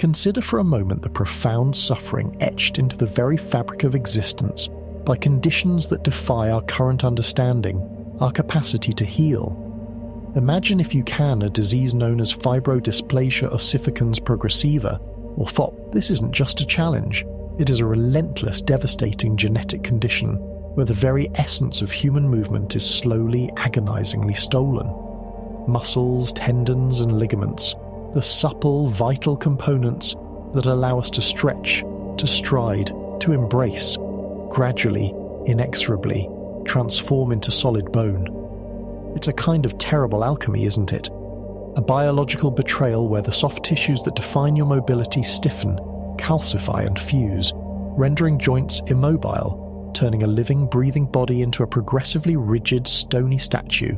Consider for a moment the profound suffering etched into the very fabric of existence by conditions that defy our current understanding, our capacity to heal. Imagine, if you can, a disease known as fibrodysplasia ossificans progressiva, or FOP. This isn't just a challenge. It is a relentless, devastating genetic condition where the very essence of human movement is slowly, agonizingly stolen. Muscles, tendons, and ligaments, the supple, vital components that allow us to stretch, to stride, to embrace, gradually, inexorably, transform into solid bone. It's a kind of terrible alchemy, isn't it? A biological betrayal where the soft tissues that define your mobility stiffen, calcify and fuse, rendering joints immobile, turning a living, breathing body into a progressively rigid, stony statue.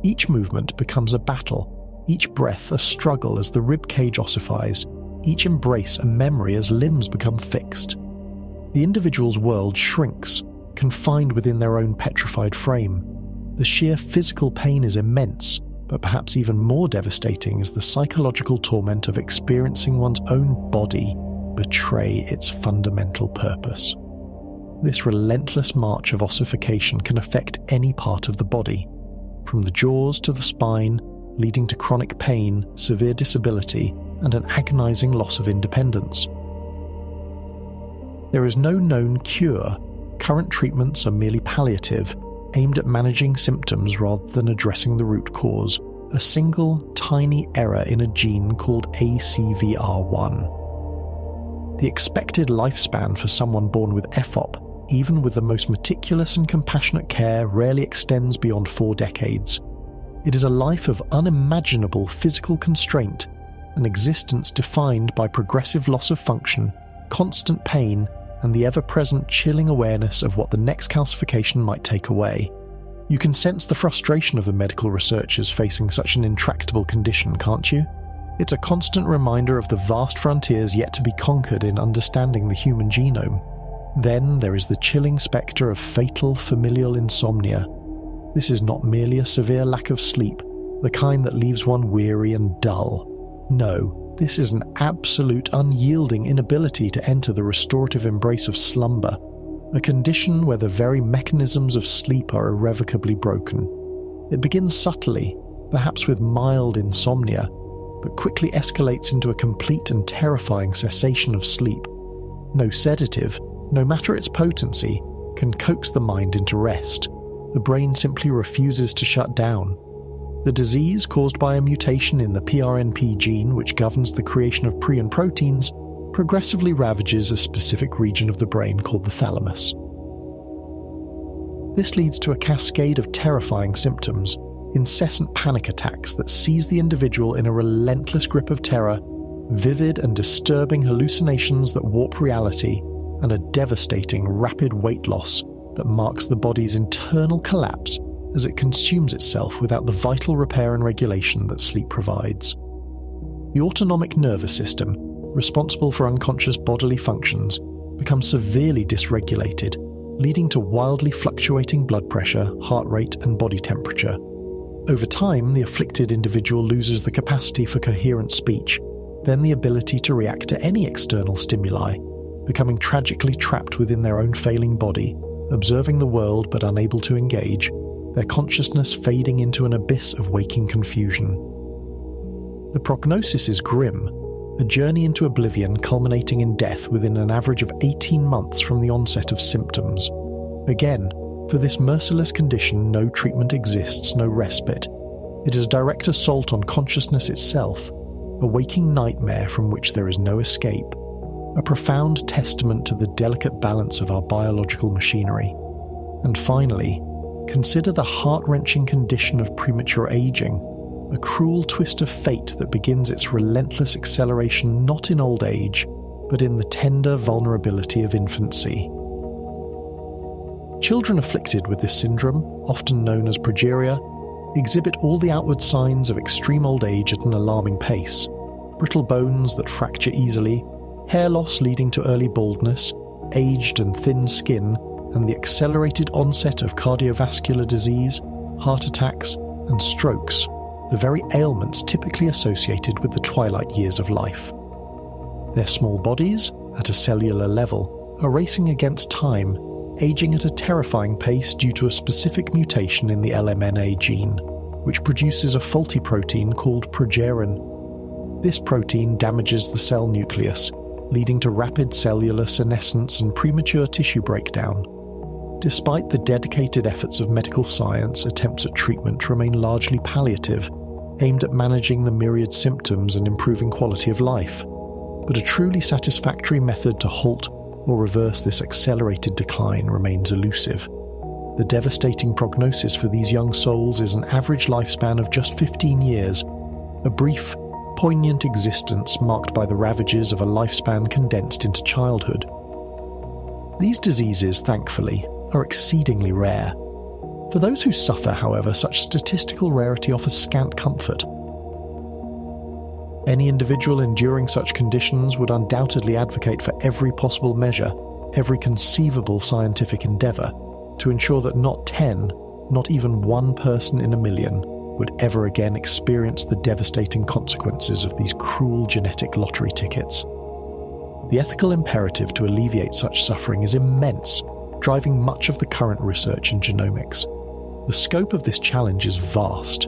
Each movement becomes a battle, each breath a struggle as the ribcage ossifies, each embrace a memory as limbs become fixed. The individual's world shrinks, confined within their own petrified frame. The sheer physical pain is immense, but perhaps even more devastating is the psychological torment of experiencing one's own body betray its fundamental purpose. This relentless march of ossification can affect any part of the body, from the jaws to the spine, leading to chronic pain, severe disability, and an agonizing loss of independence. There is no known cure. Current treatments are merely palliative, aimed at managing symptoms rather than addressing the root cause, a single, tiny error in a gene called ACVR1. The expected lifespan for someone born with FOP, even with the most meticulous and compassionate care, rarely extends beyond 4 decades. It is a life of unimaginable physical constraint, an existence defined by progressive loss of function, constant pain, and the ever-present chilling awareness of what the next calcification might take away. You can sense the frustration of the medical researchers facing such an intractable condition, can't you? It's a constant reminder of the vast frontiers yet to be conquered in understanding the human genome. Then there is the chilling spectre of fatal familial insomnia. This is not merely a severe lack of sleep, the kind that leaves one weary and dull. No, this is an absolute unyielding inability to enter the restorative embrace of slumber, a condition where the very mechanisms of sleep are irrevocably broken. It begins subtly, perhaps with mild insomnia, but quickly escalates into a complete and terrifying cessation of sleep. No sedative, no matter its potency, can coax the mind into rest. The brain simply refuses to shut down. The disease, caused by a mutation in the PRNP gene which governs the creation of prion proteins, progressively ravages a specific region of the brain called the thalamus. This leads to a cascade of terrifying symptoms, incessant panic attacks that seize the individual in a relentless grip of terror, vivid and disturbing hallucinations that warp reality, and a devastating rapid weight loss that marks the body's internal collapse as it consumes itself without the vital repair and regulation that sleep provides. The autonomic nervous system, responsible for unconscious bodily functions, becomes severely dysregulated, leading to wildly fluctuating blood pressure, heart rate, and body temperature. Over time, the afflicted individual loses the capacity for coherent speech, then the ability to react to any external stimuli, becoming tragically trapped within their own failing body, observing the world but unable to engage, their consciousness fading into an abyss of waking confusion. The prognosis is grim, a journey into oblivion culminating in death within an average of 18 months from the onset of symptoms. Again, for this merciless condition, no treatment exists, no respite. It is a direct assault on consciousness itself, a waking nightmare from which there is no escape, a profound testament to the delicate balance of our biological machinery. And finally, consider the heart-wrenching condition of premature aging, a cruel twist of fate that begins its relentless acceleration not in old age, but in the tender vulnerability of infancy. Children afflicted with this syndrome, often known as progeria, exhibit all the outward signs of extreme old age at an alarming pace: brittle bones that fracture easily, hair loss leading to early baldness, aged and thin skin, and the accelerated onset of cardiovascular disease, heart attacks, and strokes, the very ailments typically associated with the twilight years of life. Their small bodies, at a cellular level, are racing against time, aging at a terrifying pace due to a specific mutation in the LMNA gene, which produces a faulty protein called progerin. This protein damages the cell nucleus, leading to rapid cellular senescence and premature tissue breakdown. Despite the dedicated efforts of medical science, attempts at treatment remain largely palliative, aimed at managing the myriad symptoms and improving quality of life. But a truly satisfactory method to halt or reverse this accelerated decline remains elusive. The devastating prognosis for these young souls is an average lifespan of just 15 years, a brief, poignant existence marked by the ravages of a lifespan condensed into childhood. These diseases, thankfully, are exceedingly rare. For those who suffer, however, such statistical rarity offers scant comfort. Any individual enduring such conditions would undoubtedly advocate for every possible measure, every conceivable scientific endeavour, to ensure that not 10, not even one person in a million, would ever again experience the devastating consequences of these cruel genetic lottery tickets. The ethical imperative to alleviate such suffering is immense, driving much of the current research in genomics. The scope of this challenge is vast.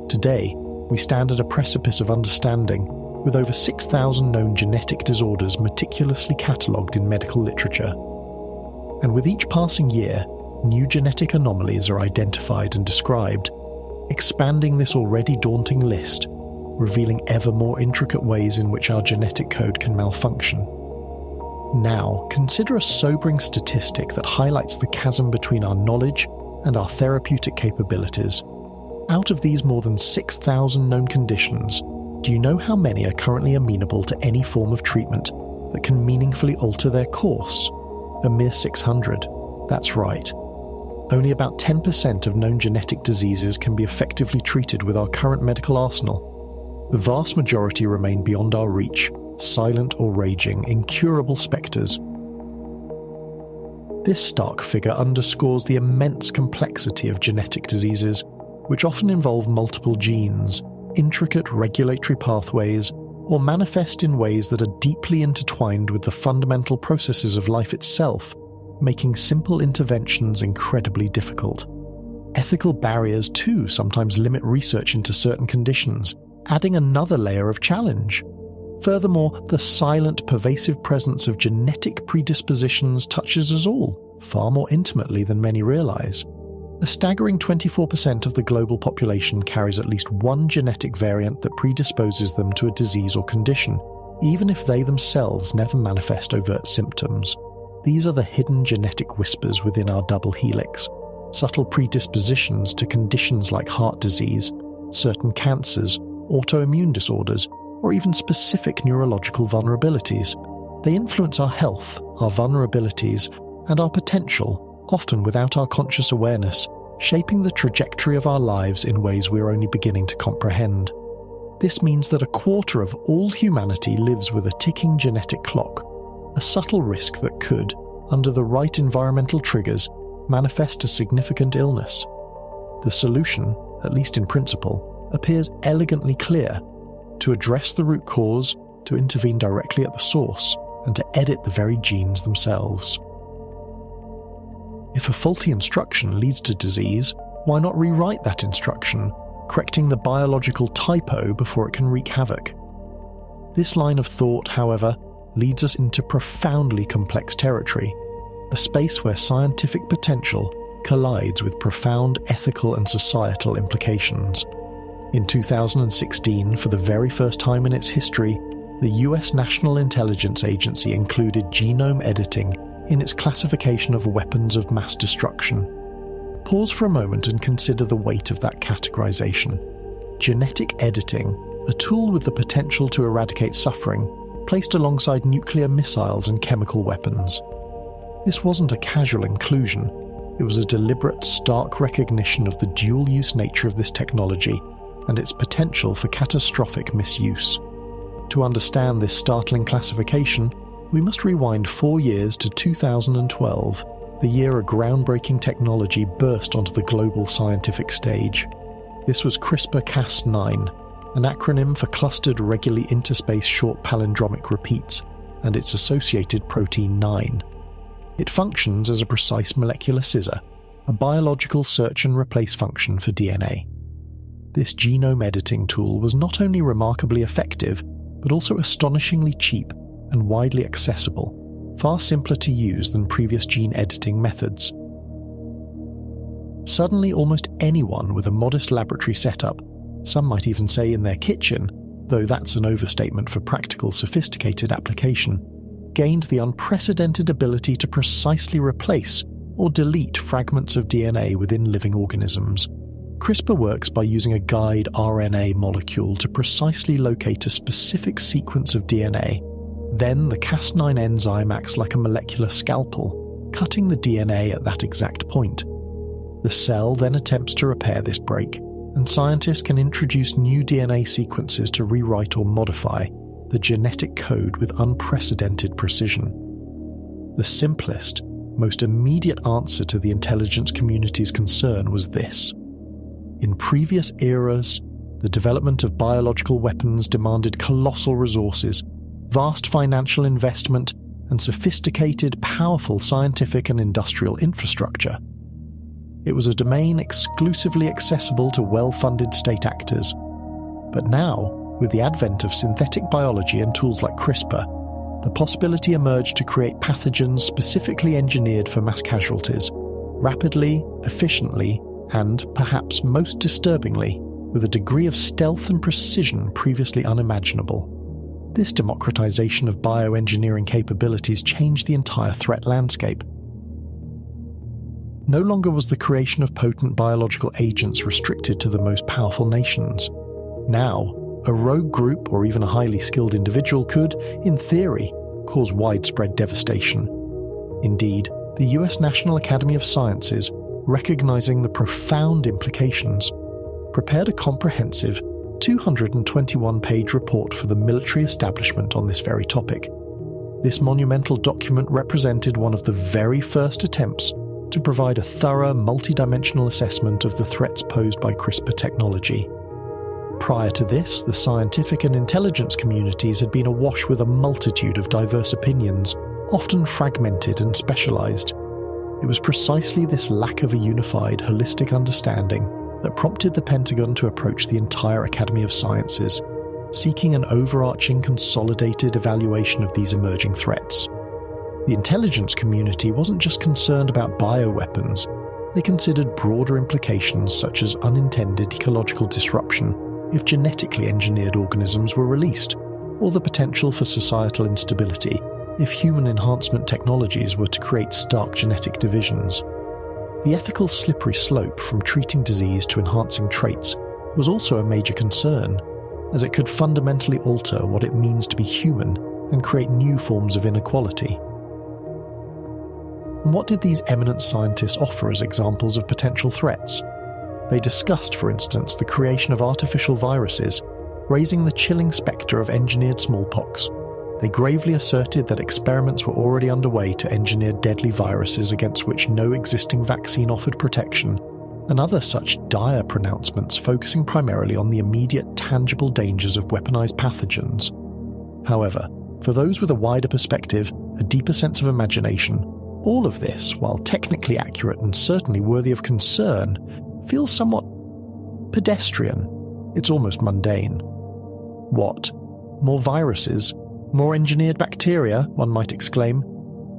Today, we stand at a precipice of understanding, with over 6,000 known genetic disorders meticulously catalogued in medical literature. And with each passing year, new genetic anomalies are identified and described, expanding this already daunting list, revealing ever more intricate ways in which our genetic code can malfunction. Now, consider a sobering statistic that highlights the chasm between our knowledge and our therapeutic capabilities. Out of these more than 6,000 known conditions, do you know how many are currently amenable to any form of treatment that can meaningfully alter their course? A mere 600. That's right. Only about 10% of known genetic diseases can be effectively treated with our current medical arsenal. The vast majority remain beyond our reach, silent or raging, incurable spectres. This stark figure underscores the immense complexity of genetic diseases, which often involve multiple genes, intricate regulatory pathways, or manifest in ways that are deeply intertwined with the fundamental processes of life itself, making simple interventions incredibly difficult. Ethical barriers, too, sometimes limit research into certain conditions, adding another layer of challenge. Furthermore, the silent, pervasive presence of genetic predispositions touches us all, far more intimately than many realize. A staggering 24% of the global population carries at least one genetic variant that predisposes them to a disease or condition, even if they themselves never manifest overt symptoms. These are the hidden genetic whispers within our double helix, subtle predispositions to conditions like heart disease, certain cancers, autoimmune disorders, or even specific neurological vulnerabilities. They influence our health, our vulnerabilities, and our potential, often without our conscious awareness, shaping the trajectory of our lives in ways we're only beginning to comprehend. This means that a quarter of all humanity lives with a ticking genetic clock, a subtle risk that could, under the right environmental triggers, manifest as significant illness. The solution, at least in principle, appears elegantly clear: to address the root cause, to intervene directly at the source, and to edit the very genes themselves. If a faulty instruction leads to disease, why not rewrite that instruction, correcting the biological typo before it can wreak havoc? This line of thought, however, leads us into profoundly complex territory, a space where scientific potential collides with profound ethical and societal implications. In 2016, for the very first time in its history, the US National Intelligence Agency included genome editing in its classification of weapons of mass destruction. Pause for a moment and consider the weight of that categorization. Genetic editing, a tool with the potential to eradicate suffering, placed alongside nuclear missiles and chemical weapons. This wasn't a casual inclusion, it was a deliberate, stark recognition of the dual-use nature of this technology and its potential for catastrophic misuse. To understand this startling classification, we must rewind 4 years to 2012, the year a groundbreaking technology burst onto the global scientific stage. This was CRISPR-Cas9, an acronym for clustered regularly interspaced short palindromic repeats, and its associated protein 9. It functions as a precise molecular scissor, a biological search and replace function for DNA. This genome editing tool was not only remarkably effective, but also astonishingly cheap and widely accessible, far simpler to use than previous gene editing methods. Suddenly, almost anyone with a modest laboratory setup, some might even say in their kitchen, though that's an overstatement for practical, sophisticated application, gained the unprecedented ability to precisely replace or delete fragments of DNA within living organisms. CRISPR works by using a guide RNA molecule to precisely locate a specific sequence of DNA. Then the Cas9 enzyme acts like a molecular scalpel, cutting the DNA at that exact point. The cell then attempts to repair this break, and scientists can introduce new DNA sequences to rewrite or modify the genetic code with unprecedented precision. The simplest, most immediate answer to the intelligence community's concern was this. In previous eras, the development of biological weapons demanded colossal resources, vast financial investment, and sophisticated, powerful scientific and industrial infrastructure. It was a domain exclusively accessible to well-funded state actors. But now, with the advent of synthetic biology and tools like CRISPR, the possibility emerged to create pathogens specifically engineered for mass casualties, rapidly, efficiently, and, perhaps most disturbingly, with a degree of stealth and precision previously unimaginable. This democratization of bioengineering capabilities changed the entire threat landscape. No longer was the creation of potent biological agents restricted to the most powerful nations. Now, a rogue group or even a highly skilled individual could, in theory, cause widespread devastation. Indeed, the US National Academy of Sciences, recognizing the profound implications, prepared a comprehensive 221-page report for the military establishment on this very topic. This monumental document represented one of the very first attempts to provide a thorough, multidimensional assessment of the threats posed by CRISPR technology. Prior to this, the scientific and intelligence communities had been awash with a multitude of diverse opinions, often fragmented and specialized. It was precisely this lack of a unified, holistic understanding that prompted the Pentagon to approach the entire Academy of Sciences, seeking an overarching, consolidated evaluation of these emerging threats. The intelligence community wasn't just concerned about bioweapons, they considered broader implications such as unintended ecological disruption if genetically engineered organisms were released, or the potential for societal instability if human enhancement technologies were to create stark genetic divisions. The ethical slippery slope from treating disease to enhancing traits was also a major concern, as it could fundamentally alter what it means to be human and create new forms of inequality. And what did these eminent scientists offer as examples of potential threats? They discussed, for instance, the creation of artificial viruses, raising the chilling spectre of engineered smallpox. They gravely asserted that experiments were already underway to engineer deadly viruses against which no existing vaccine offered protection, and other such dire pronouncements focusing primarily on the immediate tangible dangers of weaponized pathogens. However, for those with a wider perspective, a deeper sense of imagination, all of this, while technically accurate and certainly worthy of concern, feels somewhat pedestrian. It's almost mundane. What? More viruses? More engineered bacteria, one might exclaim.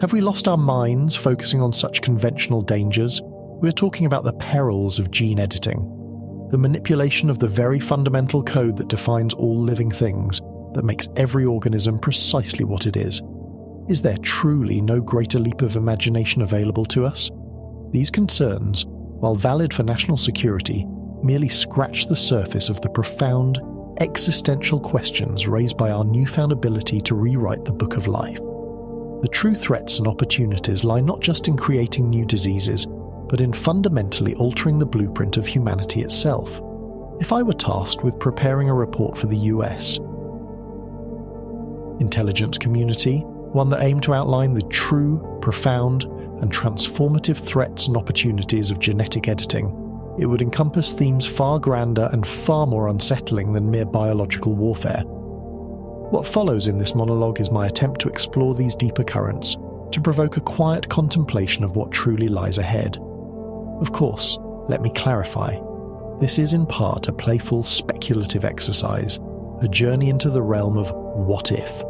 Have we lost our minds focusing on such conventional dangers? We're talking about the perils of gene editing, the manipulation of the very fundamental code that defines all living things, that makes every organism precisely what it is. Is there truly no greater leap of imagination available to us? These concerns, while valid for national security, merely scratch the surface of the profound, existential questions raised by our newfound ability to rewrite the book of life. The true threats and opportunities lie not just in creating new diseases, but in fundamentally altering the blueprint of humanity itself. If I were tasked with preparing a report for the US intelligence community, one that aimed to outline the true, profound, and transformative threats and opportunities of genetic editing, it would encompass themes far grander and far more unsettling than mere biological warfare. What follows in this monologue is my attempt to explore these deeper currents, to provoke a quiet contemplation of what truly lies ahead. Of course, let me clarify, this is in part a playful, speculative exercise, a journey into the realm of what if.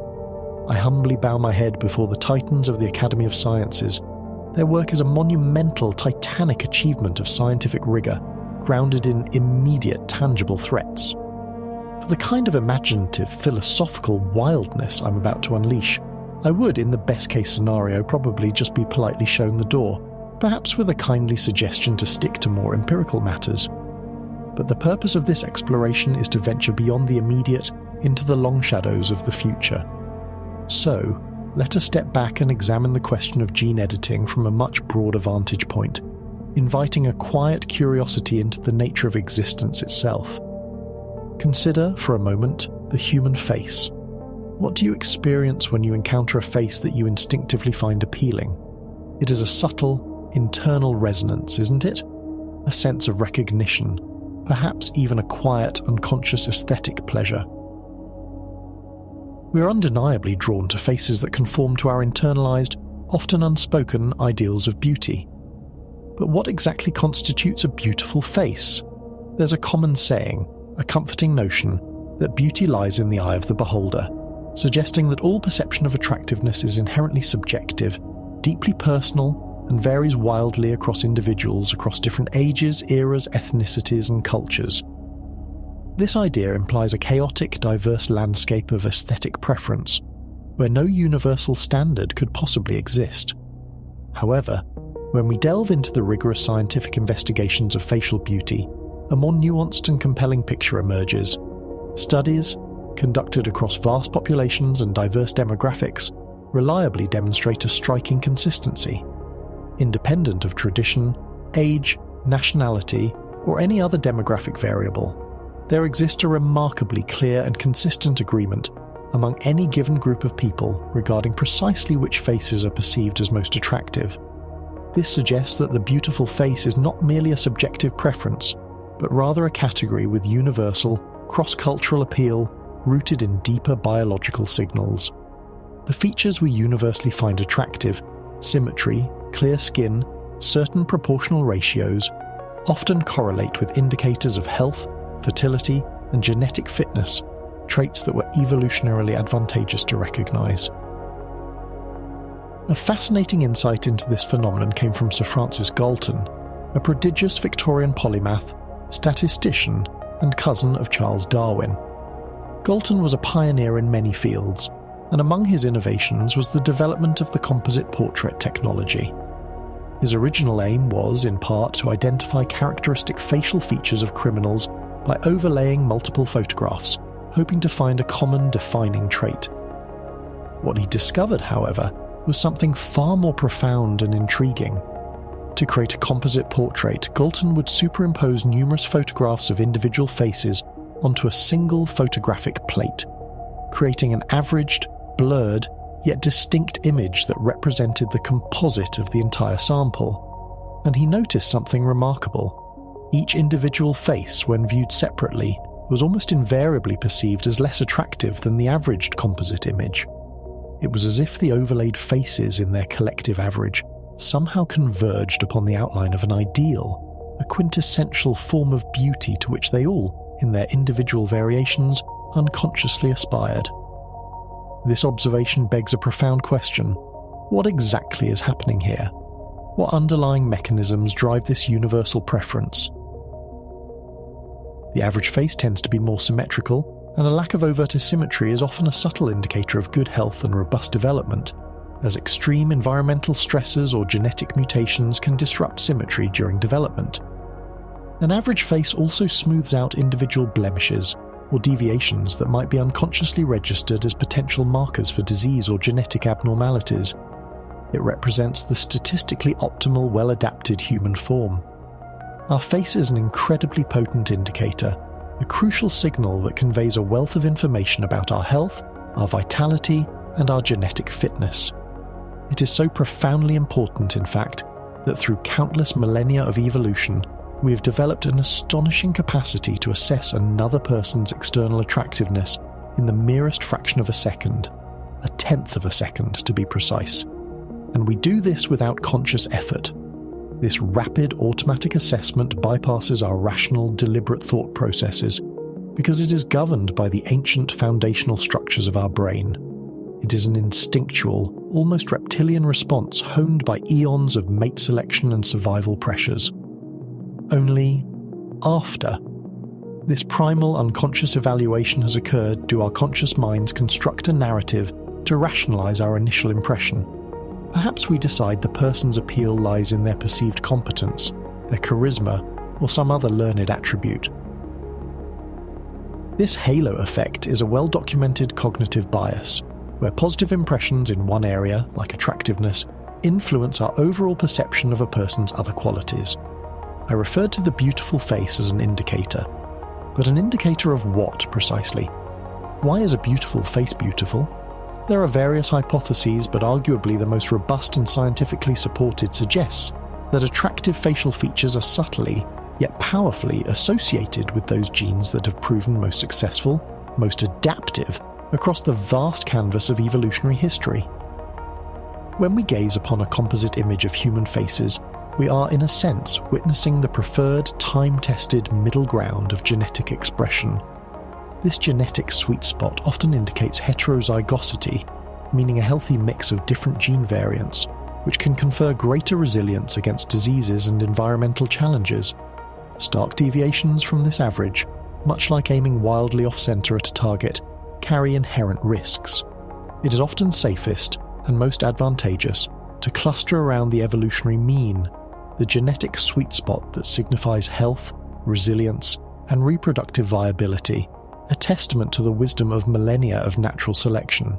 I humbly bow my head before the titans of the Academy of Sciences. Their work is a monumental, titanic achievement of scientific rigour, grounded in immediate, tangible threats. For the kind of imaginative, philosophical wildness I'm about to unleash, I would, in the best-case scenario, probably just be politely shown the door, perhaps with a kindly suggestion to stick to more empirical matters. But the purpose of this exploration is to venture beyond the immediate into the long shadows of the future. So, let us step back and examine the question of gene editing from a much broader vantage point, inviting a quiet curiosity into the nature of existence itself. Consider, for a moment, the human face. What do you experience when you encounter a face that you instinctively find appealing? It is a subtle, internal resonance, isn't it? A sense of recognition, perhaps even a quiet, unconscious aesthetic pleasure. We are undeniably drawn to faces that conform to our internalized, often unspoken ideals of beauty. But what exactly constitutes a beautiful face? There's a common saying, a comforting notion, that beauty lies in the eye of the beholder, suggesting that all perception of attractiveness is inherently subjective, deeply personal, and varies wildly across individuals across different ages, eras, ethnicities, and cultures. This idea implies a chaotic, diverse landscape of aesthetic preference, where no universal standard could possibly exist. However, when we delve into the rigorous scientific investigations of facial beauty, a more nuanced and compelling picture emerges. Studies, conducted across vast populations and diverse demographics, reliably demonstrate a striking consistency. Independent of tradition, age, nationality, or any other demographic variable, there exists a remarkably clear and consistent agreement among any given group of people regarding precisely which faces are perceived as most attractive. This suggests that the beautiful face is not merely a subjective preference, but rather a category with universal, cross-cultural appeal rooted in deeper biological signals. The features we universally find attractive, symmetry, clear skin, certain proportional ratios, often correlate with indicators of health, fertility, and genetic fitness, traits that were evolutionarily advantageous to recognize. A fascinating insight into this phenomenon came from Sir Francis Galton, a prodigious Victorian polymath, statistician, and cousin of Charles Darwin. Galton was a pioneer in many fields, and among his innovations was the development of the composite portrait technology. His original aim was, in part, to identify characteristic facial features of criminals by overlaying multiple photographs, hoping to find a common defining trait. What he discovered, however, was something far more profound and intriguing. To create a composite portrait, Galton would superimpose numerous photographs of individual faces onto a single photographic plate, creating an averaged, blurred, yet distinct image that represented the composite of the entire sample. And he noticed something remarkable. Each individual face, when viewed separately, was almost invariably perceived as less attractive than the averaged composite image. It was as if the overlaid faces in their collective average somehow converged upon the outline of an ideal, a quintessential form of beauty to which they all, in their individual variations, unconsciously aspired. This observation begs a profound question. What exactly is happening here? What underlying mechanisms drive this universal preference? The average face tends to be more symmetrical, and a lack of overt asymmetry is often a subtle indicator of good health and robust development, as extreme environmental stresses or genetic mutations can disrupt symmetry during development. An average face also smooths out individual blemishes or deviations that might be unconsciously registered as potential markers for disease or genetic abnormalities. It represents the statistically optimal, well-adapted human form. Our face is an incredibly potent indicator, a crucial signal that conveys a wealth of information about our health, our vitality, and our genetic fitness. It is so profoundly important, in fact, that through countless millennia of evolution, we have developed an astonishing capacity to assess another person's external attractiveness in the merest fraction of a second, a tenth of a second to be precise. And we do this without conscious effort. This rapid automatic assessment bypasses our rational, deliberate thought processes because it is governed by the ancient foundational structures of our brain. It is an instinctual, almost reptilian response honed by eons of mate selection and survival pressures. Only after this primal unconscious evaluation has occurred do our conscious minds construct a narrative to rationalize our initial impression. Perhaps we decide the person's appeal lies in their perceived competence, their charisma, or some other learned attribute. This halo effect is a well-documented cognitive bias, where positive impressions in one area, like attractiveness, influence our overall perception of a person's other qualities. I referred to the beautiful face as an indicator. But an indicator of what, precisely? Why is a beautiful face beautiful? There are various hypotheses, but arguably the most robust and scientifically supported suggests that attractive facial features are subtly, yet powerfully associated with those genes that have proven most successful, most adaptive, across the vast canvas of evolutionary history. When we gaze upon a composite image of human faces, we are in a sense witnessing the preferred, time-tested middle ground of genetic expression. This genetic sweet spot often indicates heterozygosity, meaning a healthy mix of different gene variants, which can confer greater resilience against diseases and environmental challenges. Stark deviations from this average, much like aiming wildly off-center at a target, carry inherent risks. It is often safest and most advantageous to cluster around the evolutionary mean, the genetic sweet spot that signifies health, resilience, and reproductive viability, a testament to the wisdom of millennia of natural selection.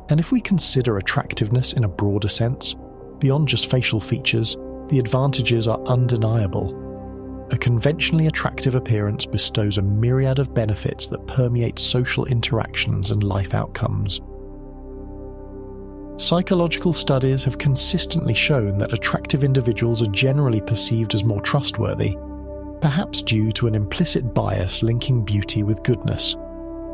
And if we consider attractiveness in a broader sense, beyond just facial features, the advantages are undeniable. A conventionally attractive appearance bestows a myriad of benefits that permeate social interactions and life outcomes. Psychological studies have consistently shown that attractive individuals are generally perceived as more trustworthy, perhaps due to an implicit bias linking beauty with goodness.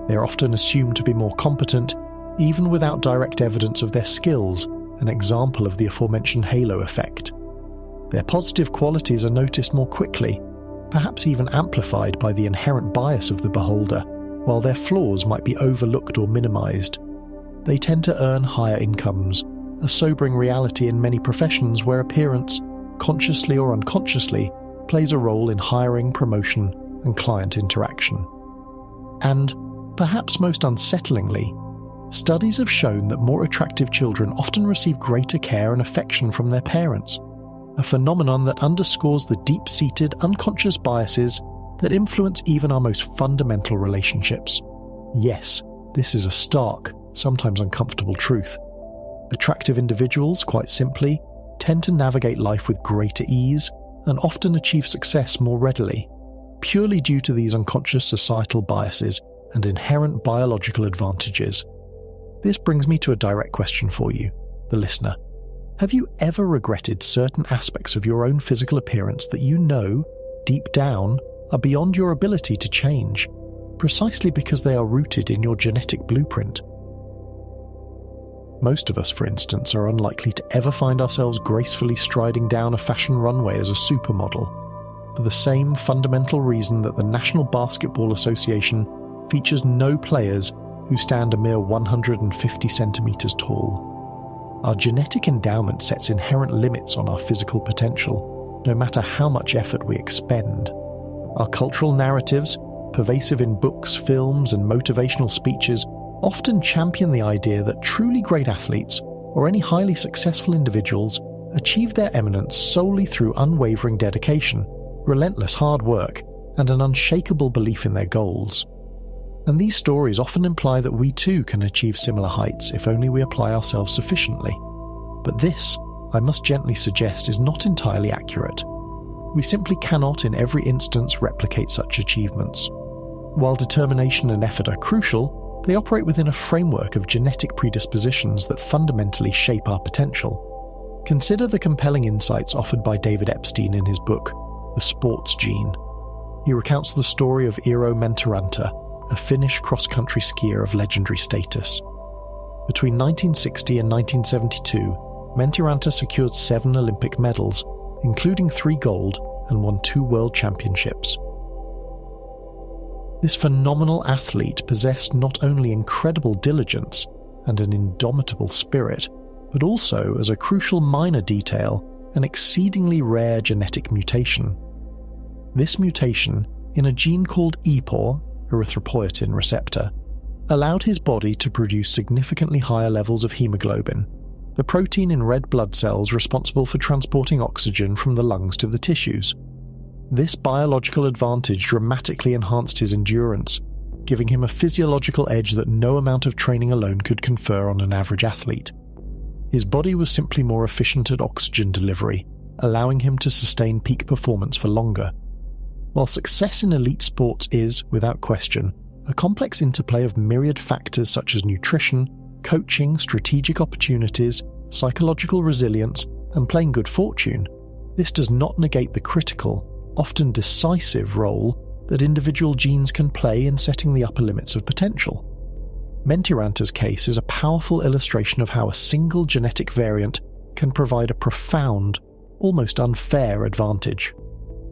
They are often assumed to be more competent, even without direct evidence of their skills, an example of the aforementioned halo effect. Their positive qualities are noticed more quickly, perhaps even amplified by the inherent bias of the beholder, while their flaws might be overlooked or minimized. They tend to earn higher incomes, a sobering reality in many professions where appearance, consciously or unconsciously, plays a role in hiring, promotion, and client interaction. And, perhaps most unsettlingly, studies have shown that more attractive children often receive greater care and affection from their parents, a phenomenon that underscores the deep-seated, unconscious biases that influence even our most fundamental relationships. Yes, this is a stark, sometimes uncomfortable truth. Attractive individuals, quite simply, tend to navigate life with greater ease and often achieve success more readily, purely due to these unconscious societal biases and inherent biological advantages. This brings me to a direct question for you, the listener. Have you ever regretted certain aspects of your own physical appearance that you know, deep down, are beyond your ability to change, precisely because they are rooted in your genetic blueprint? Most of us, for instance, are unlikely to ever find ourselves gracefully striding down a fashion runway as a supermodel, for the same fundamental reason that the National Basketball Association features no players who stand a mere 150 centimeters tall. Our genetic endowment sets inherent limits on our physical potential, no matter how much effort we expend. Our cultural narratives, pervasive in books, films, and motivational speeches, often champion the idea that truly great athletes, or any highly successful individuals, achieve their eminence solely through unwavering dedication, relentless hard work, and an unshakable belief in their goals. And these stories often imply that we too can achieve similar heights if only we apply ourselves sufficiently. But this, I must gently suggest, is not entirely accurate. We simply cannot in every instance replicate such achievements. While determination and effort are crucial, they operate within a framework of genetic predispositions that fundamentally shape our potential. Consider the compelling insights offered by David Epstein in his book, the sports gene. He recounts the story of Eero Mentiranta, a Finnish cross-country skier of legendary status. Between 1960 and 1972, Mentiranta secured 7 Olympic medals, including 3 gold, and won 2 world championships. This phenomenal athlete possessed not only incredible diligence and an indomitable spirit, but also, as a crucial minor detail, an exceedingly rare genetic mutation. This mutation, in a gene called EPOR, erythropoietin receptor, allowed his body to produce significantly higher levels of hemoglobin, the protein in red blood cells responsible for transporting oxygen from the lungs to the tissues. This biological advantage dramatically enhanced his endurance, giving him a physiological edge that no amount of training alone could confer on an average athlete. His body was simply more efficient at oxygen delivery, allowing him to sustain peak performance for longer. While success in elite sports is, without question, a complex interplay of myriad factors such as nutrition, coaching, strategic opportunities, psychological resilience, and plain good fortune, this does not negate the critical, often decisive role that individual genes can play in setting the upper limits of potential. Mentiranta's case is a powerful illustration of how a single genetic variant can provide a profound, almost unfair advantage.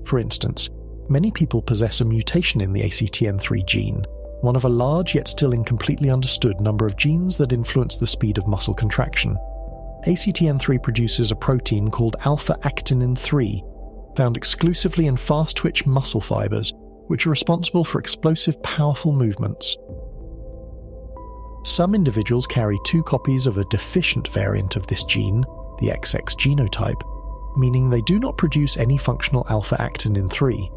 For instance, many people possess a mutation in the ACTN3 gene, one of a large yet still incompletely understood number of genes that influence the speed of muscle contraction. ACTN3 produces a protein called alpha-actinin 3, found exclusively in fast-twitch muscle fibers, which are responsible for explosive, powerful movements. Some individuals carry 2 copies of a deficient variant of this gene, the XX genotype, meaning they do not produce any functional alpha-actinin 3.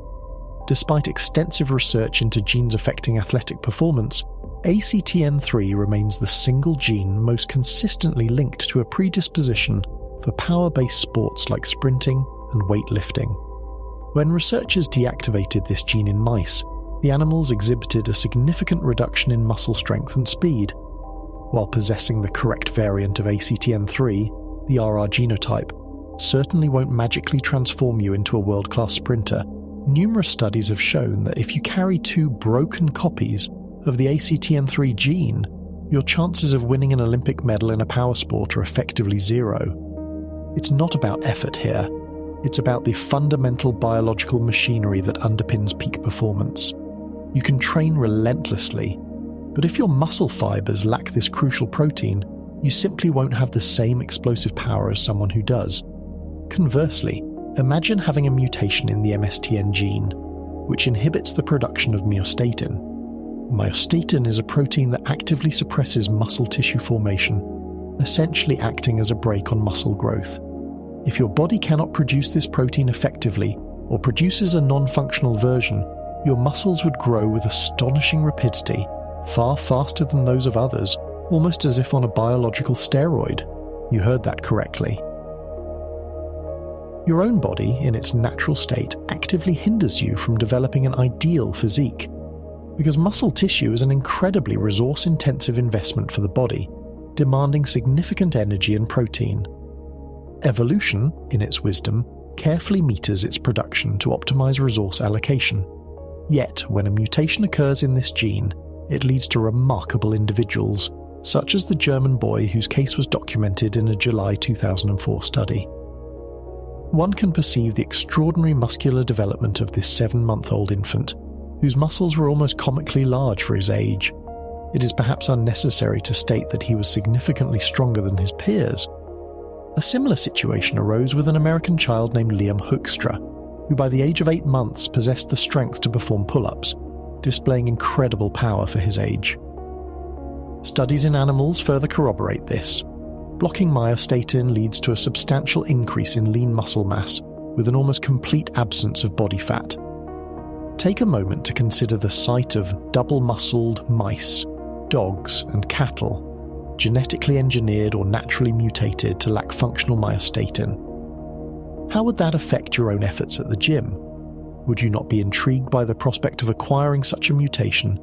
Despite extensive research into genes affecting athletic performance, ACTN3 remains the single gene most consistently linked to a predisposition for power-based sports like sprinting and weightlifting. When researchers deactivated this gene in mice, the animals exhibited a significant reduction in muscle strength and speed. While possessing the correct variant of ACTN3, the RR genotype, certainly won't magically transform you into a world-class sprinter, numerous studies have shown that if you carry 2 broken copies of the ACTN3 gene, your chances of winning an Olympic medal in a power sport are effectively 0. It's not about effort here. It's about the fundamental biological machinery that underpins peak performance. You can train relentlessly, but if your muscle fibers lack this crucial protein, you simply won't have the same explosive power as someone who does. Conversely, imagine having a mutation in the MSTN gene, which inhibits the production of myostatin. Myostatin is a protein that actively suppresses muscle tissue formation, essentially acting as a brake on muscle growth. If your body cannot produce this protein effectively, or produces a non-functional version, your muscles would grow with astonishing rapidity, far faster than those of others, almost as if on a biological steroid. You heard that correctly. Your own body, in its natural state, actively hinders you from developing an ideal physique, because muscle tissue is an incredibly resource-intensive investment for the body, demanding significant energy and protein. Evolution, in its wisdom, carefully meters its production to optimize resource allocation. Yet, when a mutation occurs in this gene, it leads to remarkable individuals, such as the German boy whose case was documented in a July 2004 study. One can perceive the extraordinary muscular development of this 7-month-old infant, whose muscles were almost comically large for his age. It is perhaps unnecessary to state that he was significantly stronger than his peers. A similar situation arose with an American child named Liam Hoekstra, who by the age of 8 months possessed the strength to perform pull-ups, displaying incredible power for his age. Studies in animals further corroborate this. Blocking myostatin leads to a substantial increase in lean muscle mass, with an almost complete absence of body fat. Take a moment to consider the sight of double-muscled mice, dogs, and cattle, genetically engineered or naturally mutated to lack functional myostatin. How would that affect your own efforts at the gym? Would you not be intrigued by the prospect of acquiring such a mutation,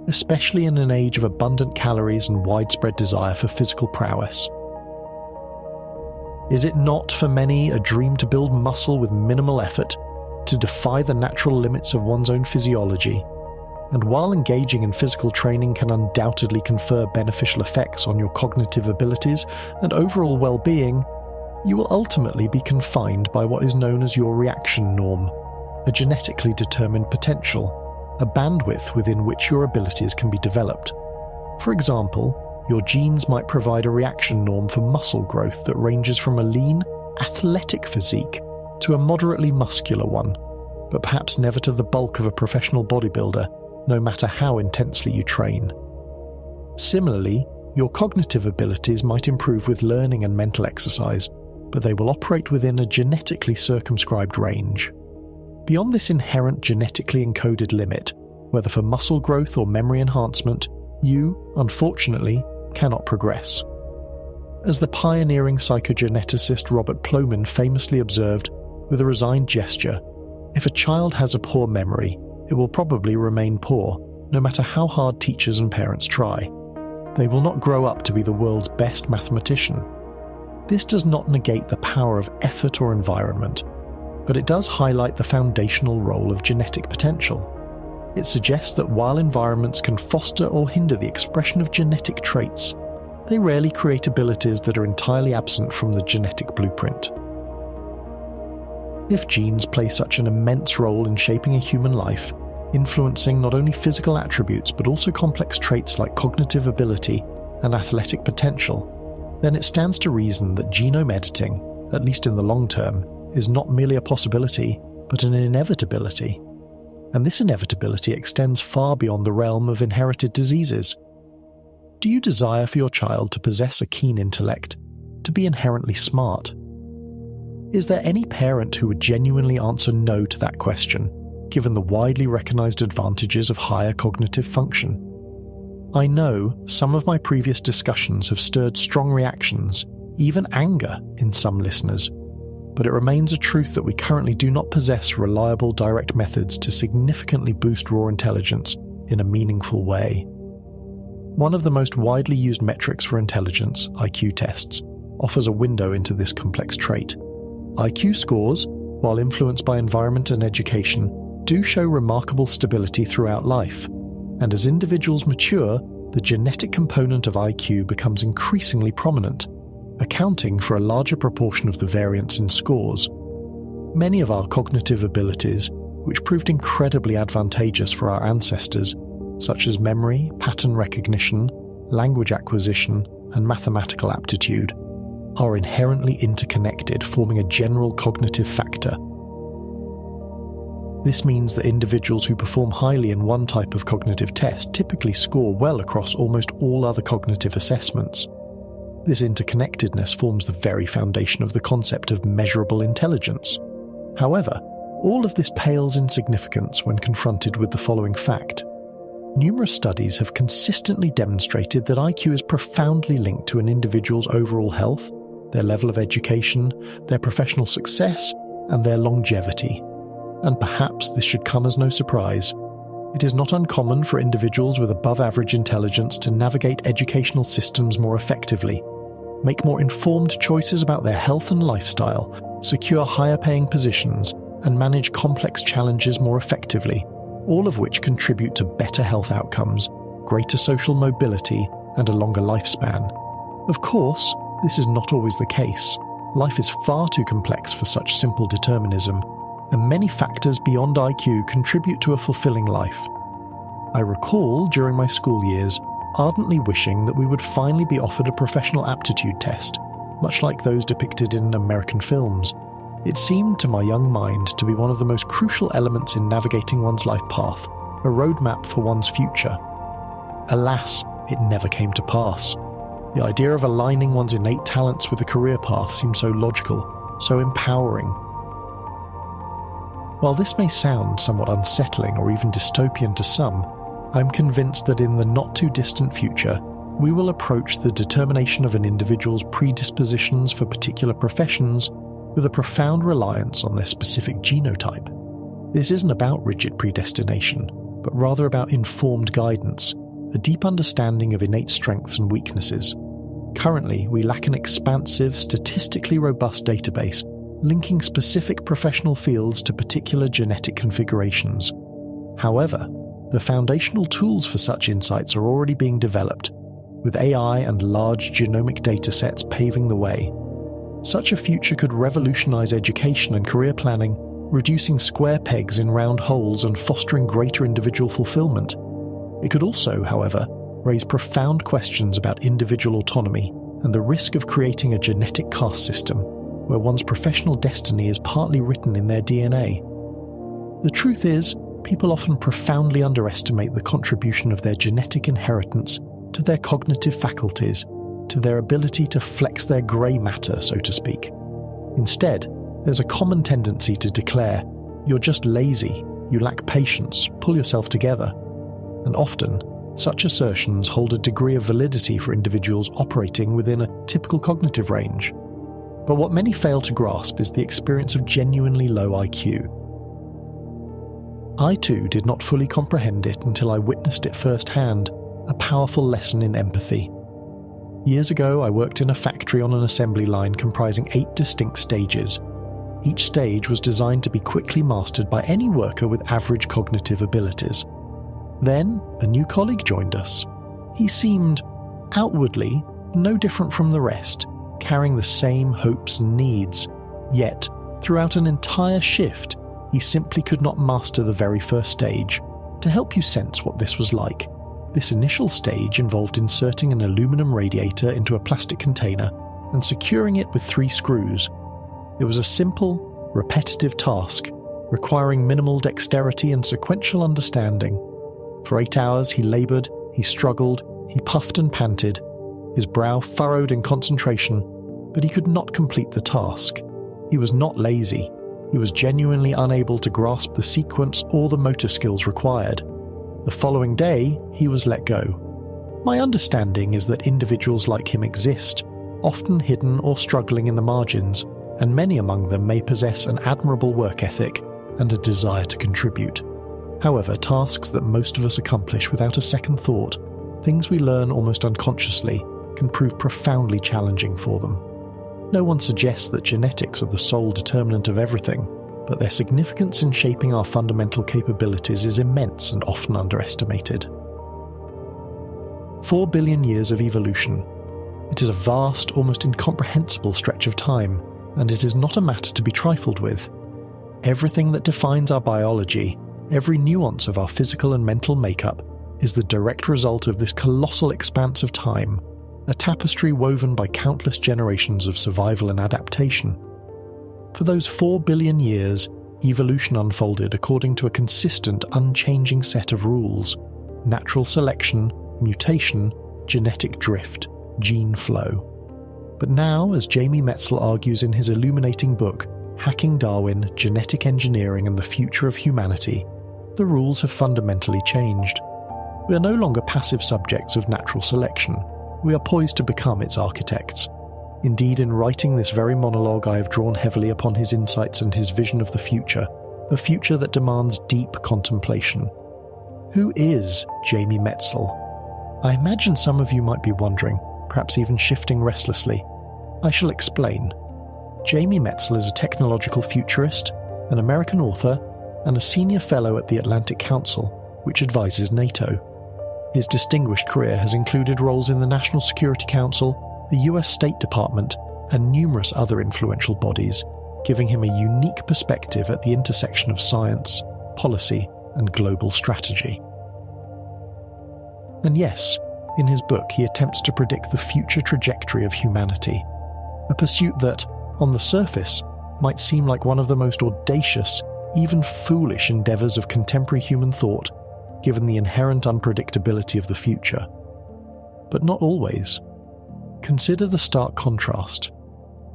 especially in an age of abundant calories and widespread desire for physical prowess? Is it not for many a dream to build muscle with minimal effort, to defy the natural limits of one's own physiology. And while engaging in physical training can undoubtedly confer beneficial effects on your cognitive abilities and overall well-being, you will ultimately be confined by what is known as your reaction norm, a genetically determined potential, a bandwidth within which your abilities can be developed. For example, your genes might provide a reaction norm for muscle growth that ranges from a lean, athletic physique to a moderately muscular one, but perhaps never to the bulk of a professional bodybuilder, no matter how intensely you train. Similarly, your cognitive abilities might improve with learning and mental exercise, but they will operate within a genetically circumscribed range. Beyond this inherent genetically encoded limit, whether for muscle growth or memory enhancement, you, unfortunately, cannot progress. As the pioneering psychogeneticist Robert Plomin famously observed, with a resigned gesture, if a child has a poor memory, it will probably remain poor, no matter how hard teachers and parents try. They will not grow up to be the world's best mathematician. This does not negate the power of effort or environment, but it does highlight the foundational role of genetic potential. It suggests that while environments can foster or hinder the expression of genetic traits, they rarely create abilities that are entirely absent from the genetic blueprint. If genes play such an immense role in shaping a human life, influencing not only physical attributes but also complex traits like cognitive ability and athletic potential, then it stands to reason that genome editing, at least in the long term, is not merely a possibility, but an inevitability. And this inevitability extends far beyond the realm of inherited diseases. Do you desire for your child to possess a keen intellect, to be inherently smart? Is there any parent who would genuinely answer no to that question, given the widely recognized advantages of higher cognitive function? I know some of my previous discussions have stirred strong reactions, even anger, in some listeners, but it remains a truth that we currently do not possess reliable direct methods to significantly boost raw intelligence in a meaningful way. One of the most widely used metrics for intelligence, IQ tests, offers a window into this complex trait. IQ scores, while influenced by environment and education, do show remarkable stability throughout life, and as individuals mature, the genetic component of IQ becomes increasingly prominent, accounting for a larger proportion of the variance in scores. Many of our cognitive abilities, which proved incredibly advantageous for our ancestors, such as memory, pattern recognition, language acquisition, and mathematical aptitude, are inherently interconnected, forming a general cognitive factor. This means that individuals who perform highly in one type of cognitive test typically score well across almost all other cognitive assessments. This interconnectedness forms the very foundation of the concept of measurable intelligence. However, all of this pales in significance when confronted with the following fact. Numerous studies have consistently demonstrated that IQ is profoundly linked to an individual's overall health, their level of education, their professional success, and their longevity. And perhaps this should come as no surprise. It is not uncommon for individuals with above-average intelligence to navigate educational systems more effectively, make more informed choices about their health and lifestyle, secure higher-paying positions, and manage complex challenges more effectively, all of which contribute to better health outcomes, greater social mobility, and a longer lifespan. Of course, this is not always the case. Life is far too complex for such simple determinism, and many factors beyond IQ contribute to a fulfilling life. I recall, during my school years, ardently wishing that we would finally be offered a professional aptitude test, much like those depicted in American films. It seemed to my young mind to be one of the most crucial elements in navigating one's life path, a roadmap for one's future. Alas, it never came to pass. The idea of aligning one's innate talents with a career path seemed so logical, so empowering. While this may sound somewhat unsettling or even dystopian to some, I'm convinced that in the not-too-distant future, we will approach the determination of an individual's predispositions for particular professions with a profound reliance on their specific genotype. This isn't about rigid predestination, but rather about informed guidance, a deep understanding of innate strengths and weaknesses. Currently, we lack an expansive, statistically robust database linking specific professional fields to particular genetic configurations. However, the foundational tools for such insights are already being developed, with AI and large genomic datasets paving the way. Such a future could revolutionize education and career planning, reducing square pegs in round holes and fostering greater individual fulfillment. It could also, however, raise profound questions about individual autonomy and the risk of creating a genetic caste system where one's professional destiny is partly written in their DNA. The truth is, people often profoundly underestimate the contribution of their genetic inheritance to their cognitive faculties, to their ability to flex their grey matter, so to speak. Instead, there's a common tendency to declare, "You're just lazy, you lack patience, pull yourself together." And often, such assertions hold a degree of validity for individuals operating within a typical cognitive range. But what many fail to grasp is the experience of genuinely low IQ. I too did not fully comprehend it until I witnessed it firsthand, a powerful lesson in empathy. Years ago, I worked in a factory on an assembly line comprising 8 distinct stages. Each stage was designed to be quickly mastered by any worker with average cognitive abilities. Then, a new colleague joined us. He seemed, outwardly, no different from the rest, carrying the same hopes and needs. Yet, throughout an entire shift, he simply could not master the very first stage. To help you sense what this was like, this initial stage involved inserting an aluminum radiator into a plastic container and securing it with 3 screws. It was a simple, repetitive task, requiring minimal dexterity and sequential understanding. For 8 hours he laboured, he struggled, he puffed and panted, his brow furrowed in concentration, but he could not complete the task. He was not lazy, he was genuinely unable to grasp the sequence or the motor skills required. The following day, he was let go. My understanding is that individuals like him exist, often hidden or struggling in the margins, and many among them may possess an admirable work ethic and a desire to contribute. However, tasks that most of us accomplish without a second thought, things we learn almost unconsciously, can prove profoundly challenging for them. No one suggests that genetics are the sole determinant of everything, but their significance in shaping our fundamental capabilities is immense and often underestimated. 4 billion years of evolution. It is a vast, almost incomprehensible stretch of time, and it is not a matter to be trifled with. Everything that defines our biology, every nuance of our physical and mental makeup, is the direct result of this colossal expanse of time, a tapestry woven by countless generations of survival and adaptation. For those 4 billion years, evolution unfolded according to a consistent, unchanging set of rules: natural selection, mutation, genetic drift, gene flow. But now, as Jamie Metzl argues in his illuminating book, Hacking Darwin, Genetic Engineering and the Future of Humanity, the rules have fundamentally changed. We are no longer passive subjects of natural selection. We are poised to become its architects. Indeed, in writing this very monologue, I have drawn heavily upon his insights and his vision of the future, a future that demands deep contemplation. Who is Jamie Metzl? I imagine some of you might be wondering, perhaps even shifting restlessly. I shall explain. Jamie Metzl is a technological futurist, an American author, and a senior fellow at the Atlantic Council, which advises NATO. His distinguished career has included roles in the National Security Council, the US State Department, and numerous other influential bodies, giving him a unique perspective at the intersection of science, policy, and global strategy. And yes, in his book he attempts to predict the future trajectory of humanity, a pursuit that, on the surface, might seem like one of the most audacious, even foolish endeavours of contemporary human thought, given the inherent unpredictability of the future. But not always. Consider the stark contrast.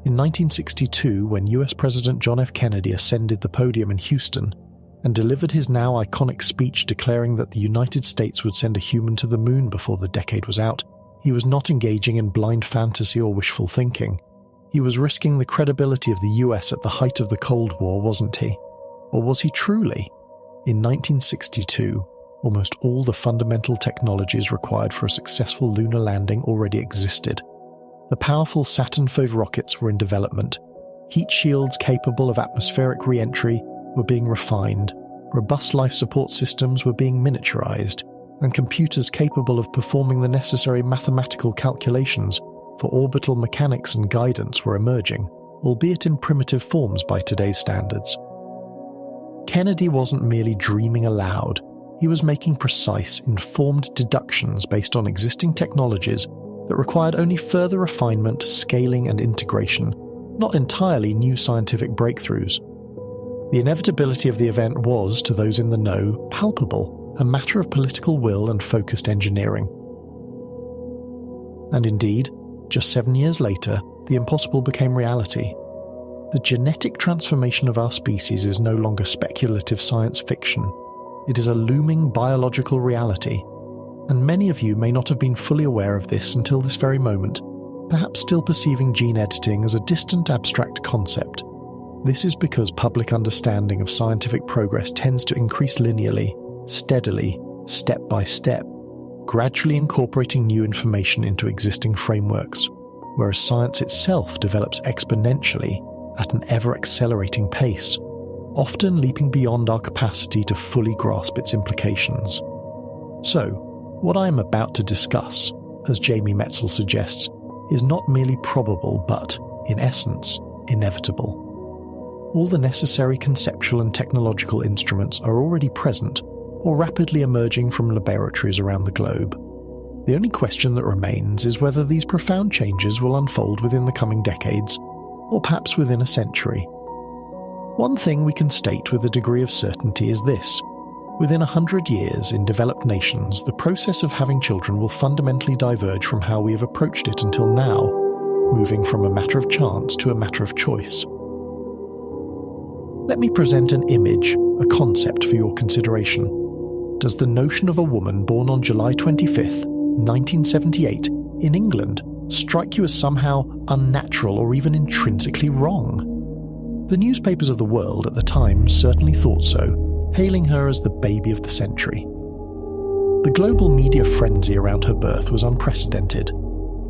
In 1962, when US President John F. Kennedy ascended the podium in Houston and delivered his now iconic speech declaring that the United States would send a human to the moon before the decade was out, he was not engaging in blind fantasy or wishful thinking. He was risking the credibility of the US at the height of the Cold War, wasn't he? Or was he truly? In 1962, almost all the fundamental technologies required for a successful lunar landing already existed. The powerful Saturn V rockets were in development. Heat shields capable of atmospheric re-entry were being refined, robust life support systems were being miniaturized, and computers capable of performing the necessary mathematical calculations for orbital mechanics and guidance were emerging, albeit in primitive forms by today's standards. Kennedy wasn't merely dreaming aloud, he was making precise, informed deductions based on existing technologies that required only further refinement, scaling, and integration, not entirely new scientific breakthroughs. The inevitability of the event was, to those in the know, palpable, a matter of political will and focused engineering. And indeed, just 7 years later, the impossible became reality. The genetic transformation of our species is no longer speculative science fiction. It is a looming biological reality, and many of you may not have been fully aware of this until this very moment, perhaps still perceiving gene editing as a distant abstract concept. This is because public understanding of scientific progress tends to increase linearly, steadily, step by step, gradually incorporating new information into existing frameworks, whereas science itself develops exponentially at an ever-accelerating pace, often leaping beyond our capacity to fully grasp its implications. So, what I am about to discuss, as Jamie Metzl suggests, is not merely probable but, in essence, inevitable. All the necessary conceptual and technological instruments are already present or rapidly emerging from laboratories around the globe. The only question that remains is whether these profound changes will unfold within the coming decades, or perhaps within a century. One thing we can state with a degree of certainty is this: within 100 years in developed nations, the process of having children will fundamentally diverge from how we have approached it until now, moving from a matter of chance to a matter of choice. Let me present an image, a concept for your consideration. Does the notion of a woman born on July 25th, 1978, in England, strike you as somehow unnatural or even intrinsically wrong? The newspapers of the world at the time certainly thought so, hailing her as the baby of the century. The global media frenzy around her birth was unprecedented.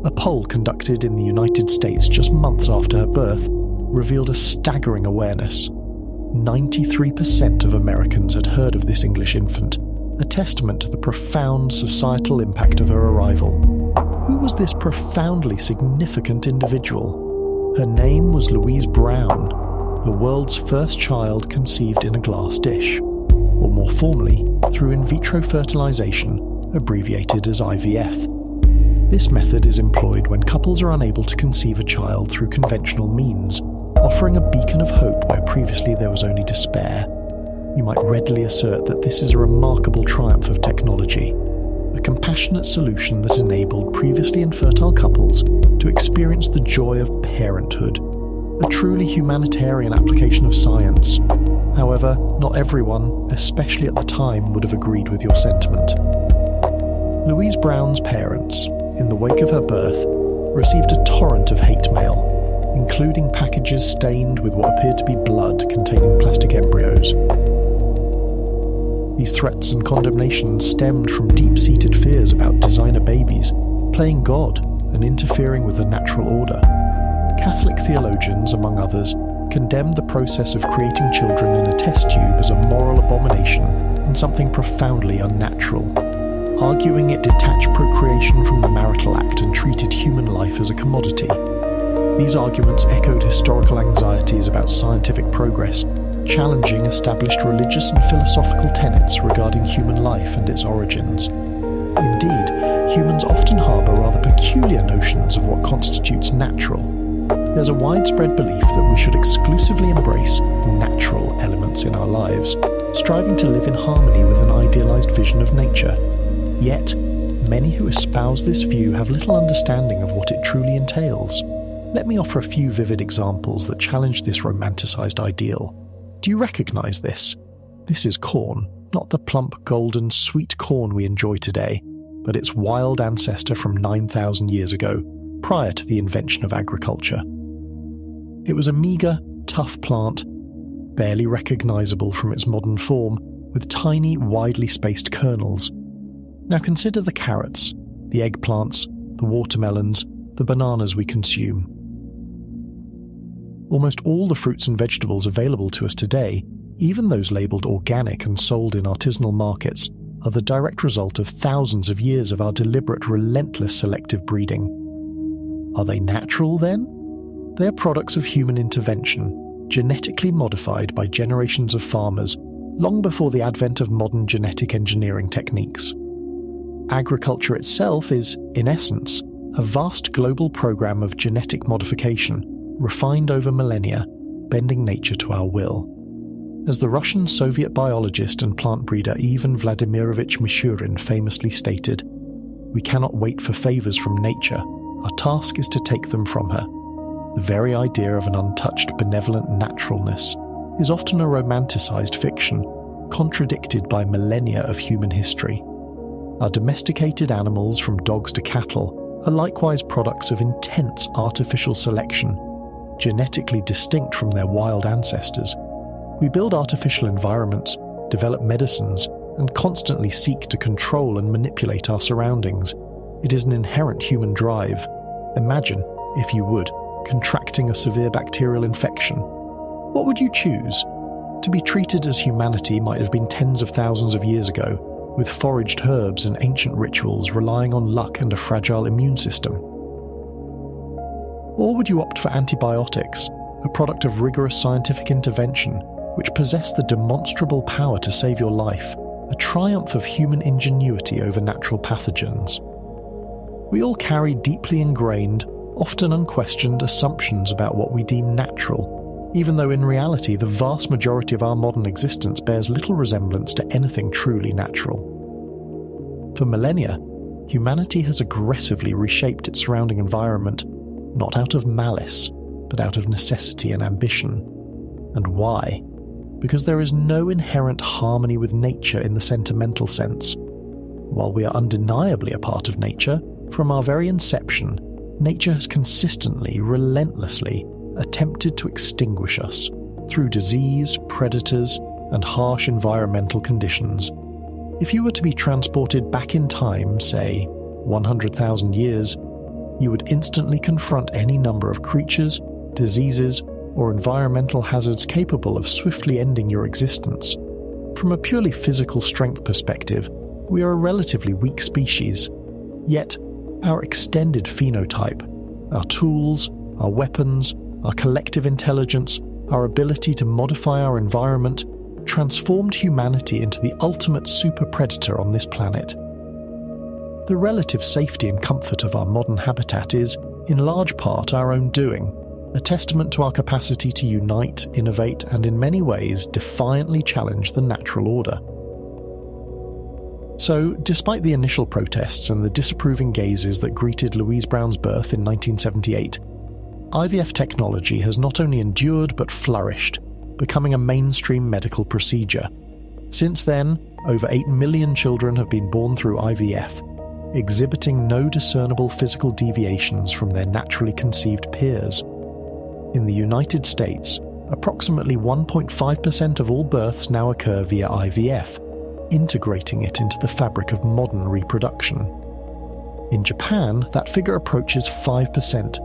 A poll conducted in the United States just months after her birth revealed a staggering awareness. 93% of Americans had heard of this English infant, a testament to the profound societal impact of her arrival. Who was this profoundly significant individual? Her name was Louise Brown, the world's first child conceived in a glass dish, or more formally, through in vitro fertilization, abbreviated as IVF. This method is employed when couples are unable to conceive a child through conventional means, offering a beacon of hope where previously there was only despair. You might readily assert that this is a remarkable triumph of technology, a compassionate solution that enabled previously infertile couples to experience the joy of parenthood, a truly humanitarian application of science. However, not everyone, especially at the time, would have agreed with your sentiment. Louise Brown's parents, in the wake of her birth, received a torrent of hate mail, including packages stained with what appeared to be blood containing plastic embryos. These threats and condemnations stemmed from deep-seated fears about designer babies, playing God, and interfering with the natural order. Catholic theologians, among others, condemned the process of creating children in a test tube as a moral abomination and something profoundly unnatural, arguing it detached procreation from the marital act and treated human life as a commodity. These arguments echoed historical anxieties about scientific progress, challenging established religious and philosophical tenets regarding human life and its origins. Indeed, humans often harbour rather peculiar notions of what constitutes natural. There's a widespread belief that we should exclusively embrace natural elements in our lives, striving to live in harmony with an idealized vision of nature. Yet, many who espouse this view have little understanding of what it truly entails. Let me offer a few vivid examples that challenge this romanticized ideal. Do you recognize this? This is corn, not the plump, golden, sweet corn we enjoy today, but its wild ancestor from 9,000 years ago, prior to the invention of agriculture. It was a meagre, tough plant, barely recognizable from its modern form, with tiny, widely spaced kernels. Now consider the carrots, the eggplants, the watermelons, the bananas we consume. Almost all the fruits and vegetables available to us today, even those labelled organic and sold in artisanal markets, are the direct result of thousands of years of our deliberate, relentless selective breeding. Are they natural then? They are products of human intervention, genetically modified by generations of farmers, long before the advent of modern genetic engineering techniques. Agriculture itself is, in essence, a vast global program of genetic modification, refined over millennia, bending nature to our will. As the Russian Soviet biologist and plant breeder Ivan Vladimirovich Mishurin famously stated, "We cannot wait for favours from nature. Our task is to take them from her." The very idea of an untouched, benevolent naturalness is often a romanticised fiction, contradicted by millennia of human history. Our domesticated animals, from dogs to cattle, are likewise products of intense artificial selection, genetically distinct from their wild ancestors. We build artificial environments, develop medicines, and constantly seek to control and manipulate our surroundings. It is an inherent human drive. Imagine, if you would, contracting a severe bacterial infection. What would you choose? To be treated as humanity might have been tens of thousands of years ago, with foraged herbs and ancient rituals relying on luck and a fragile immune system. Or would you opt for antibiotics, a product of rigorous scientific intervention, which possess the demonstrable power to save your life, a triumph of human ingenuity over natural pathogens? We all carry deeply ingrained, often unquestioned assumptions about what we deem natural, even though in reality the vast majority of our modern existence bears little resemblance to anything truly natural. For millennia, humanity has aggressively reshaped its surrounding environment, not out of malice, but out of necessity and ambition. And why? Because there is no inherent harmony with nature in the sentimental sense. While we are undeniably a part of nature, from our very inception, nature has consistently, relentlessly attempted to extinguish us through disease, predators, and harsh environmental conditions. If you were to be transported back in time, say, 100,000 years, you would instantly confront any number of creatures, diseases, or environmental hazards capable of swiftly ending your existence. From a purely physical strength perspective, we are a relatively weak species. Yet, our extended phenotype, our tools, our weapons, our collective intelligence, our ability to modify our environment, transformed humanity into the ultimate super-predator on this planet. The relative safety and comfort of our modern habitat is, in large part, our own doing, a testament to our capacity to unite, innovate, and in many ways defiantly challenge the natural order. So, despite the initial protests and the disapproving gazes that greeted Louise Brown's birth in 1978, IVF technology has not only endured but flourished, becoming a mainstream medical procedure. Since then, over 8 million children have been born through IVF, exhibiting no discernible physical deviations from their naturally conceived peers. In the United States, approximately 1.5% of all births now occur via IVF, integrating it into the fabric of modern reproduction. In Japan, that figure approaches 5%,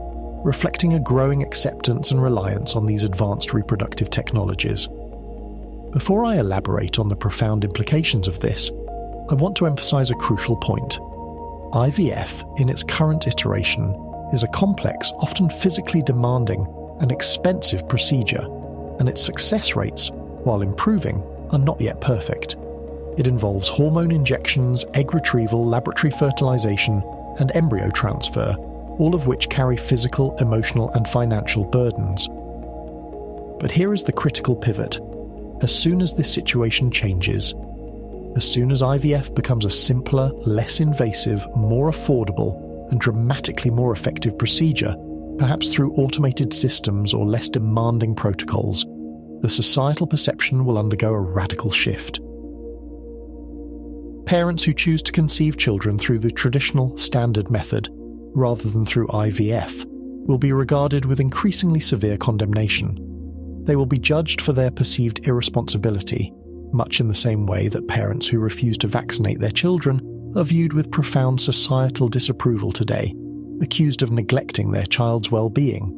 reflecting a growing acceptance and reliance on these advanced reproductive technologies. Before I elaborate on the profound implications of this, I want to emphasize a crucial point. IVF, in its current iteration, is a complex, often physically demanding, and expensive procedure, and its success rates, while improving, are not yet perfect. It involves hormone injections, egg retrieval, laboratory fertilization, and embryo transfer, all of which carry physical, emotional, and financial burdens. But here is the critical pivot. As soon as this situation changes, as soon as IVF becomes a simpler, less invasive, more affordable, and dramatically more effective procedure, perhaps through automated systems or less demanding protocols, the societal perception will undergo a radical shift. Parents who choose to conceive children through the traditional, standard method, rather than through IVF, will be regarded with increasingly severe condemnation. They will be judged for their perceived irresponsibility, much in the same way that parents who refuse to vaccinate their children are viewed with profound societal disapproval today, accused of neglecting their child's well-being.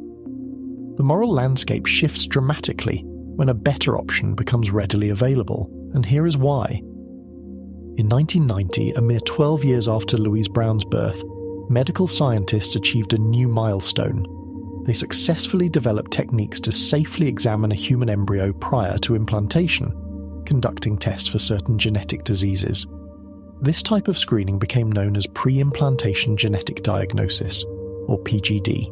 The moral landscape shifts dramatically when a better option becomes readily available, and here is why. In 1990, a mere 12 years after Louise Brown's birth, medical scientists achieved a new milestone. They successfully developed techniques to safely examine a human embryo prior to implantation, conducting tests for certain genetic diseases. This type of screening became known as pre-implantation genetic diagnosis, or PGD.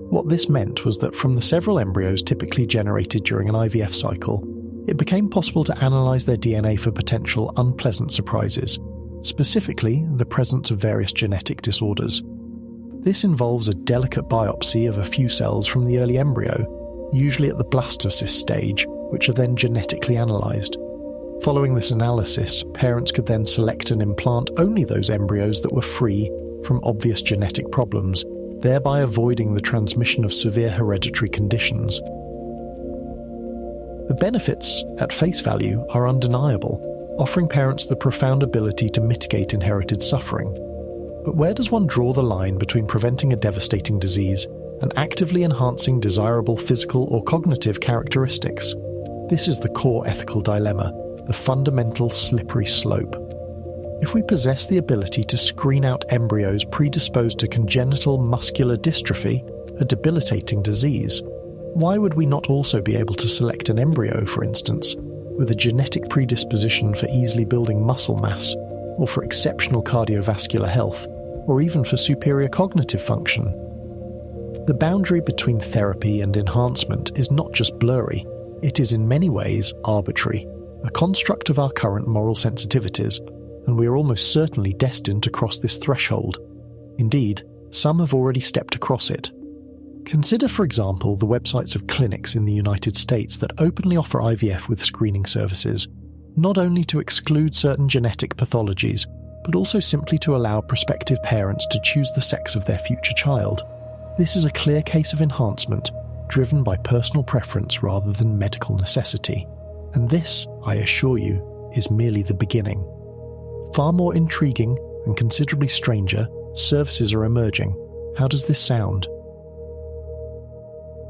What this meant was that from the several embryos typically generated during an IVF cycle, it became possible to analyse their DNA for potential unpleasant surprises, specifically the presence of various genetic disorders. This involves a delicate biopsy of a few cells from the early embryo, usually at the blastocyst stage, which are then genetically analysed. Following this analysis, parents could then select and implant only those embryos that were free from obvious genetic problems, thereby avoiding the transmission of severe hereditary conditions. The benefits, at face value, are undeniable, offering parents the profound ability to mitigate inherited suffering. But where does one draw the line between preventing a devastating disease and actively enhancing desirable physical or cognitive characteristics? This is the core ethical dilemma, the fundamental slippery slope. If we possess the ability to screen out embryos predisposed to congenital muscular dystrophy, a debilitating disease, why would we not also be able to select an embryo, for instance, with a genetic predisposition for easily building muscle mass, or for exceptional cardiovascular health, or even for superior cognitive function? The boundary between therapy and enhancement is not just blurry, it is in many ways arbitrary, a construct of our current moral sensitivities, and we are almost certainly destined to cross this threshold. Indeed, some have already stepped across it. Consider, for example, the websites of clinics in the United States that openly offer IVF with screening services, not only to exclude certain genetic pathologies, but also simply to allow prospective parents to choose the sex of their future child. This is a clear case of enhancement, driven by personal preference rather than medical necessity. And this, I assure you, is merely the beginning. Far more intriguing and considerably stranger services are emerging. How does this sound?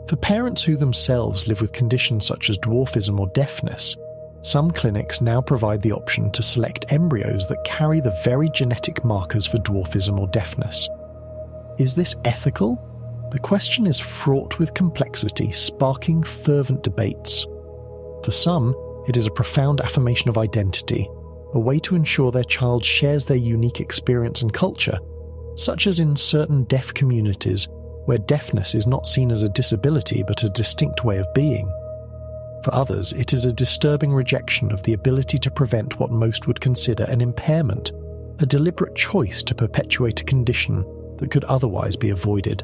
For parents who themselves live with conditions such as dwarfism or deafness, some clinics now provide the option to select embryos that carry the very genetic markers for dwarfism or deafness. Is this ethical? The question is fraught with complexity, sparking fervent debates. For some, it is a profound affirmation of identity, a way to ensure their child shares their unique experience and culture, such as in certain deaf communities where deafness is not seen as a disability but a distinct way of being. For others, it is a disturbing rejection of the ability to prevent what most would consider an impairment, a deliberate choice to perpetuate a condition that could otherwise be avoided.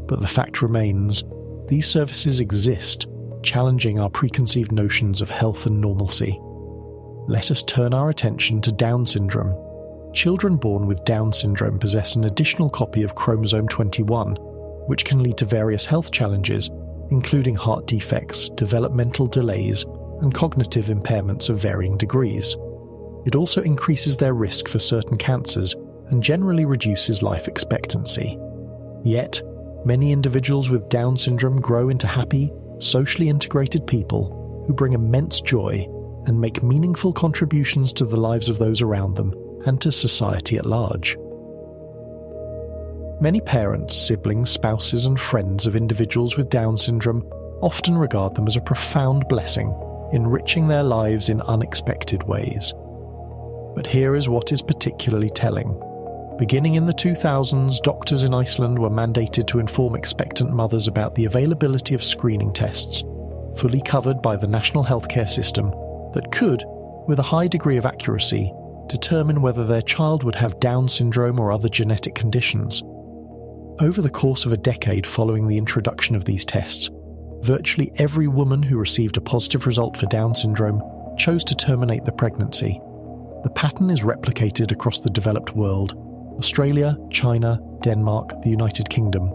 But the fact remains, these services exist, challenging our preconceived notions of health and normalcy. Let us turn our attention to Down syndrome. Children born with Down syndrome possess an additional copy of chromosome 21, which can lead to various health challenges, including heart defects, developmental delays, and cognitive impairments of varying degrees. It also increases their risk for certain cancers and generally reduces life expectancy. Yet, many individuals with Down syndrome grow into happy, socially integrated people who bring immense joy and make meaningful contributions to the lives of those around them and to society at large. Many parents, siblings, spouses, and friends of individuals with Down syndrome often regard them as a profound blessing, enriching their lives in unexpected ways. But here is what is particularly telling. Beginning in the 2000s, doctors in Iceland were mandated to inform expectant mothers about the availability of screening tests, fully covered by the national healthcare system, that could, with a high degree of accuracy, determine whether their child would have Down syndrome or other genetic conditions. Over the course of a decade following the introduction of these tests, virtually every woman who received a positive result for Down syndrome chose to terminate the pregnancy. The pattern is replicated across the developed world: Australia, China, Denmark, the United Kingdom.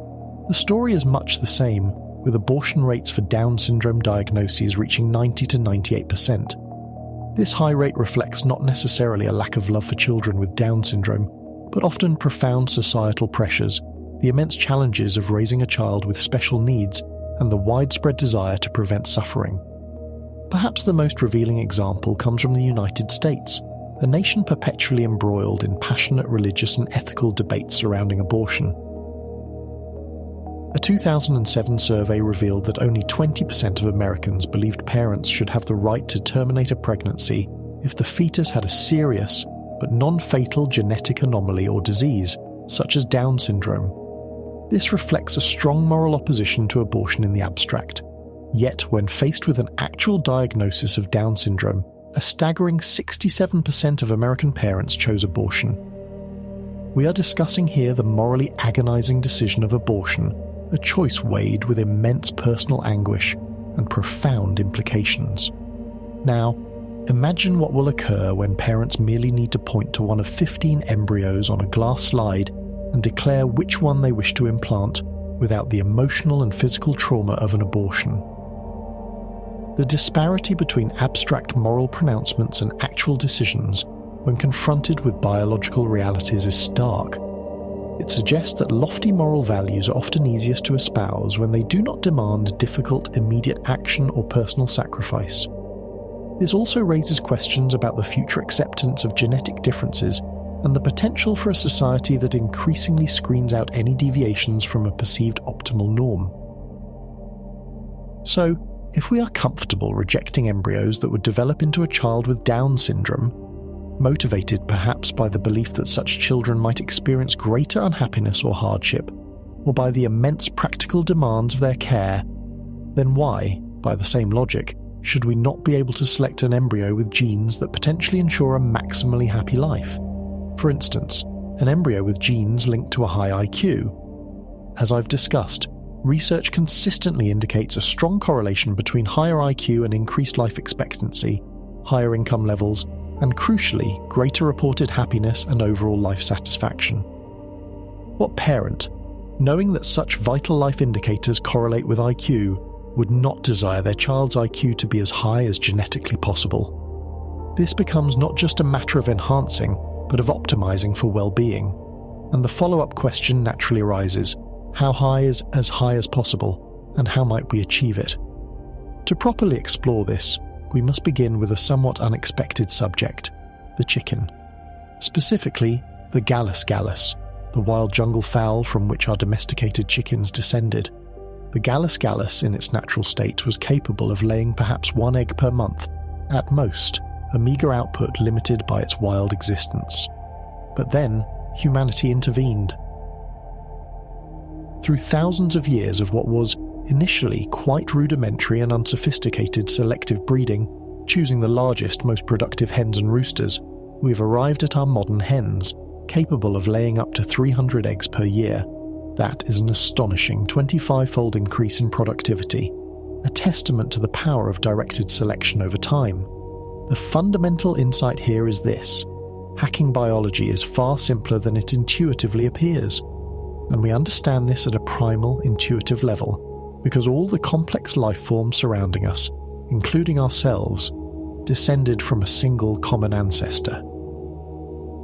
The story is much the same, with abortion rates for Down syndrome diagnoses reaching 90 to 98%. This high rate reflects not necessarily a lack of love for children with Down syndrome, but often profound societal pressures, the immense challenges of raising a child with special needs and the widespread desire to prevent suffering. Perhaps the most revealing example comes from the United States, a nation perpetually embroiled in passionate religious and ethical debates surrounding abortion. A 2007 survey revealed that only 20% of Americans believed parents should have the right to terminate a pregnancy if the fetus had a serious but non-fatal genetic anomaly or disease, such as Down syndrome. This reflects a strong moral opposition to abortion in the abstract. Yet, when faced with an actual diagnosis of Down syndrome, a staggering 67% of American parents chose abortion. We are discussing here the morally agonizing decision of abortion, a choice weighed with immense personal anguish and profound implications. Now, imagine what will occur when parents merely need to point to one of 15 embryos on a glass slide and declare which one they wish to implant without the emotional and physical trauma of an abortion. The disparity between abstract moral pronouncements and actual decisions when confronted with biological realities is stark. It suggests that lofty moral values are often easiest to espouse when they do not demand difficult, immediate action or personal sacrifice. This also raises questions about the future acceptance of genetic differences and the potential for a society that increasingly screens out any deviations from a perceived optimal norm. So, if we are comfortable rejecting embryos that would develop into a child with Down syndrome, motivated perhaps by the belief that such children might experience greater unhappiness or hardship, or by the immense practical demands of their care, then why, by the same logic, should we not be able to select an embryo with genes that potentially ensure a maximally happy life? For instance, an embryo with genes linked to a high IQ. As I've discussed, research consistently indicates a strong correlation between higher IQ and increased life expectancy, higher income levels, and crucially, greater reported happiness and overall life satisfaction. What parent, knowing that such vital life indicators correlate with IQ, would not desire their child's IQ to be as high as genetically possible? This becomes not just a matter of enhancing, but of optimizing for well-being. And the follow-up question naturally arises: how high is as high as possible, and how might we achieve it? To properly explore this, we must begin with a somewhat unexpected subject, the chicken. Specifically, the Gallus gallus, the wild jungle fowl from which our domesticated chickens descended. The Gallus gallus in its natural state was capable of laying perhaps one egg per month, at most, a meagre output limited by its wild existence. But then, humanity intervened. Through thousands of years of what was, initially, quite rudimentary and unsophisticated selective breeding, choosing the largest, most productive hens and roosters, we have arrived at our modern hens, capable of laying up to 300 eggs per year. That is an astonishing 25-fold increase in productivity, a testament to the power of directed selection over time. The fundamental insight here is this: hacking biology is far simpler than it intuitively appears. And we understand this at a primal, intuitive level, because all the complex life forms surrounding us, including ourselves, descended from a single common ancestor.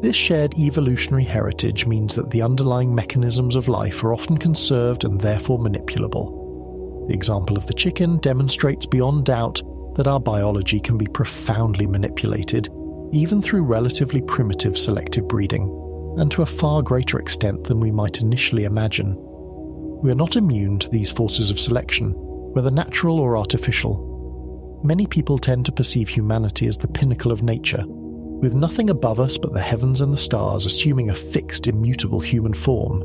This shared evolutionary heritage means that the underlying mechanisms of life are often conserved and therefore manipulable. The example of the chicken demonstrates beyond doubt that our biology can be profoundly manipulated, even through relatively primitive selective breeding, and to a far greater extent than we might initially imagine. We are not immune to these forces of selection, whether natural or artificial. Many people tend to perceive humanity as the pinnacle of nature, with nothing above us but the heavens and the stars assuming a fixed, immutable human form.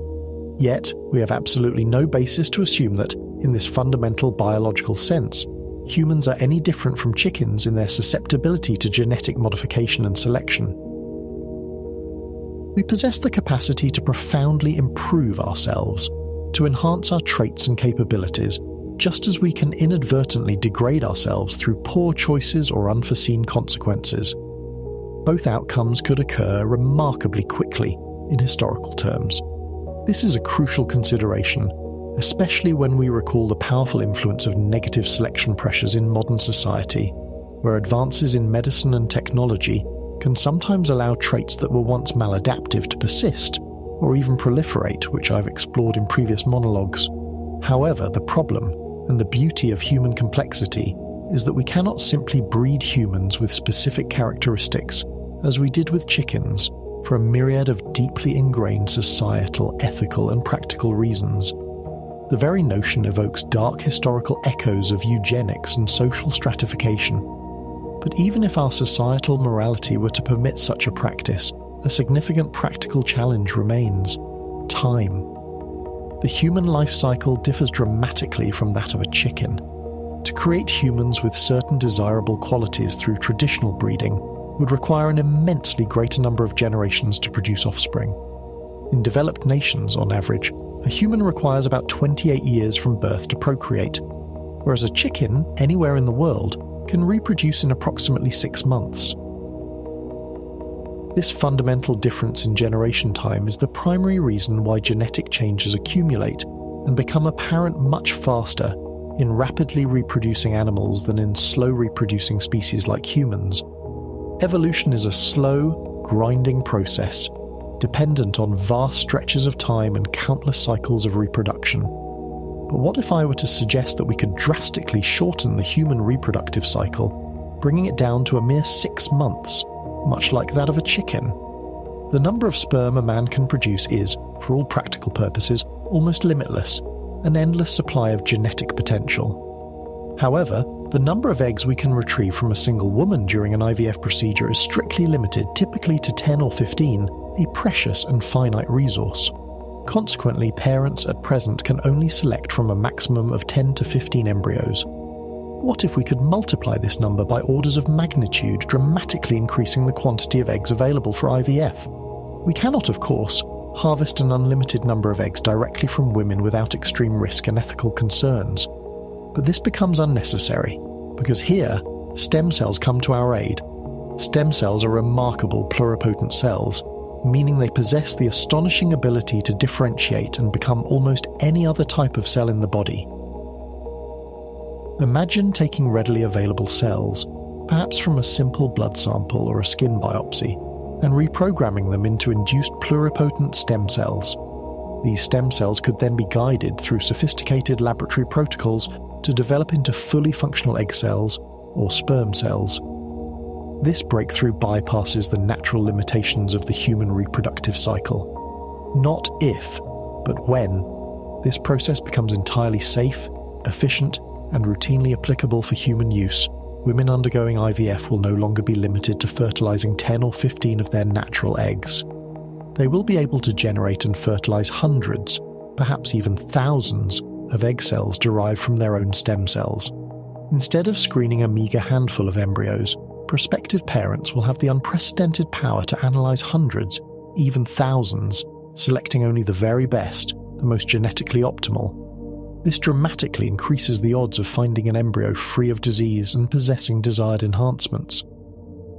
Yet, we have absolutely no basis to assume that, in this fundamental biological sense, humans are any different from chickens in their susceptibility to genetic modification and selection. We possess the capacity to profoundly improve ourselves, to enhance our traits and capabilities, just as we can inadvertently degrade ourselves through poor choices or unforeseen consequences. Both outcomes could occur remarkably quickly in historical terms. This is a crucial consideration, especially when we recall the powerful influence of negative selection pressures in modern society, where advances in medicine and technology can sometimes allow traits that were once maladaptive to persist, or even proliferate, which I've explored in previous monologues. However, the problem, and the beauty of human complexity is that we cannot simply breed humans with specific characteristics, as we did with chickens, for a myriad of deeply ingrained societal, ethical, and practical reasons. The very notion evokes dark historical echoes of eugenics and social stratification. But even if our societal morality were to permit such a practice, a significant practical challenge remains: time. The human life cycle differs dramatically from that of a chicken. To create humans with certain desirable qualities through traditional breeding would require an immensely greater number of generations to produce offspring. In developed nations, on average, a human requires about 28 years from birth to procreate, whereas a chicken, anywhere in the world, can reproduce in approximately 6 months. This fundamental difference in generation time is the primary reason why genetic changes accumulate and become apparent much faster in rapidly reproducing animals than in slow reproducing species like humans. Evolution is a slow, grinding process, dependent on vast stretches of time and countless cycles of reproduction. But what if I were to suggest that we could drastically shorten the human reproductive cycle, bringing it down to a mere 6 months, much like that of a chicken? The number of sperm a man can produce is, for all practical purposes, almost limitless, an endless supply of genetic potential. However, the number of eggs we can retrieve from a single woman during an IVF procedure is strictly limited, typically to 10 or 15, a precious and finite resource. Consequently, parents at present can only select from a maximum of 10 to 15 embryos. What if we could multiply this number by orders of magnitude, dramatically increasing the quantity of eggs available for IVF? We cannot, of course, harvest an unlimited number of eggs directly from women without extreme risk and ethical concerns. But this becomes unnecessary, because here, stem cells come to our aid. Stem cells are remarkable pluripotent cells, meaning they possess the astonishing ability to differentiate and become almost any other type of cell in the body. Imagine taking readily available cells, perhaps from a simple blood sample or a skin biopsy, and reprogramming them into induced pluripotent stem cells. These stem cells could then be guided through sophisticated laboratory protocols to develop into fully functional egg cells or sperm cells. This breakthrough bypasses the natural limitations of the human reproductive cycle. Not if, but when, this process becomes entirely safe, efficient, and routinely applicable for human use, women undergoing IVF will no longer be limited to fertilizing 10 or 15 of their natural eggs. They will be able to generate and fertilize hundreds, perhaps even thousands, of egg cells derived from their own stem cells. Instead of screening a meager handful of embryos, prospective parents will have the unprecedented power to analyze hundreds, even thousands, selecting only the very best, the most genetically optimal. This dramatically increases the odds of finding an embryo free of disease and possessing desired enhancements.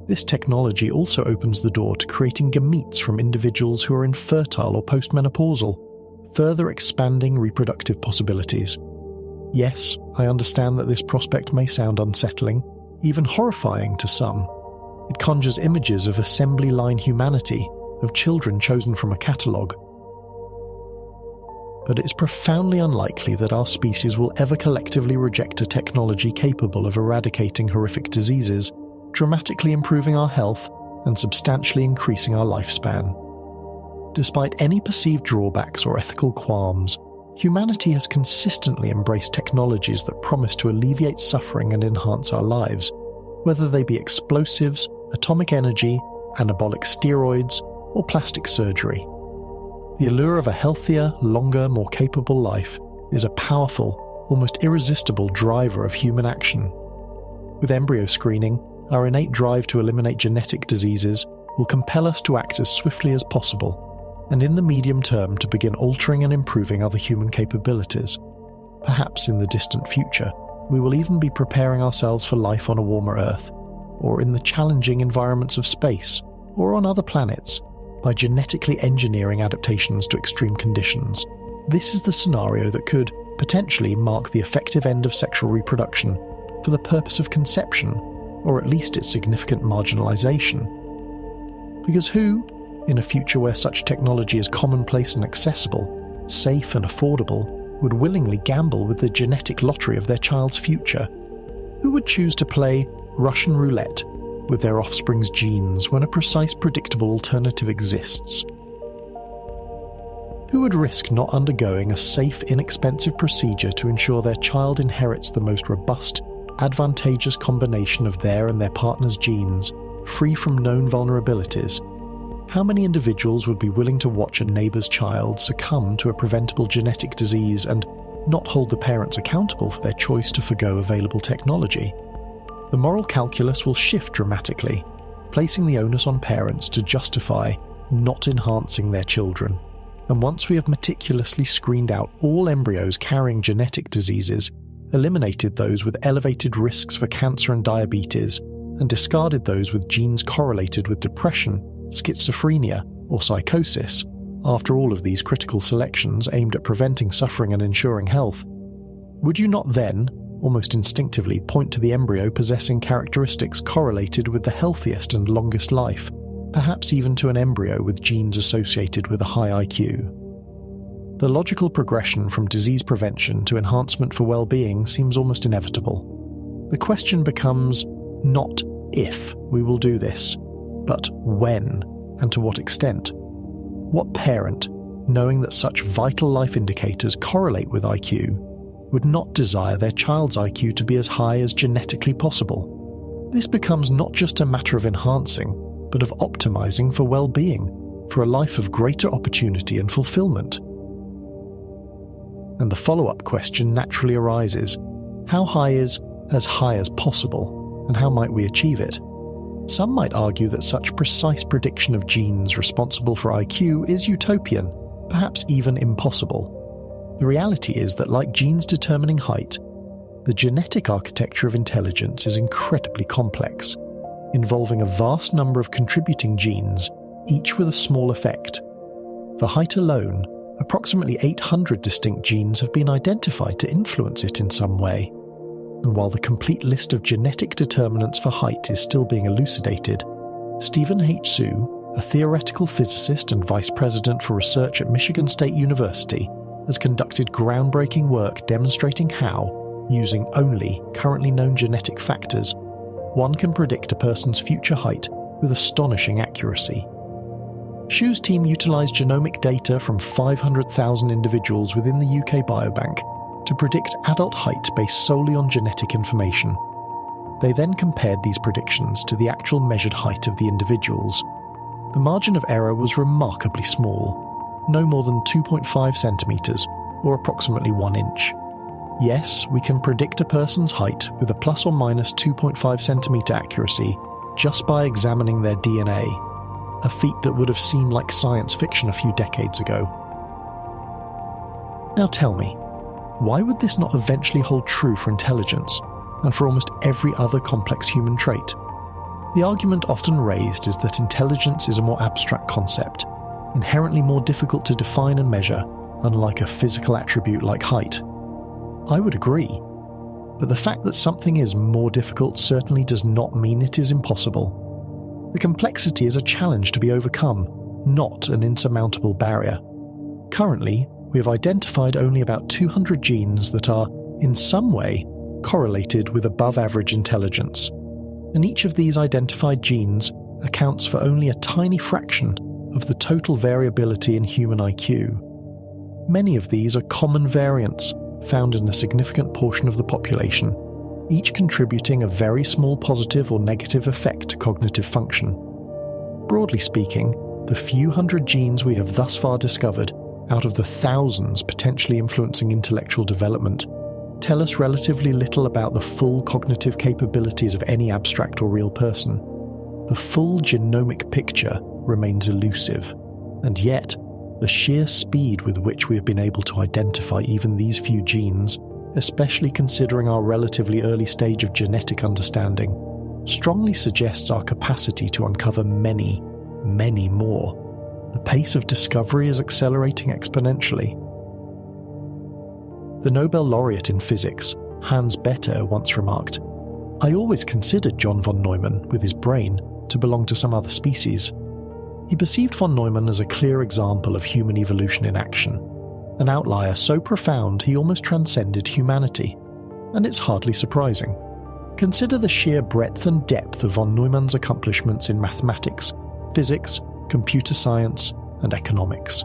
This technology also opens the door to creating gametes from individuals who are infertile or postmenopausal, further expanding reproductive possibilities. Yes, I understand that this prospect may sound unsettling, even horrifying to some. It conjures images of assembly line humanity, of children chosen from a catalogue. But it's profoundly unlikely that our species will ever collectively reject a technology capable of eradicating horrific diseases, dramatically improving our health, and substantially increasing our lifespan. Despite any perceived drawbacks or ethical qualms, humanity has consistently embraced technologies that promise to alleviate suffering and enhance our lives, whether they be explosives, atomic energy, anabolic steroids, or plastic surgery. The allure of a healthier, longer, more capable life is a powerful, almost irresistible driver of human action. With embryo screening, our innate drive to eliminate genetic diseases will compel us to act as swiftly as possible, and in the medium term to begin altering and improving other human capabilities. Perhaps in the distant future, we will even be preparing ourselves for life on a warmer Earth, or in the challenging environments of space, or on other planets, by genetically engineering adaptations to extreme conditions. This is the scenario that could, potentially, mark the effective end of sexual reproduction for the purpose of conception, or at least its significant marginalization. Because who, in a future where such technology is commonplace and accessible, safe and affordable, would willingly gamble with the genetic lottery of their child's future? Who would choose to play Russian roulette with their offspring's genes when a precise, predictable alternative exists? Who would risk not undergoing a safe, inexpensive procedure to ensure their child inherits the most robust, advantageous combination of their and their partner's genes, free from known vulnerabilities? How many individuals would be willing to watch a neighbour's child succumb to a preventable genetic disease and not hold the parents accountable for their choice to forgo available technology? The moral calculus will shift dramatically, placing the onus on parents to justify not enhancing their children. And once we have meticulously screened out all embryos carrying genetic diseases, eliminated those with elevated risks for cancer and diabetes, and discarded those with genes correlated with depression, schizophrenia, or psychosis, after all of these critical selections aimed at preventing suffering and ensuring health, would you not then, almost instinctively, point to the embryo possessing characteristics correlated with the healthiest and longest life, perhaps even to an embryo with genes associated with a high IQ? The logical progression from disease prevention to enhancement for well-being seems almost inevitable. The question becomes not if we will do this, but when and to what extent. What parent, knowing that such vital life indicators correlate with IQ, would not desire their child's IQ to be as high as genetically possible? This becomes not just a matter of enhancing, but of optimizing for well-being, for a life of greater opportunity and fulfillment. And the follow-up question naturally arises: how high is as high as possible, and how might we achieve it? Some might argue that such precise prediction of genes responsible for IQ is utopian, perhaps even impossible. The reality is that, like genes determining height, the genetic architecture of intelligence is incredibly complex, involving a vast number of contributing genes, each with a small effect. For height alone, approximately 800 distinct genes have been identified to influence it in some way. And while the complete list of genetic determinants for height is still being elucidated, Stephen H. Su, a theoretical physicist and vice president for research at Michigan State University, has conducted groundbreaking work demonstrating how, using only currently known genetic factors, one can predict a person's future height with astonishing accuracy. Shu's team utilised genomic data from 500,000 individuals within the UK Biobank to predict adult height based solely on genetic information. They then compared these predictions to the actual measured height of the individuals. The margin of error was remarkably small, no more than 2.5 centimetres, or approximately 1 inch. Yes, we can predict a person's height with a plus or minus 2.5 centimetre accuracy just by examining their DNA, a feat that would have seemed like science fiction a few decades ago. Now tell me, why would this not eventually hold true for intelligence, and for almost every other complex human trait? The argument often raised is that intelligence is a more abstract concept, inherently more difficult to define and measure, unlike a physical attribute like height. I would agree, but the fact that something is more difficult certainly does not mean it is impossible. The complexity is a challenge to be overcome, not an insurmountable barrier. Currently, we have identified only about 200 genes that are, in some way, correlated with above-average intelligence, and each of these identified genes accounts for only a tiny fraction of the total variability in human IQ. Many of these are common variants found in a significant portion of the population, each contributing a very small positive or negative effect to cognitive function. Broadly speaking, the few hundred genes we have thus far discovered, out of the thousands potentially influencing intellectual development, tell us relatively little about the full cognitive capabilities of any abstract or real person. The full genomic picture remains elusive, and yet, the sheer speed with which we have been able to identify even these few genes, especially considering our relatively early stage of genetic understanding, strongly suggests our capacity to uncover many, many more. The pace of discovery is accelerating exponentially. The Nobel laureate in physics, Hans Bethe, once remarked, "I always considered John von Neumann, with his brain, to belong to some other species." He perceived von Neumann as a clear example of human evolution in action. an outlier so profound he almost transcended humanity. And it's hardly surprising. Consider the sheer breadth and depth of von Neumann's accomplishments in mathematics, physics, computer science, and economics.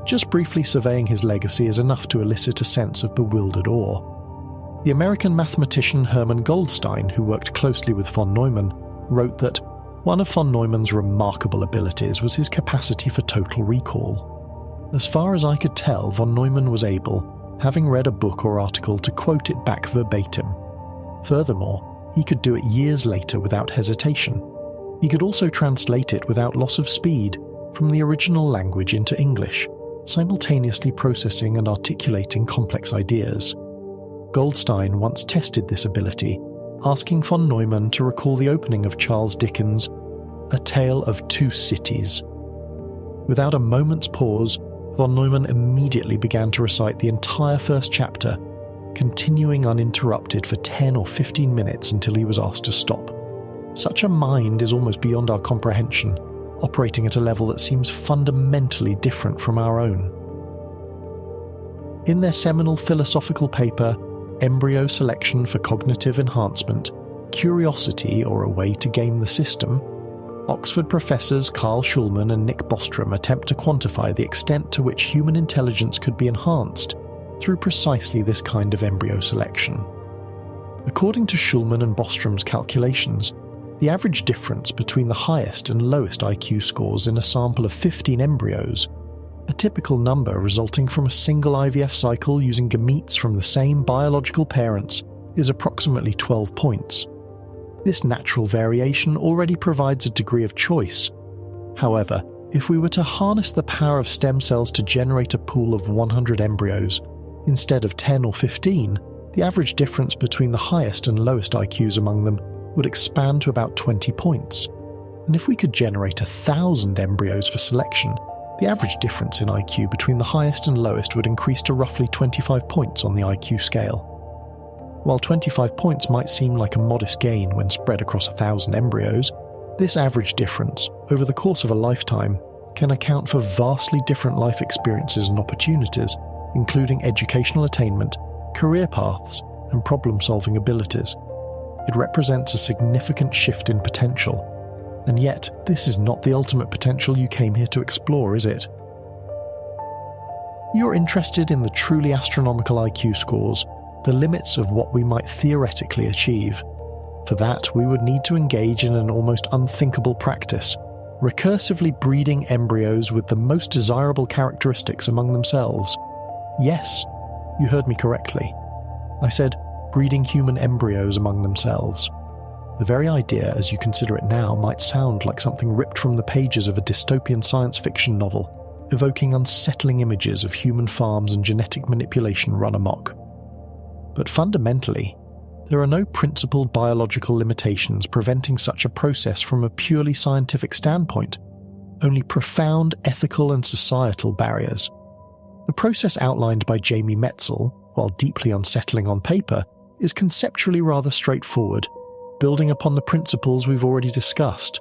Just briefly surveying his legacy is enough to elicit a sense of bewildered awe. The American mathematician Hermann Goldstein, who worked closely with von Neumann, wrote that one of von Neumann's remarkable abilities was his capacity for total recall. As far as I could tell, von Neumann was able, having read a book or article, to quote it back verbatim. Furthermore, he could do it years later without hesitation. He could also translate it without loss of speed from the original language into English, simultaneously processing and articulating complex ideas. Goldstein once tested this ability, asking von Neumann to recall the opening of Charles Dickens' A Tale of Two Cities. Without a moment's pause, von Neumann immediately began to recite the entire first chapter, continuing uninterrupted for 10 or 15 minutes until he was asked to stop. Such a mind is almost beyond our comprehension, operating at a level that seems fundamentally different from our own. In their seminal philosophical paper, Embryo Selection for Cognitive Enhancement, Curiosity or a Way to Game the System, Oxford professors Carl Schulman and Nick Bostrom attempt to quantify the extent to which human intelligence could be enhanced through precisely this kind of embryo selection. According to Schulman and Bostrom's calculations, the average difference between the highest and lowest IQ scores in a sample of 15 embryos, a typical number resulting from a single IVF cycle using gametes from the same biological parents, is approximately 12 points. This natural variation already provides a degree of choice. However, if we were to harness the power of stem cells to generate a pool of 100 embryos, instead of 10 or 15, the average difference between the highest and lowest IQs among them would expand to about 20 points. And if we could generate 1,000 embryos for selection, the average difference in IQ between the highest and lowest would increase to roughly 25 points on the IQ scale. While 25 points might seem like a modest gain when spread across 1,000 embryos, this average difference, over the course of a lifetime, can account for vastly different life experiences and opportunities, including educational attainment, career paths, and problem-solving abilities. It represents a significant shift in potential. And yet, this is not the ultimate potential you came here to explore, is it? You're interested in the truly astronomical IQ scores, the limits of what we might theoretically achieve. For that, we would need to engage in an almost unthinkable practice, recursively breeding embryos with the most desirable characteristics among themselves. Yes, you heard me correctly. I said breeding human embryos among themselves. The very idea, as you consider it now, might sound like something ripped from the pages of a dystopian science fiction novel, evoking unsettling images of human farms and genetic manipulation run amok. But fundamentally, there are no principled biological limitations preventing such a process from a purely scientific standpoint, only profound ethical and societal barriers. The process outlined by Jamie Metzl, while deeply unsettling on paper, is conceptually rather straightforward, building upon the principles we've already discussed.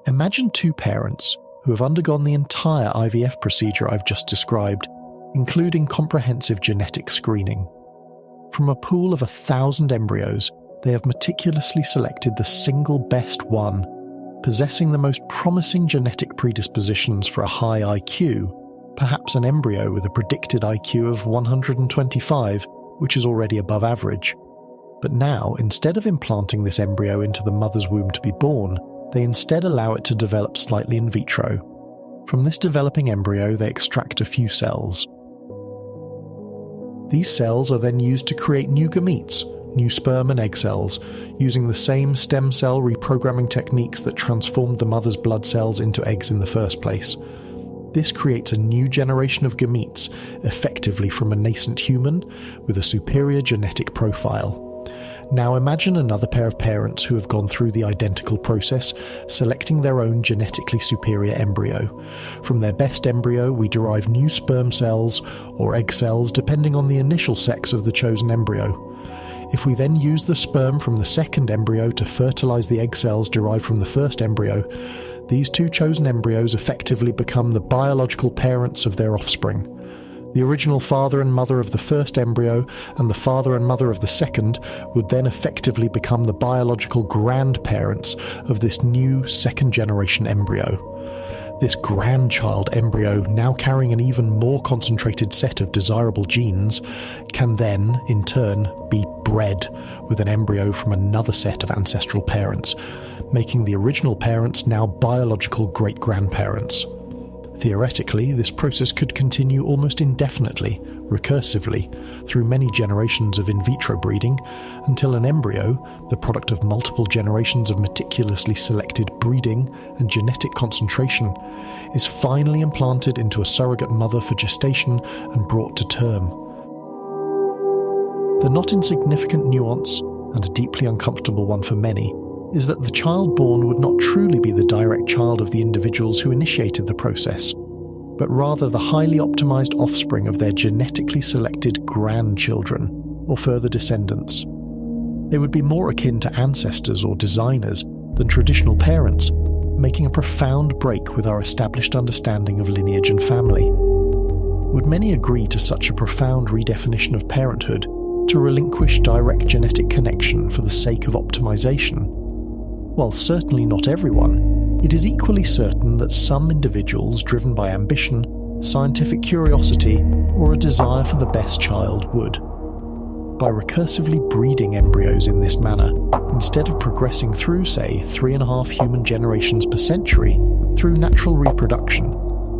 Imagine two parents who have undergone the entire IVF procedure I've just described, including comprehensive genetic screening. From a pool of 1,000 embryos, they have meticulously selected the single best one, possessing the most promising genetic predispositions for a high IQ, perhaps an embryo with a predicted IQ of 125, which is already above average. But now, instead of implanting this embryo into the mother's womb to be born, they instead allow it to develop slightly in vitro. From this developing embryo, they extract a few cells. These cells are then used to create new gametes, new sperm and egg cells, using the same stem cell reprogramming techniques that transformed the mother's blood cells into eggs in the first place. This creates a new generation of gametes, effectively from a nascent human, with a superior genetic profile. Now imagine another pair of parents who have gone through the identical process, selecting their own genetically superior embryo. From their best embryo, we derive new sperm cells, or egg cells, depending on the initial sex of the chosen embryo. If we then use the sperm from the second embryo to fertilize the egg cells derived from the first embryo, these two chosen embryos effectively become the biological parents of their offspring. The original father and mother of the first embryo and the father and mother of the second would then effectively become the biological grandparents of this new second-generation embryo. This grandchild embryo, now carrying an even more concentrated set of desirable genes, can then, in turn, be bred with an embryo from another set of ancestral parents, making the original parents now biological great-grandparents. Theoretically, this process could continue almost indefinitely, recursively, through many generations of in vitro breeding, until an embryo, the product of multiple generations of meticulously selected breeding and genetic concentration, is finally implanted into a surrogate mother for gestation and brought to term. The not insignificant nuance, and a deeply uncomfortable one for many, is that the child born would not truly be the direct child of the individuals who initiated the process, but rather the highly optimized offspring of their genetically selected grandchildren, or further descendants. They would be more akin to ancestors or designers than traditional parents, making a profound break with our established understanding of lineage and family. Would many agree to such a profound redefinition of parenthood, to relinquish direct genetic connection for the sake of optimization? While certainly not everyone, it is equally certain that some individuals driven by ambition, scientific curiosity, or a desire for the best child would. By recursively breeding embryos in this manner, instead of progressing through, say, 3.5 human generations per century, through natural reproduction,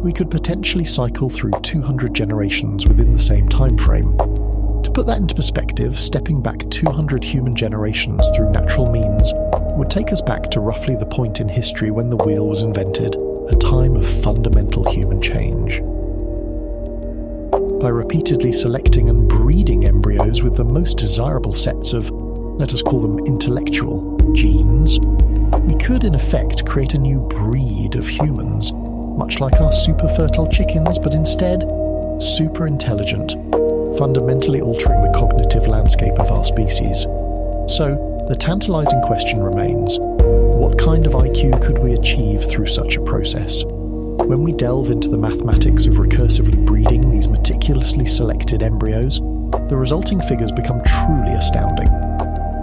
we could potentially cycle through 200 generations within the same time frame. To put that into perspective, stepping back 200 human generations through natural means would take us back to roughly the point in history when the wheel was invented, a time of fundamental human change. By repeatedly selecting and breeding embryos with the most desirable sets of, let us call them intellectual, genes, we could in effect create a new breed of humans, much like our super fertile chickens, but instead super intelligent, fundamentally altering the cognitive landscape of our species. So, the tantalizing question remains, what kind of IQ could we achieve through such a process? When we delve into the mathematics of recursively breeding these meticulously selected embryos, the resulting figures become truly astounding.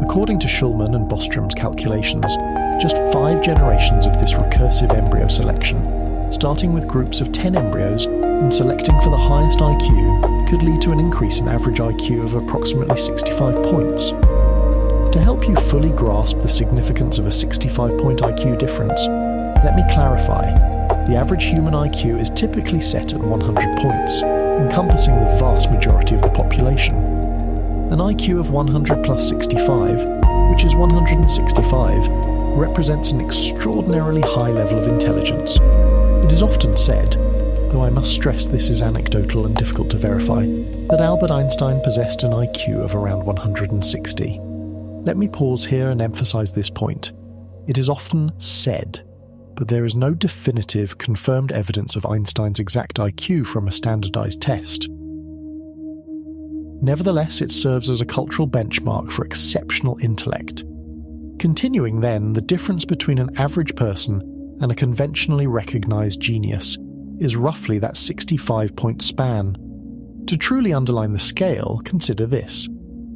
According to Shulman and Bostrom's calculations, just 5 generations of this recursive embryo selection, starting with groups of 10 embryos and selecting for the highest IQ, could lead to an increase in average IQ of approximately 65 points. To help you fully grasp the significance of a 65-point IQ difference, let me clarify. The average human IQ is typically set at 100 points, encompassing the vast majority of the population. An IQ of 100 plus 65, which is 165, represents an extraordinarily high level of intelligence. It is often said, though I must stress this is anecdotal and difficult to verify, that Albert Einstein possessed an IQ of around 160. Let me pause here and emphasize this point. It is often said, but there is no definitive, confirmed evidence of Einstein's exact IQ from a standardized test. Nevertheless, it serves as a cultural benchmark for exceptional intellect. Continuing then, the difference between an average person and a conventionally recognized genius is roughly that 65-point span. To truly underline the scale, consider this.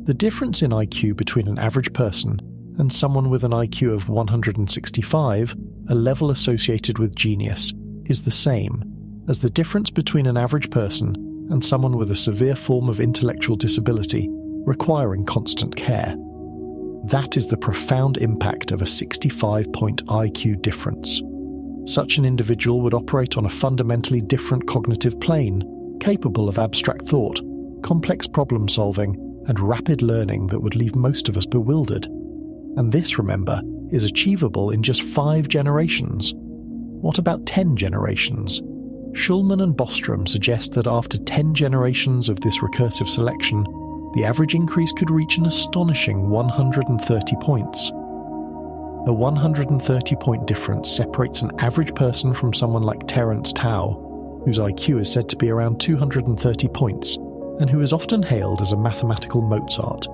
The difference in IQ between an average person and someone with an IQ of 165, a level associated with genius, is the same as the difference between an average person and someone with a severe form of intellectual disability requiring constant care. That is the profound impact of a 65-point IQ difference. Such an individual would operate on a fundamentally different cognitive plane, capable of abstract thought, complex problem solving, and rapid learning that would leave most of us bewildered. And this, remember, is achievable in just 5 generations. What about 10 generations? Shulman and Bostrom suggest that after 10 generations of this recursive selection, the average increase could reach an astonishing 130 points. A 130-point difference separates an average person from someone like Terence Tao, whose IQ is said to be around 230 points, and who is often hailed as a mathematical Mozart.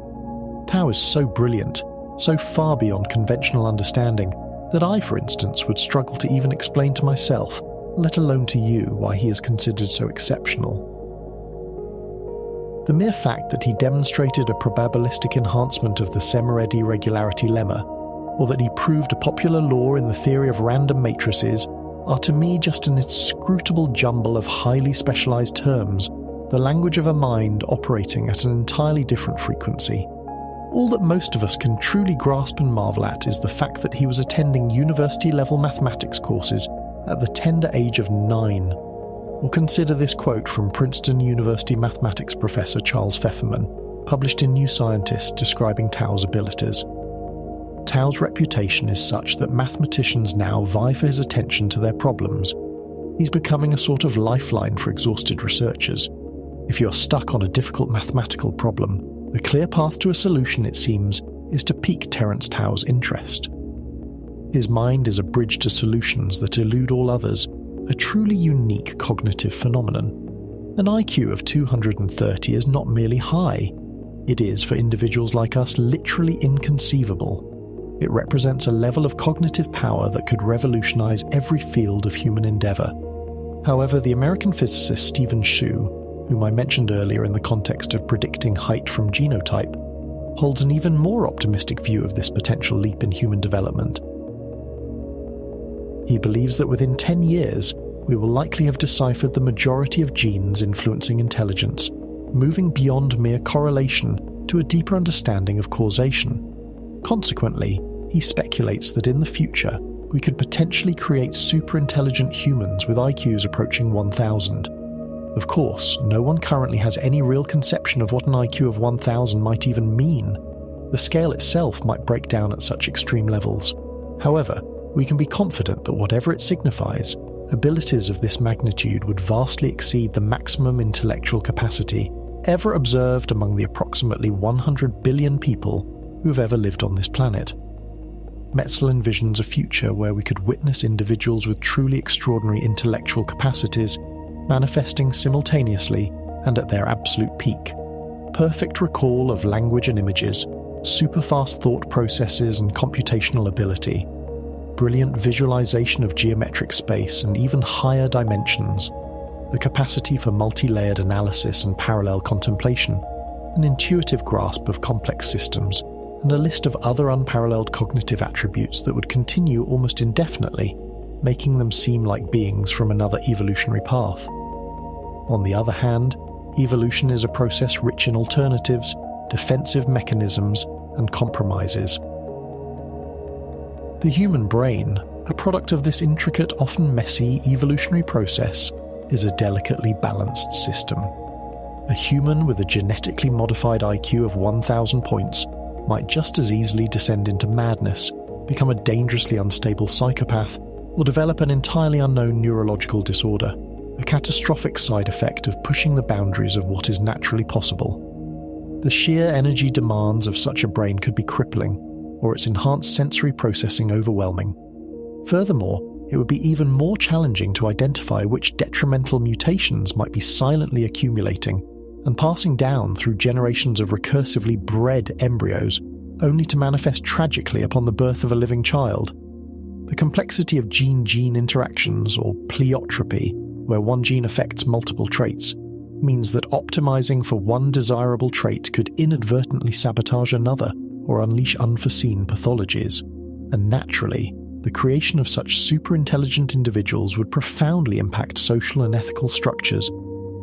Tao is so brilliant, so far beyond conventional understanding, that I, for instance, would struggle to even explain to myself, let alone to you, why he is considered so exceptional. The mere fact that he demonstrated a probabilistic enhancement of the Semiredi regularity lemma, or that he proved a popular law in the theory of random matrices, are to me just an inscrutable jumble of highly specialized terms, the language of a mind operating at an entirely different frequency. All that most of us can truly grasp and marvel at is the fact that he was attending university-level mathematics courses at the tender age of 9. Or consider this quote from Princeton University mathematics professor Charles Pfefferman, published in New Scientist, describing Tao's abilities. Tao's reputation is such that mathematicians now vie for his attention to their problems. He's becoming a sort of lifeline for exhausted researchers. If you're stuck on a difficult mathematical problem, the clear path to a solution, it seems, is to pique Terence Tao's interest. His mind is a bridge to solutions that elude all others, a truly unique cognitive phenomenon. An IQ of 230 is not merely high. It is, for individuals like us, literally inconceivable. It represents a level of cognitive power that could revolutionize every field of human endeavor. However, the American physicist Stephen Hsu, whom I mentioned earlier in the context of predicting height from genotype, holds an even more optimistic view of this potential leap in human development. He believes that within 10 years, we will likely have deciphered the majority of genes influencing intelligence, moving beyond mere correlation to a deeper understanding of causation. Consequently, he speculates that in the future, we could potentially create super-intelligent humans with IQs approaching 1,000. Of course, no one currently has any real conception of what an IQ of 1,000 might even mean. The scale itself might break down at such extreme levels. However, we can be confident that whatever it signifies, abilities of this magnitude would vastly exceed the maximum intellectual capacity ever observed among the approximately 100 billion people who have ever lived on this planet. Metzl envisions a future where we could witness individuals with truly extraordinary intellectual capacities manifesting simultaneously and at their absolute peak. Perfect recall of language and images, super-fast thought processes and computational ability, brilliant visualization of geometric space and even higher dimensions, the capacity for multi-layered analysis and parallel contemplation, an intuitive grasp of complex systems, and a list of other unparalleled cognitive attributes that would continue almost indefinitely, making them seem like beings from another evolutionary path. On the other hand, evolution is a process rich in alternatives, defensive mechanisms, and compromises. The human brain, a product of this intricate, often messy, evolutionary process, is a delicately balanced system. A human with a genetically modified IQ of 1,000 points might just as easily descend into madness, become a dangerously unstable psychopath, or develop an entirely unknown neurological disorder, a catastrophic side effect of pushing the boundaries of what is naturally possible. The sheer energy demands of such a brain could be crippling, or its enhanced sensory processing overwhelming. Furthermore, it would be even more challenging to identify which detrimental mutations might be silently accumulating and passing down through generations of recursively bred embryos, only to manifest tragically upon the birth of a living child. The complexity of gene-gene interactions, or pleiotropy, where one gene affects multiple traits, means that optimizing for one desirable trait could inadvertently sabotage another or unleash unforeseen pathologies. And naturally, the creation of such super-intelligent individuals would profoundly impact social and ethical structures,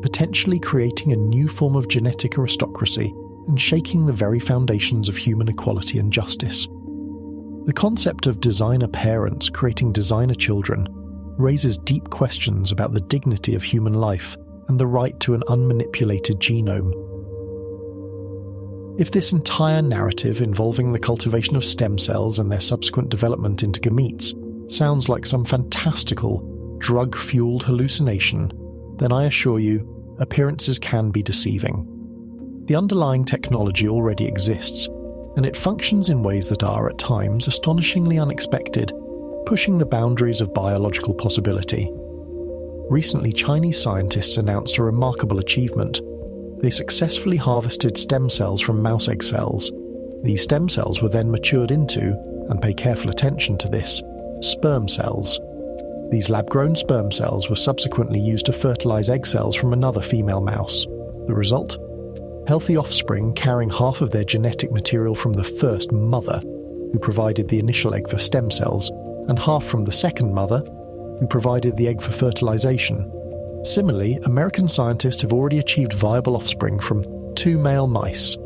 potentially creating a new form of genetic aristocracy and shaking the very foundations of human equality and justice. The concept of designer parents creating designer children raises deep questions about the dignity of human life and the right to an unmanipulated genome. If this entire narrative involving the cultivation of stem cells and their subsequent development into gametes sounds like some fantastical, drug-fueled hallucination, then I assure you, appearances can be deceiving. The underlying technology already exists, and it functions in ways that are, at times, astonishingly unexpected, pushing the boundaries of biological possibility. Recently, Chinese scientists announced a remarkable achievement. They successfully harvested stem cells from mouse egg cells. These stem cells were then matured into, and pay careful attention to this, sperm cells. These lab-grown sperm cells were subsequently used to fertilize egg cells from another female mouse. The result? Healthy offspring carrying half of their genetic material from the first mother, who provided the initial egg for stem cells, and half from the second mother, who provided the egg for fertilization. Similarly, American scientists have already achieved viable offspring from 2 male mice,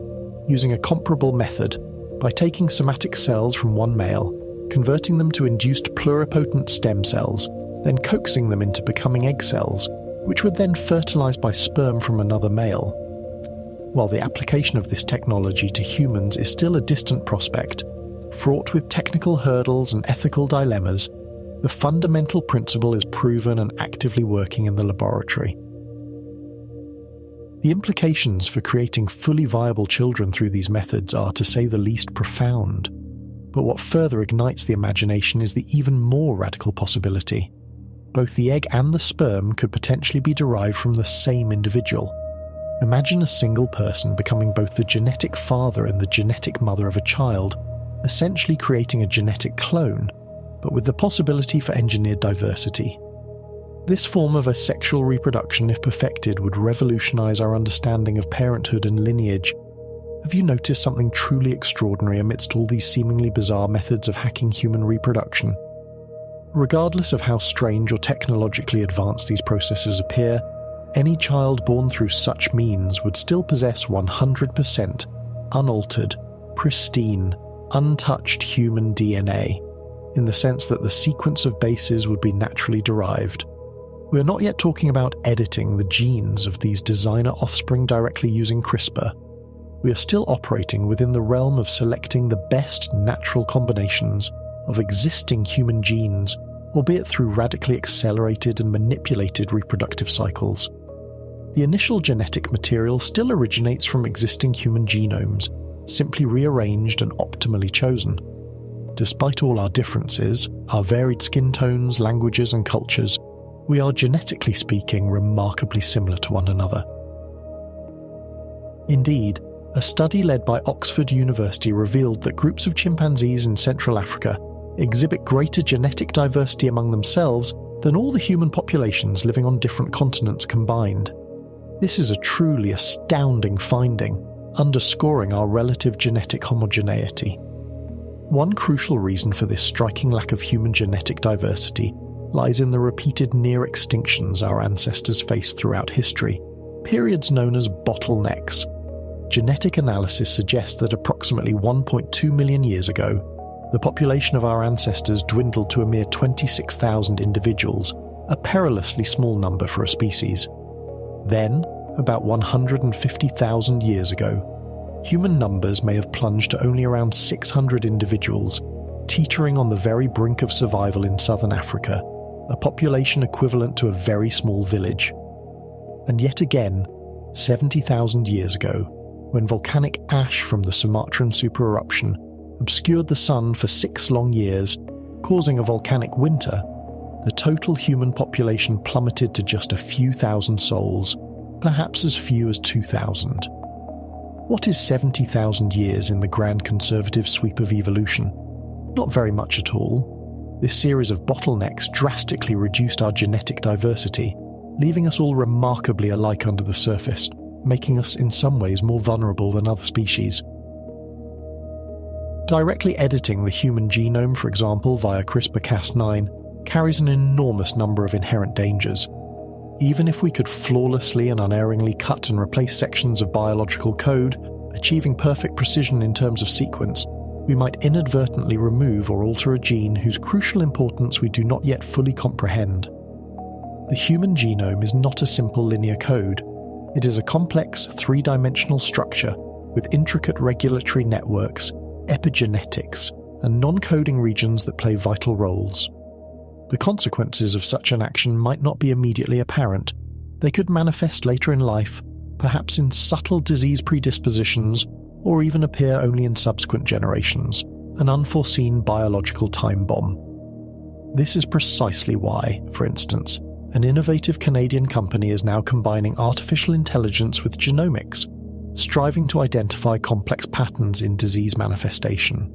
using a comparable method by taking somatic cells from one male, converting them to induced pluripotent stem cells, then coaxing them into becoming egg cells, which were then fertilized by sperm from another male. While the application of this technology to humans is still a distant prospect, fraught with technical hurdles and ethical dilemmas, the fundamental principle is proven and actively working in the laboratory. The implications for creating fully viable children through these methods are, to say the least, profound. But what further ignites the imagination is the even more radical possibility. Both the egg and the sperm could potentially be derived from the same individual. Imagine a single person becoming both the genetic father and the genetic mother of a child, essentially creating a genetic clone, but with the possibility for engineered diversity. This form of asexual reproduction, if perfected, would revolutionize our understanding of parenthood and lineage. Have you noticed something truly extraordinary amidst all these seemingly bizarre methods of hacking human reproduction? Regardless of how strange or technologically advanced these processes appear, any child born through such means would still possess 100% unaltered, pristine, untouched human DNA, in the sense that the sequence of bases would be naturally derived. We are not yet talking about editing the genes of these designer offspring directly using CRISPR. We are still operating within the realm of selecting the best natural combinations of existing human genes, albeit through radically accelerated and manipulated reproductive cycles. The initial genetic material still originates from existing human genomes, simply rearranged and optimally chosen. Despite all our differences, our varied skin tones, languages and cultures, we are genetically speaking remarkably similar to one another. Indeed, a study led by Oxford University revealed that groups of chimpanzees in Central Africa exhibit greater genetic diversity among themselves than all the human populations living on different continents combined. This is a truly astounding finding, underscoring our relative genetic homogeneity. One crucial reason for this striking lack of human genetic diversity lies in the repeated near extinctions our ancestors faced throughout history, periods known as bottlenecks. Genetic analysis suggests that approximately 1.2 million years ago, the population of our ancestors dwindled to a mere 26,000 individuals, a perilously small number for a species. Then, about 150,000 years ago, human numbers may have plunged to only around 600 individuals, teetering on the very brink of survival in southern Africa, a population equivalent to a very small village. And yet again, 70,000 years ago, when volcanic ash from the Sumatran supereruption obscured the sun for 6 long years, causing a volcanic winter, the total human population plummeted to just a few thousand souls, perhaps as few as 2,000. What is 70,000 years in the grand conservative sweep of evolution? Not very much at all. This series of bottlenecks drastically reduced our genetic diversity, leaving us all remarkably alike under the surface, making us in some ways more vulnerable than other species. Directly editing the human genome, for example, via CRISPR-Cas9, carries an enormous number of inherent dangers. Even if we could flawlessly and unerringly cut and replace sections of biological code, achieving perfect precision in terms of sequence, we might inadvertently remove or alter a gene whose crucial importance we do not yet fully comprehend. The human genome is not a simple linear code. It is a complex, three-dimensional structure with intricate regulatory networks, epigenetics, and non-coding regions that play vital roles. The consequences of such an action might not be immediately apparent. They could manifest later in life, perhaps in subtle disease predispositions, or even appear only in subsequent generations, an unforeseen biological time bomb. This is precisely why, for instance, an innovative Canadian company is now combining artificial intelligence with genomics, striving to identify complex patterns in disease manifestation.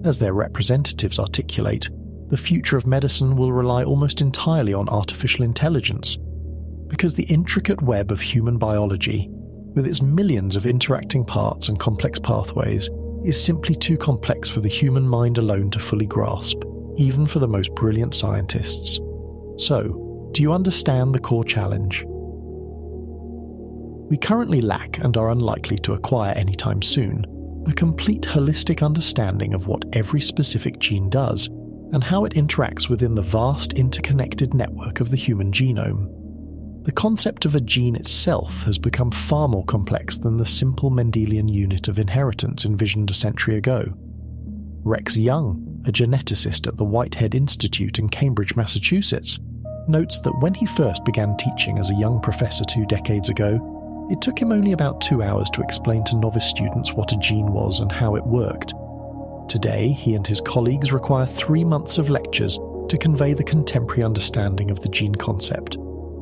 As their representatives articulate, the future of medicine will rely almost entirely on artificial intelligence, because the intricate web of human biology, with its millions of interacting parts and complex pathways, is simply too complex for the human mind alone to fully grasp, even for the most brilliant scientists. So, do you understand the core challenge? We currently lack, and are unlikely to acquire anytime soon, a complete holistic understanding of what every specific gene does and how it interacts within the vast interconnected network of the human genome. The concept of a gene itself has become far more complex than the simple Mendelian unit of inheritance envisioned a century ago. Rex Young, a geneticist at the Whitehead Institute in Cambridge, Massachusetts, notes that when he first began teaching as a young professor 2 decades ago, it took him only about 2 hours to explain to novice students what a gene was and how it worked. Today, he and his colleagues require 3 months of lectures to convey the contemporary understanding of the gene concept.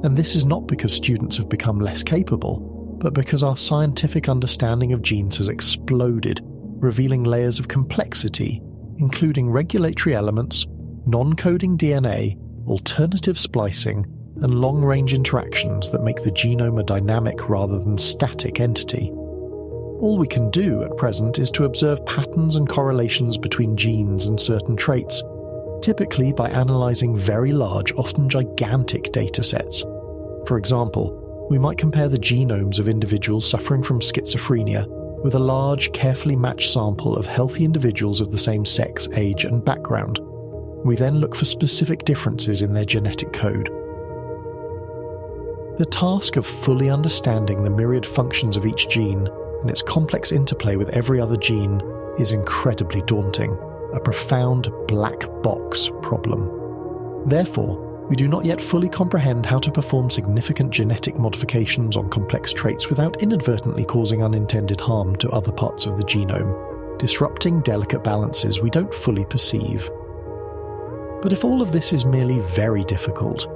And this is not because students have become less capable, but because our scientific understanding of genes has exploded, revealing layers of complexity, including regulatory elements, non-coding DNA, alternative splicing, and long-range interactions that make the genome a dynamic rather than static entity. All we can do at present is to observe patterns and correlations between genes and certain traits, typically by analysing very large, often gigantic datasets. For example, we might compare the genomes of individuals suffering from schizophrenia with a large, carefully matched sample of healthy individuals of the same sex, age, and background. We then look for specific differences in their genetic code. The task of fully understanding the myriad functions of each gene and its complex interplay with every other gene is incredibly daunting, a profound black box problem. Therefore, we do not yet fully comprehend how to perform significant genetic modifications on complex traits without inadvertently causing unintended harm to other parts of the genome, disrupting delicate balances we don't fully perceive. But if all of this is merely very difficult,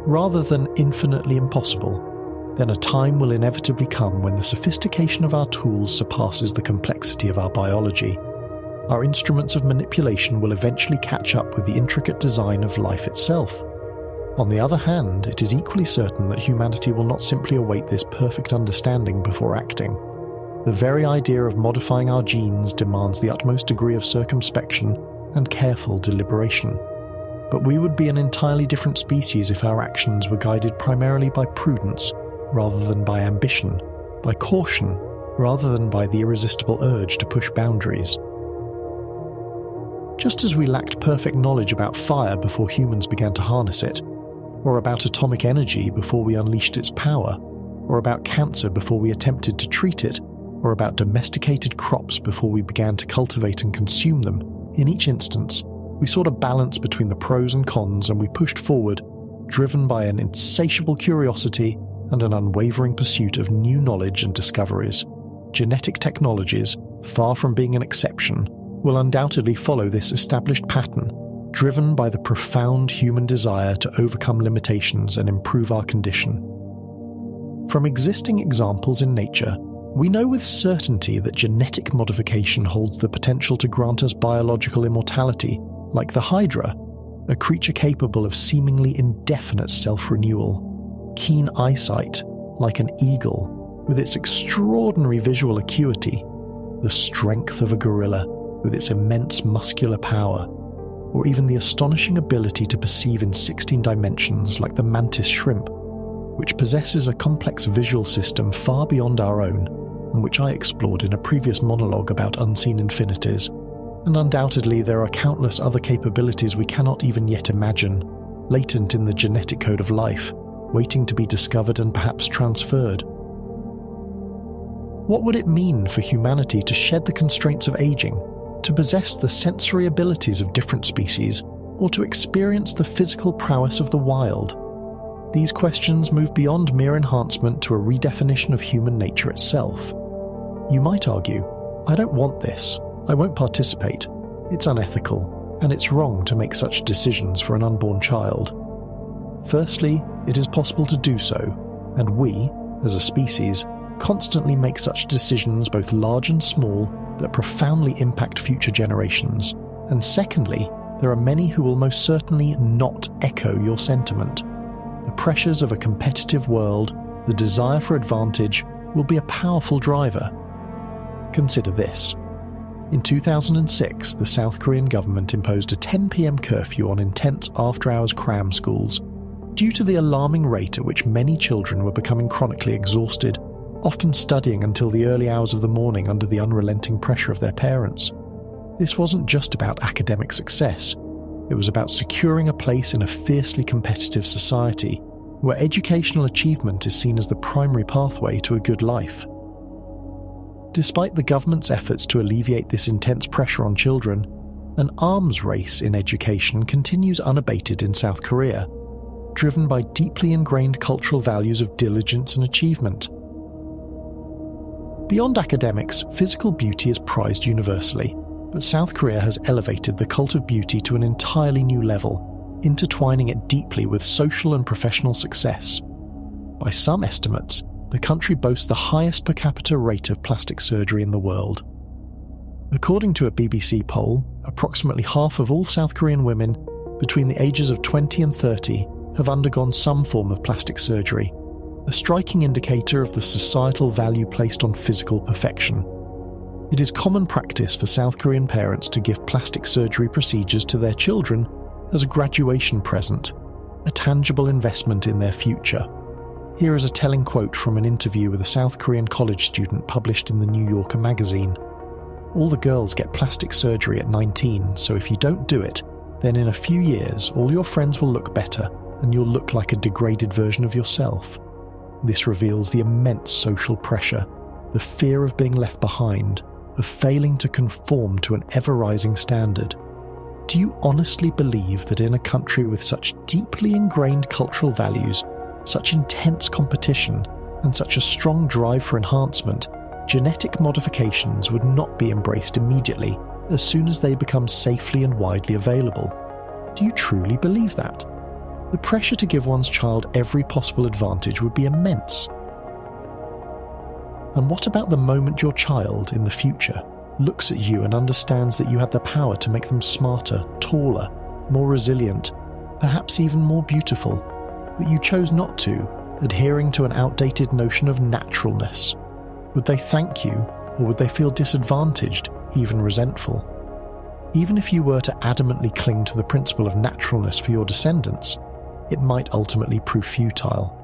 rather than infinitely impossible, then a time will inevitably come when the sophistication of our tools surpasses the complexity of our biology. Our instruments of manipulation will eventually catch up with the intricate design of life itself. On the other hand, it is equally certain that humanity will not simply await this perfect understanding before acting. The very idea of modifying our genes demands the utmost degree of circumspection and careful deliberation. But we would be an entirely different species if our actions were guided primarily by prudence rather than by ambition, by caution rather than by the irresistible urge to push boundaries. Just as we lacked perfect knowledge about fire before humans began to harness it, or about atomic energy before we unleashed its power, or about cancer before we attempted to treat it, or about domesticated crops before we began to cultivate and consume them, in each instance, we sought a balance between the pros and cons, and we pushed forward, driven by an insatiable curiosity and an unwavering pursuit of new knowledge and discoveries. Genetic technologies, far from being an exception, will undoubtedly follow this established pattern, driven by the profound human desire to overcome limitations and improve our condition. From existing examples in nature, we know with certainty that genetic modification holds the potential to grant us biological immortality, like the Hydra, a creature capable of seemingly indefinite self-renewal, keen eyesight, like an eagle, with its extraordinary visual acuity, the strength of a gorilla, with its immense muscular power, or even the astonishing ability to perceive in 16 dimensions like the mantis shrimp, which possesses a complex visual system far beyond our own, and which I explored in a previous monologue about unseen infinities. And undoubtedly there are countless other capabilities we cannot even yet imagine, latent in the genetic code of life, waiting to be discovered and perhaps transferred. What would it mean for humanity to shed the constraints of aging, to possess the sensory abilities of different species, or to experience the physical prowess of the wild? These questions move beyond mere enhancement to a redefinition of human nature itself. You might argue, I don't want this, I won't participate, it's unethical, and it's wrong to make such decisions for an unborn child. Firstly, it is possible to do so, and we, as a species, constantly make such decisions both large and small that profoundly impact future generations. And secondly, there are many who will most certainly not echo your sentiment. The pressures of a competitive world, the desire for advantage, will be a powerful driver. Consider this. In 2006, the South Korean government imposed a 10 p.m. curfew on intense after-hours cram schools due to the alarming rate at which many children were becoming chronically exhausted, often studying until the early hours of the morning under the unrelenting pressure of their parents. This wasn't just about academic success. It was about securing a place in a fiercely competitive society where educational achievement is seen as the primary pathway to a good life. Despite the government's efforts to alleviate this intense pressure on children, an arms race in education continues unabated in South Korea, driven by deeply ingrained cultural values of diligence and achievement. Beyond academics, physical beauty is prized universally, but South Korea has elevated the cult of beauty to an entirely new level, intertwining it deeply with social and professional success. By some estimates, the country boasts the highest per capita rate of plastic surgery in the world. According to a BBC poll, approximately half of all South Korean women between the ages of 20 and 30 have undergone some form of plastic surgery, a striking indicator of the societal value placed on physical perfection. It is common practice for South Korean parents to give plastic surgery procedures to their children as a graduation present, a tangible investment in their future. Here is a telling quote from an interview with a South Korean college student published in the New Yorker magazine. "All the girls get plastic surgery at 19, so if you don't do it, then in a few years all your friends will look better and you'll look like a degraded version of yourself." This reveals the immense social pressure, the fear of being left behind, of failing to conform to an ever-rising standard. Do you honestly believe that in a country with such deeply ingrained cultural values, such intense competition, and such a strong drive for enhancement, genetic modifications would not be embraced immediately as soon as they become safely and widely available? Do you truly believe that? The pressure to give one's child every possible advantage would be immense. And what about the moment your child, in the future, looks at you and understands that you had the power to make them smarter, taller, more resilient, perhaps even more beautiful, but you chose not to, adhering to an outdated notion of naturalness? Would they thank you, or would they feel disadvantaged, even resentful? Even if you were to adamantly cling to the principle of naturalness for your descendants, it might ultimately prove futile.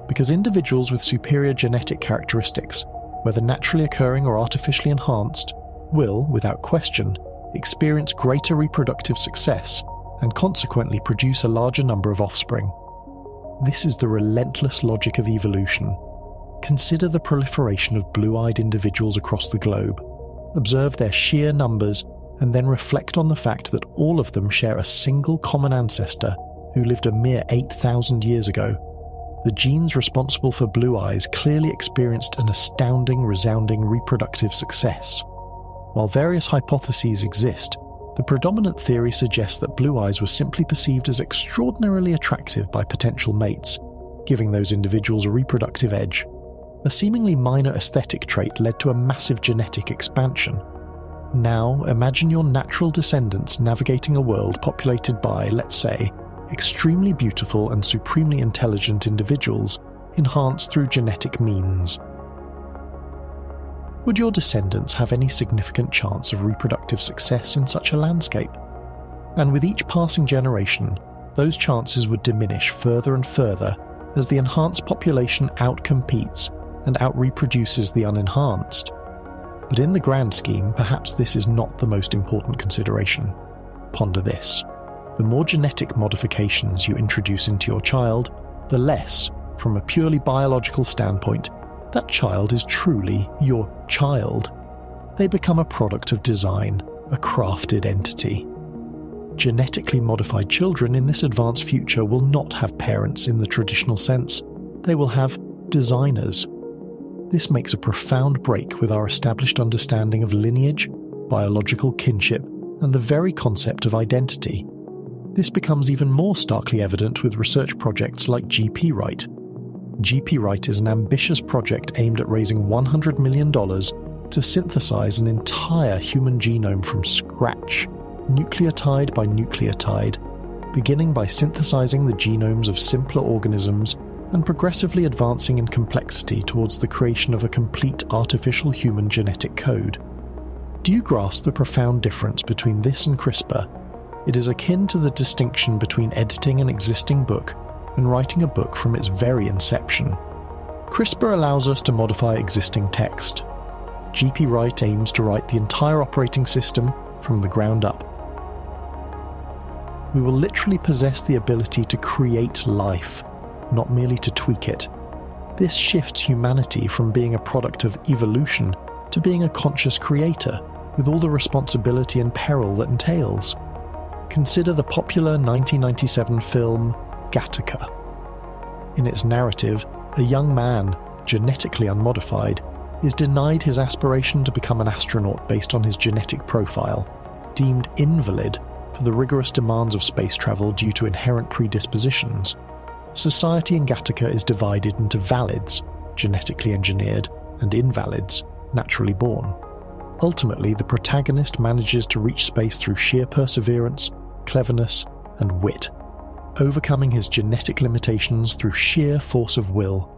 Because individuals with superior genetic characteristics, whether naturally occurring or artificially enhanced, will, without question, experience greater reproductive success and consequently produce a larger number of offspring. This is the relentless logic of evolution. Consider the proliferation of blue-eyed individuals across the globe. Observe their sheer numbers and then reflect on the fact that all of them share a single common ancestor who lived a mere 8,000 years ago. The genes responsible for blue eyes clearly experienced an astounding, resounding reproductive success. While various hypotheses exist, the predominant theory suggests that blue eyes were simply perceived as extraordinarily attractive by potential mates, giving those individuals a reproductive edge. A seemingly minor aesthetic trait led to a massive genetic expansion. Now, imagine your natural descendants navigating a world populated by, let's say, extremely beautiful and supremely intelligent individuals, enhanced through genetic means. Would your descendants have any significant chance of reproductive success in such a landscape? And with each passing generation, those chances would diminish further and further as the enhanced population outcompetes and outreproduces the unenhanced. But in the grand scheme, perhaps this is not the most important consideration. Ponder this. The more genetic modifications you introduce into your child, the less, from a purely biological standpoint, that child is truly your child. They become a product of design, a crafted entity. Genetically modified children in this advanced future will not have parents in the traditional sense. They will have designers. This makes a profound break with our established understanding of lineage, biological kinship, and the very concept of identity. This becomes even more starkly evident with research projects like GP-Right. GP-Right is an ambitious project aimed at raising $100 million to synthesize an entire human genome from scratch, nucleotide by nucleotide, beginning by synthesizing the genomes of simpler organisms and progressively advancing in complexity towards the creation of a complete artificial human genetic code. Do you grasp the profound difference between this and CRISPR? It is akin to the distinction between editing an existing book and writing a book from its very inception. CRISPR allows us to modify existing text. GP Write aims to write the entire operating system from the ground up. We will literally possess the ability to create life, not merely to tweak it. This shifts humanity from being a product of evolution to being a conscious creator, with all the responsibility and peril that entails. Consider the popular 1997 film Gattaca. In its narrative, a young man, genetically unmodified, is denied his aspiration to become an astronaut based on his genetic profile, deemed invalid for the rigorous demands of space travel due to inherent predispositions. Society in Gattaca is divided into valids, genetically engineered, and invalids, naturally born. Ultimately, the protagonist manages to reach space through sheer perseverance, cleverness, and wit, overcoming his genetic limitations through sheer force of will.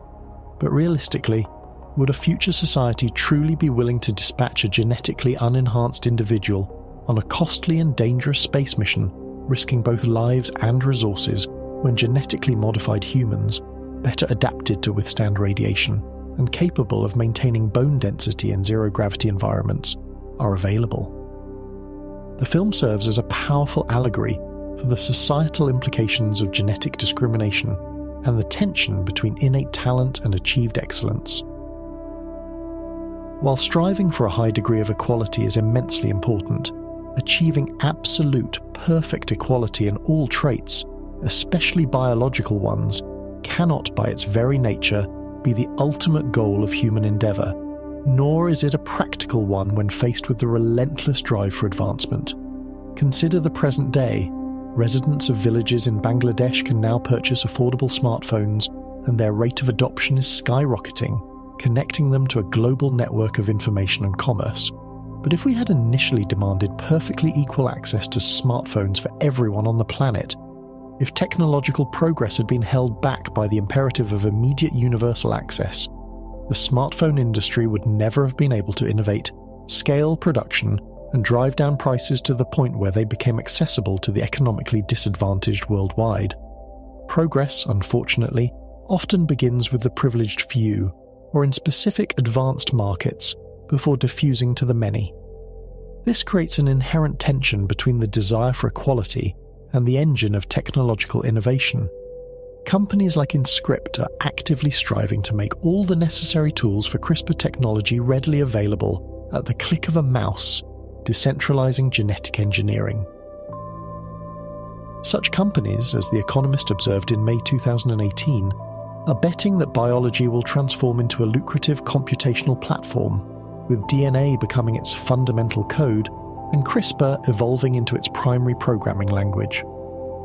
But realistically, would a future society truly be willing to dispatch a genetically unenhanced individual on a costly and dangerous space mission, risking both lives and resources, when genetically modified humans, better adapted to withstand radiation and capable of maintaining bone density in zero-gravity environments, are available? The film serves as a powerful allegory for the societal implications of genetic discrimination and the tension between innate talent and achieved excellence. While striving for a high degree of equality is immensely important, achieving absolute, perfect equality in all traits, especially biological ones, cannot by its very nature be the ultimate goal of human endeavour, nor is it a practical one when faced with the relentless drive for advancement. Consider the present day. Residents of villages in Bangladesh can now purchase affordable smartphones, and their rate of adoption is skyrocketing, connecting them to a global network of information and commerce. But if we had initially demanded perfectly equal access to smartphones for everyone on the planet, if technological progress had been held back by the imperative of immediate universal access, the smartphone industry would never have been able to innovate, scale production, and drive down prices to the point where they became accessible to the economically disadvantaged worldwide. Progress, unfortunately, often begins with the privileged few, or in specific advanced markets, before diffusing to the many. This creates an inherent tension between the desire for equality and the engine of technological innovation. Companies like Inscript are actively striving to make all the necessary tools for CRISPR technology readily available at the click of a mouse, decentralizing genetic engineering. Such companies, as The Economist observed in May 2018, are betting that biology will transform into a lucrative computational platform, with DNA becoming its fundamental code and CRISPR evolving into its primary programming language.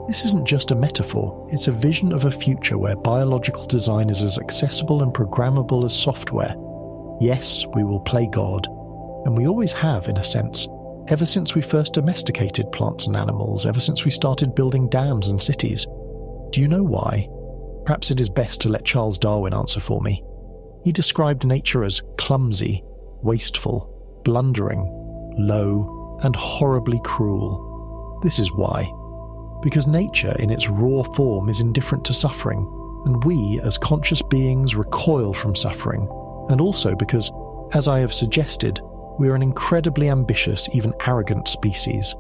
This isn't just a metaphor, it's a vision of a future where biological design is as accessible and programmable as software. Yes, we will play God, and we always have in a sense, ever since we first domesticated plants and animals, ever since we started building dams and cities. Do you know why? Perhaps it is best to let Charles Darwin answer for me. He described nature as clumsy, wasteful, blundering, low, and horribly cruel. This is why. Because nature in its raw form is indifferent to suffering, and we as conscious beings recoil from suffering, and also because, as I have suggested, we are an incredibly ambitious, even arrogant species.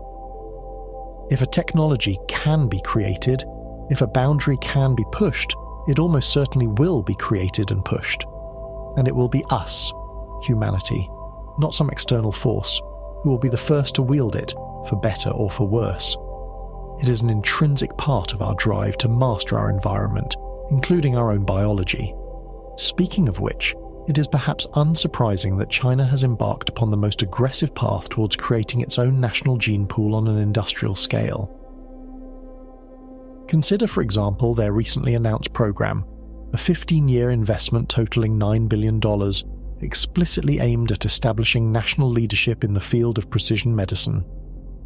If a technology can be created, if a boundary can be pushed, it almost certainly will be created and pushed. And it will be us, humanity, not some external force, who will be the first to wield it, for better or for worse. It is an intrinsic part of our drive to master our environment, including our own biology. Speaking of which, it is perhaps unsurprising that China has embarked upon the most aggressive path towards creating its own national gene pool on an industrial scale. Consider, for example, their recently announced program, a 15-year investment totaling $9 billion, explicitly aimed at establishing national leadership in the field of precision medicine.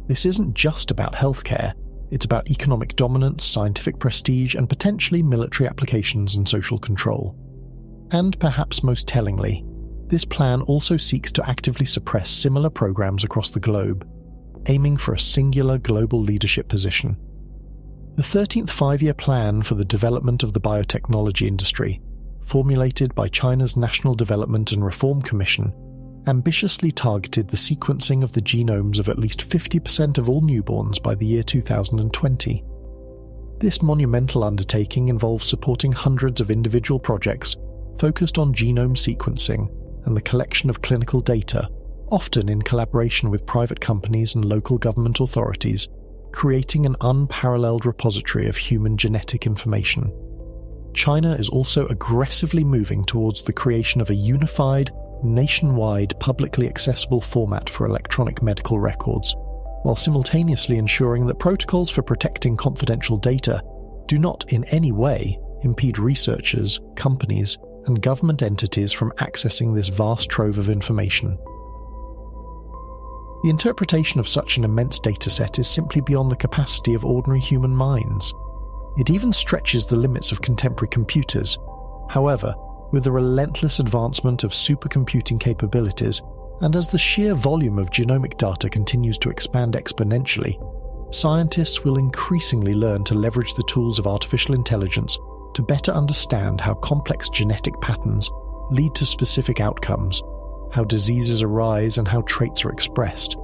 This isn't just about healthcare, It's about economic dominance, scientific prestige, and potentially military applications and social control. And perhaps most tellingly, this plan also seeks to actively suppress similar programs across the globe, aiming for a singular global leadership position. The 13th Five-Year Plan for the Development of the Biotechnology Industry, formulated by China's National Development and Reform Commission, ambitiously targeted the sequencing of the genomes of at least 50% of all newborns by the year 2020. This monumental undertaking involves supporting hundreds of individual projects focused on genome sequencing and the collection of clinical data, often in collaboration with private companies and local government authorities, creating an unparalleled repository of human genetic information. China is also aggressively moving towards the creation of a unified, nationwide, publicly accessible format for electronic medical records, while simultaneously ensuring that protocols for protecting confidential data do not in any way impede researchers, companies, and government entities from accessing this vast trove of information. The interpretation of such an immense dataset is simply beyond the capacity of ordinary human minds. It even stretches the limits of contemporary computers. However, with the relentless advancement of supercomputing capabilities, and as the sheer volume of genomic data continues to expand exponentially, scientists will increasingly learn to leverage the tools of artificial intelligence to better understand how complex genetic patterns lead to specific outcomes, how diseases arise, and how traits are expressed.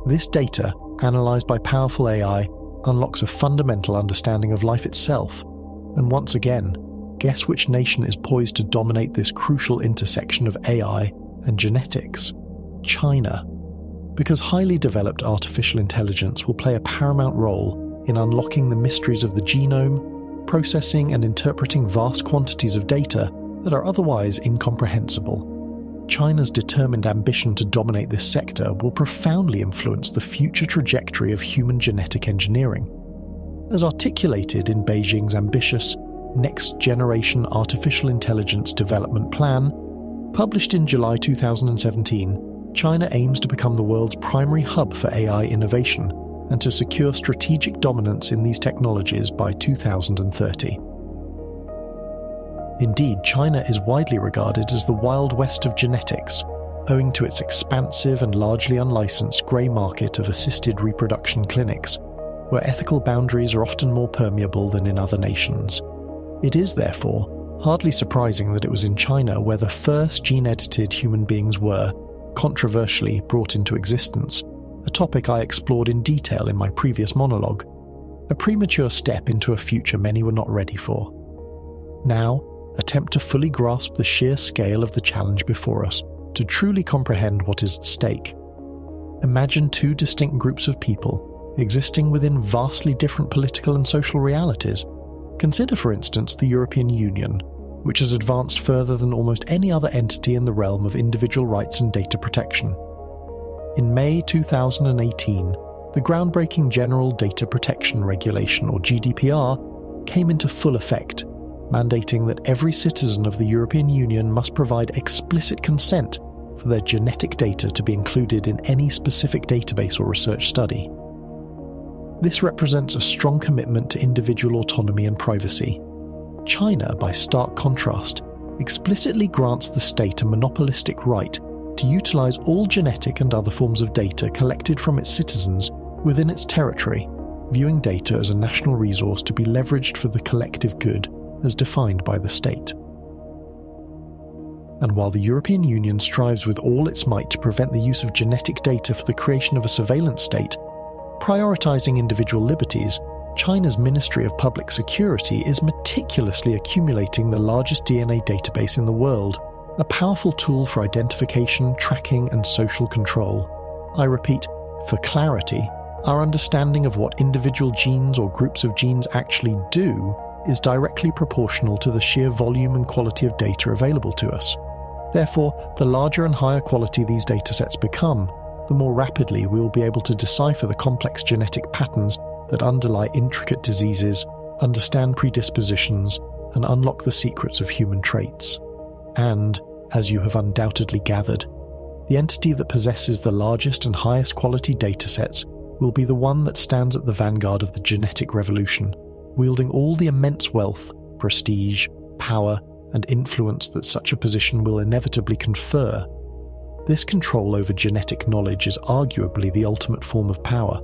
This data, analyzed by powerful AI, unlocks a fundamental understanding of life itself. And once again, guess which nation is poised to dominate this crucial intersection of AI and genetics? China. Because highly developed artificial intelligence will play a paramount role in unlocking the mysteries of the genome, processing and interpreting vast quantities of data that are otherwise incomprehensible. China's determined ambition to dominate this sector will profoundly influence the future trajectory of human genetic engineering. As articulated in Beijing's ambitious Next Generation Artificial Intelligence Development Plan, published in July 2017, China aims to become the world's primary hub for AI innovation and to secure strategic dominance in these technologies by 2030. Indeed, China is widely regarded as the Wild West of genetics, owing to its expansive and largely unlicensed grey market of assisted reproduction clinics, where ethical boundaries are often more permeable than in other nations. It is, therefore, hardly surprising that it was in China where the first gene-edited human beings were, controversially, brought into existence, a topic I explored in detail in my previous monologue, a premature step into a future many were not ready for. Now, attempt to fully grasp the sheer scale of the challenge before us, to truly comprehend what is at stake. Imagine two distinct groups of people existing within vastly different political and social realities. Consider, for instance, the European Union, which has advanced further than almost any other entity in the realm of individual rights and data protection. In May 2018, the groundbreaking General Data Protection Regulation, or GDPR, came into full effect, mandating that every citizen of the European Union must provide explicit consent for their genetic data to be included in any specific database or research study. This represents a strong commitment to individual autonomy and privacy. China, by stark contrast, explicitly grants the state a monopolistic right to utilize all genetic and other forms of data collected from its citizens within its territory, viewing data as a national resource to be leveraged for the collective good as defined by the state. And while the European Union strives with all its might to prevent the use of genetic data for the creation of a surveillance state, prioritizing individual liberties, China's Ministry of Public Security is meticulously accumulating the largest DNA database in the world, a powerful tool for identification, tracking, and social control. I repeat, for clarity, our understanding of what individual genes or groups of genes actually do is directly proportional to the sheer volume and quality of data available to us. Therefore, the larger and higher quality these datasets become, the more rapidly we will be able to decipher the complex genetic patterns that underlie intricate diseases, understand predispositions, and unlock the secrets of human traits. And, as you have undoubtedly gathered, the entity that possesses the largest and highest quality datasets will be the one that stands at the vanguard of the genetic revolution, wielding all the immense wealth, prestige, power, and influence that such a position will inevitably confer. This control over genetic knowledge is arguably the ultimate form of power.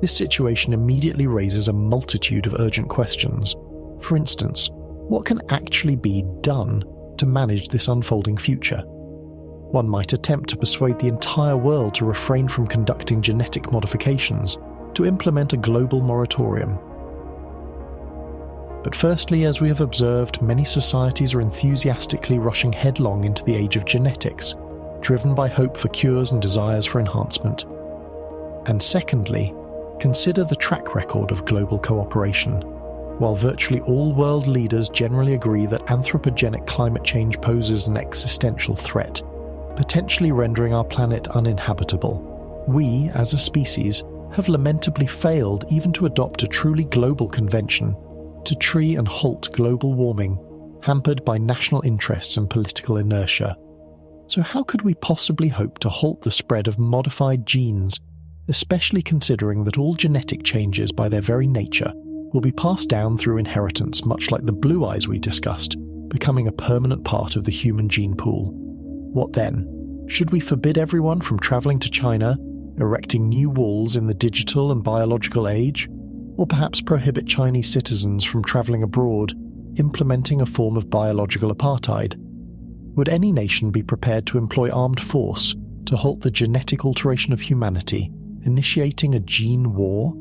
This situation immediately raises a multitude of urgent questions. For instance, what can actually be done to manage this unfolding future? One might attempt to persuade the entire world to refrain from conducting genetic modifications, to implement a global moratorium. But firstly, as we have observed, many societies are enthusiastically rushing headlong into the age of genetics, driven by hope for cures and desires for enhancement. And secondly, consider the track record of global cooperation. While virtually all world leaders generally agree that anthropogenic climate change poses an existential threat, potentially rendering our planet uninhabitable, we, as a species, have lamentably failed even to adopt a truly global convention to tree and halt global warming, hampered by national interests and political inertia. So how could we possibly hope to halt the spread of modified genes, especially considering that all genetic changes by their very nature will be passed down through inheritance, much like the blue eyes we discussed, becoming a permanent part of the human gene pool? What then? Should we forbid everyone from travelling to China, erecting new walls in the digital and biological age? Or perhaps prohibit Chinese citizens from travelling abroad, implementing a form of biological apartheid? Would any nation be prepared to employ armed force to halt the genetic alteration of humanity, initiating a gene war?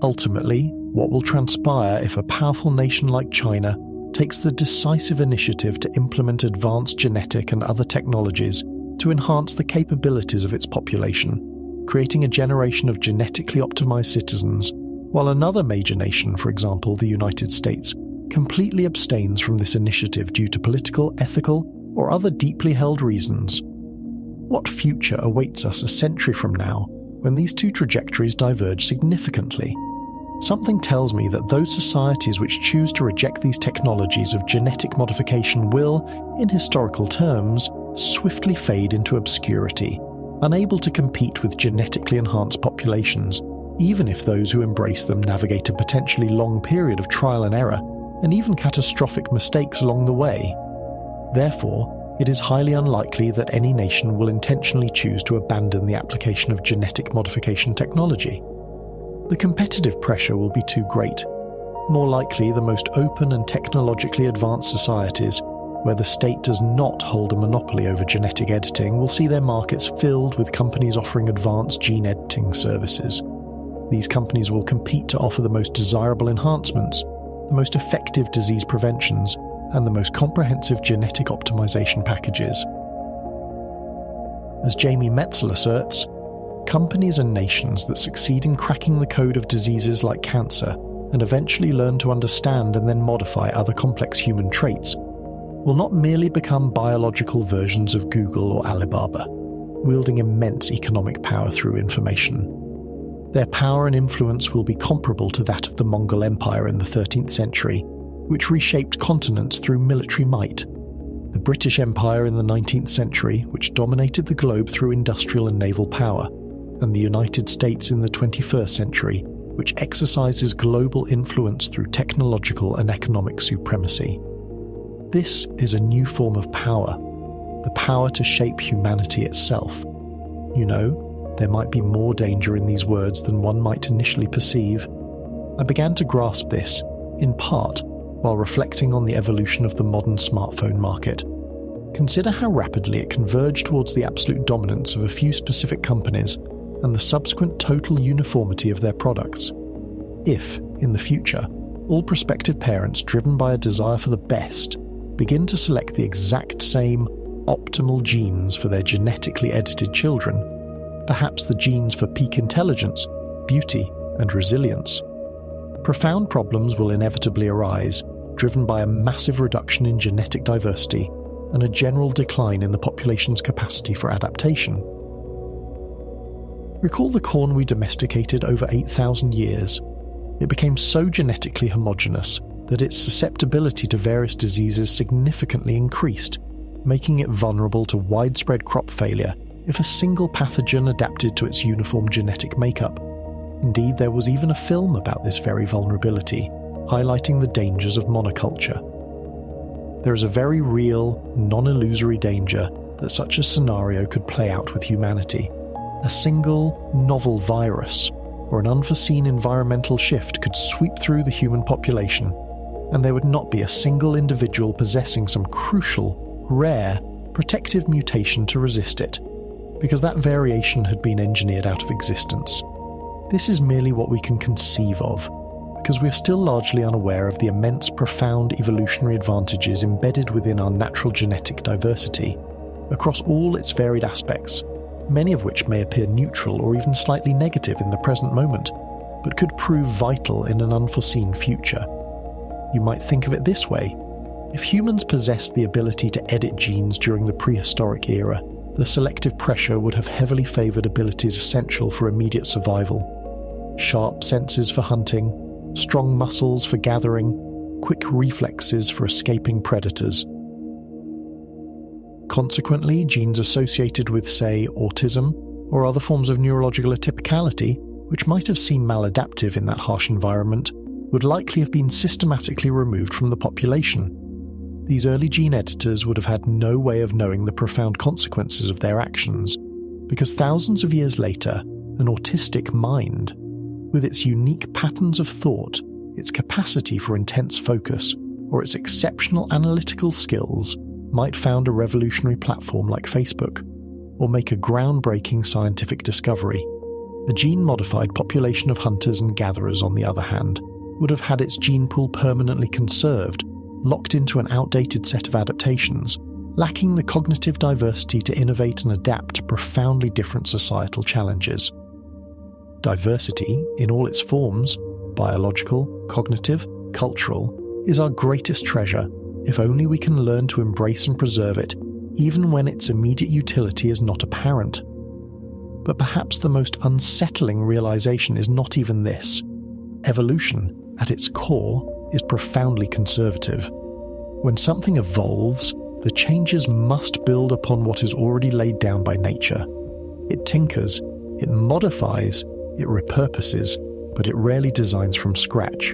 Ultimately, what will transpire if a powerful nation like China takes the decisive initiative to implement advanced genetic and other technologies to enhance the capabilities of its population, creating a generation of genetically optimized citizens, while another major nation, for example the United States, completely abstains from this initiative due to political, ethical, or other deeply held reasons? What future awaits us a century from now when these two trajectories diverge significantly? Something tells me that those societies which choose to reject these technologies of genetic modification will, in historical terms, swiftly fade into obscurity, unable to compete with genetically enhanced populations, even if those who embrace them navigate a potentially long period of trial and error, and even catastrophic mistakes along the way. Therefore, it is highly unlikely that any nation will intentionally choose to abandon the application of genetic modification technology. The competitive pressure will be too great. More likely, the most open and technologically advanced societies, where the state does not hold a monopoly over genetic editing, will see their markets filled with companies offering advanced gene editing services. These companies will compete to offer the most desirable enhancements, the most effective disease preventions, and the most comprehensive genetic optimization packages. As Jamie Metzl asserts, companies and nations that succeed in cracking the code of diseases like cancer and eventually learn to understand and then modify other complex human traits will not merely become biological versions of Google or Alibaba, wielding immense economic power through information. Their power and influence will be comparable to that of the Mongol Empire in the 13th century, which reshaped continents through military might, the British Empire in the 19th century, which dominated the globe through industrial and naval power, and the United States in the 21st century, which exercises global influence through technological and economic supremacy. This is a new form of power, the power to shape humanity itself. You know, there might be more danger in these words than one might initially perceive. I began to grasp this, in part, while reflecting on the evolution of the modern smartphone market. Consider how rapidly it converged towards the absolute dominance of a few specific companies and the subsequent total uniformity of their products. If, in the future, all prospective parents driven by a desire for the best begin to select the exact same optimal genes for their genetically edited children, perhaps the genes for peak intelligence, beauty, and resilience, profound problems will inevitably arise, driven by a massive reduction in genetic diversity and a general decline in the population's capacity for adaptation. Recall the corn we domesticated over 8,000 years. It became so genetically homogeneous that its susceptibility to various diseases significantly increased, making it vulnerable to widespread crop failure if a single pathogen adapted to its uniform genetic makeup. Indeed, there was even a film about this very vulnerability, highlighting the dangers of monoculture. There is a very real, non-illusory danger that such a scenario could play out with humanity. A single, novel virus or an unforeseen environmental shift could sweep through the human population, and there would not be a single individual possessing some crucial, rare, protective mutation to resist it, because that variation had been engineered out of existence. This is merely what we can conceive of, because we are still largely unaware of the immense, profound evolutionary advantages embedded within our natural genetic diversity, across all its varied aspects, many of which may appear neutral or even slightly negative in the present moment, but could prove vital in an unforeseen future. You might think of it this way: if humans possessed the ability to edit genes during the prehistoric era, the selective pressure would have heavily favoured abilities essential for immediate survival. Sharp senses for hunting, strong muscles for gathering, quick reflexes for escaping predators. Consequently, genes associated with, say, autism or other forms of neurological atypicality, which might have seemed maladaptive in that harsh environment, would likely have been systematically removed from the population. These early gene editors would have had no way of knowing the profound consequences of their actions, because thousands of years later, an autistic mind, with its unique patterns of thought, its capacity for intense focus, or its exceptional analytical skills, might found a revolutionary platform like Facebook, or make a groundbreaking scientific discovery. A gene-modified population of hunters and gatherers, on the other hand, would have had its gene pool permanently conserved, locked into an outdated set of adaptations, lacking the cognitive diversity to innovate and adapt to profoundly different societal challenges. Diversity, in all its forms, biological, cognitive, cultural, is our greatest treasure, if only we can learn to embrace and preserve it, even when its immediate utility is not apparent. But perhaps the most unsettling realization is not even this. Evolution, at its core, is profoundly conservative. When something evolves, the changes must build upon what is already laid down by nature. It tinkers, it modifies, it repurposes, but it rarely designs from scratch.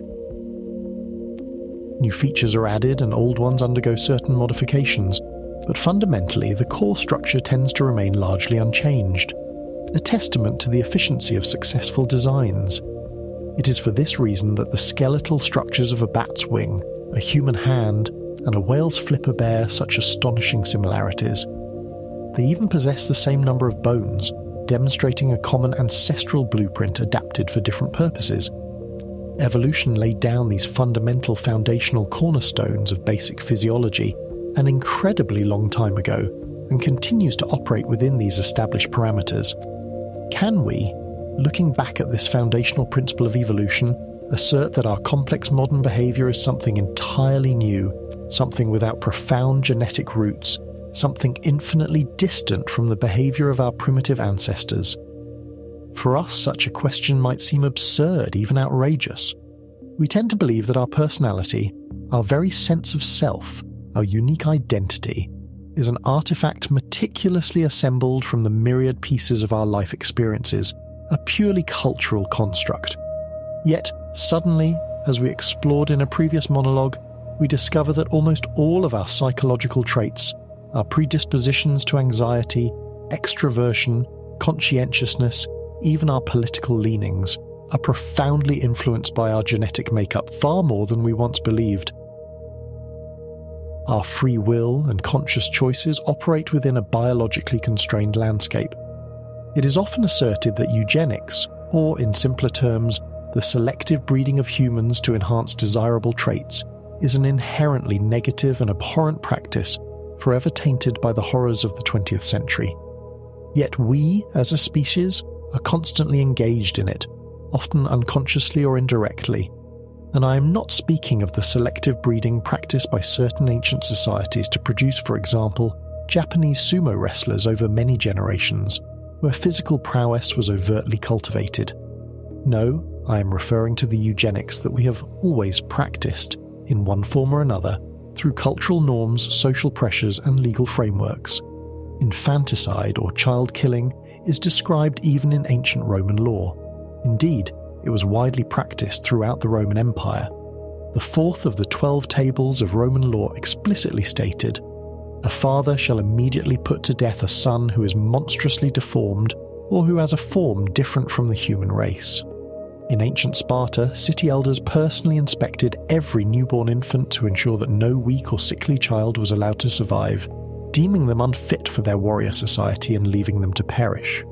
New features are added and old ones undergo certain modifications, but fundamentally the core structure tends to remain largely unchanged, a testament to the efficiency of successful designs. It is for this reason that the skeletal structures of a bat's wing, a human hand, and a whale's flipper bear such astonishing similarities. They even possess the same number of bones, demonstrating a common ancestral blueprint adapted for different purposes. Evolution laid down these fundamental foundational cornerstones of basic physiology an incredibly long time ago, and continues to operate within these established parameters. Can we, looking back at this foundational principle of evolution, assert that our complex modern behavior is something entirely new, something without profound genetic roots, something infinitely distant from the behavior of our primitive ancestors? For us, such a question might seem absurd, even outrageous. We tend to believe that our personality, our very sense of self, our unique identity, is an artifact meticulously assembled from the myriad pieces of our life experiences, a purely cultural construct. Yet, suddenly, as we explored in a previous monologue, we discover that almost all of our psychological traits, our predispositions to anxiety, extroversion, conscientiousness, even our political leanings, are profoundly influenced by our genetic makeup far more than we once believed. Our free will and conscious choices operate within a biologically constrained landscape. It is often asserted that eugenics, or in simpler terms, the selective breeding of humans to enhance desirable traits, is an inherently negative and abhorrent practice, forever tainted by the horrors of the 20th century. Yet we, as a species, are constantly engaged in it, often unconsciously or indirectly. And I am not speaking of the selective breeding practiced by certain ancient societies to produce, for example, Japanese sumo wrestlers over many generations, where physical prowess was overtly cultivated. No, I am referring to the eugenics that we have always practiced, in one form or another, through cultural norms, social pressures, and legal frameworks. Infanticide, or child killing, is described even in ancient Roman law. Indeed, it was widely practiced throughout the Roman Empire. The fourth of the 12 tables of Roman law explicitly stated, "A father shall immediately put to death a son who is monstrously deformed or who has a form different from the human race." In ancient Sparta, city elders personally inspected every newborn infant to ensure that no weak or sickly child was allowed to survive, deeming them unfit for their warrior society and leaving them to perish.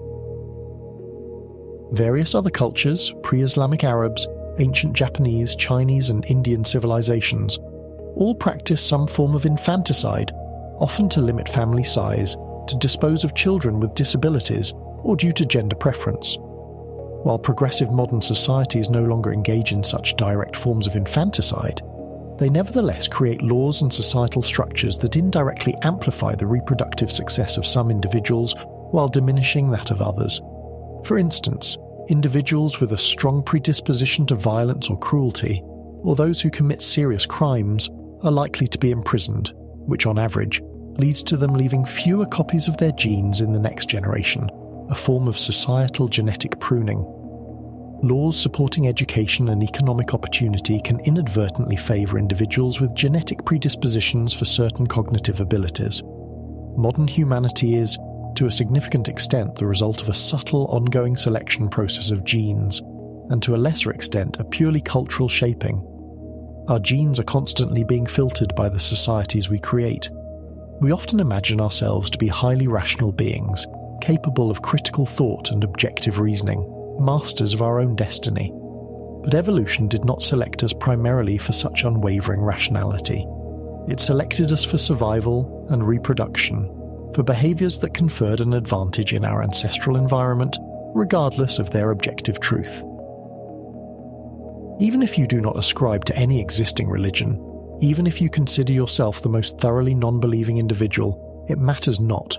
Various other cultures, pre-Islamic Arabs, ancient Japanese, Chinese and Indian civilizations, all practice some form of infanticide, often to limit family size, to dispose of children with disabilities, or due to gender preference. While progressive modern societies no longer engage in such direct forms of infanticide, they nevertheless create laws and societal structures that indirectly amplify the reproductive success of some individuals while diminishing that of others. For instance, individuals with a strong predisposition to violence or cruelty, or those who commit serious crimes, are likely to be imprisoned, which on average leads to them leaving fewer copies of their genes in the next generation, a form of societal genetic pruning. Laws supporting education and economic opportunity can inadvertently favour individuals with genetic predispositions for certain cognitive abilities. Modern humanity is, to a significant extent, the result of a subtle ongoing selection process of genes, and to a lesser extent a purely cultural shaping. Our genes are constantly being filtered by the societies we create. We often imagine ourselves to be highly rational beings, capable of critical thought and objective reasoning, masters of our own destiny. But evolution did not select us primarily for such unwavering rationality. It selected us for survival and reproduction, for behaviours that conferred an advantage in our ancestral environment, regardless of their objective truth. Even if you do not ascribe to any existing religion, even if you consider yourself the most thoroughly non-believing individual, it matters not.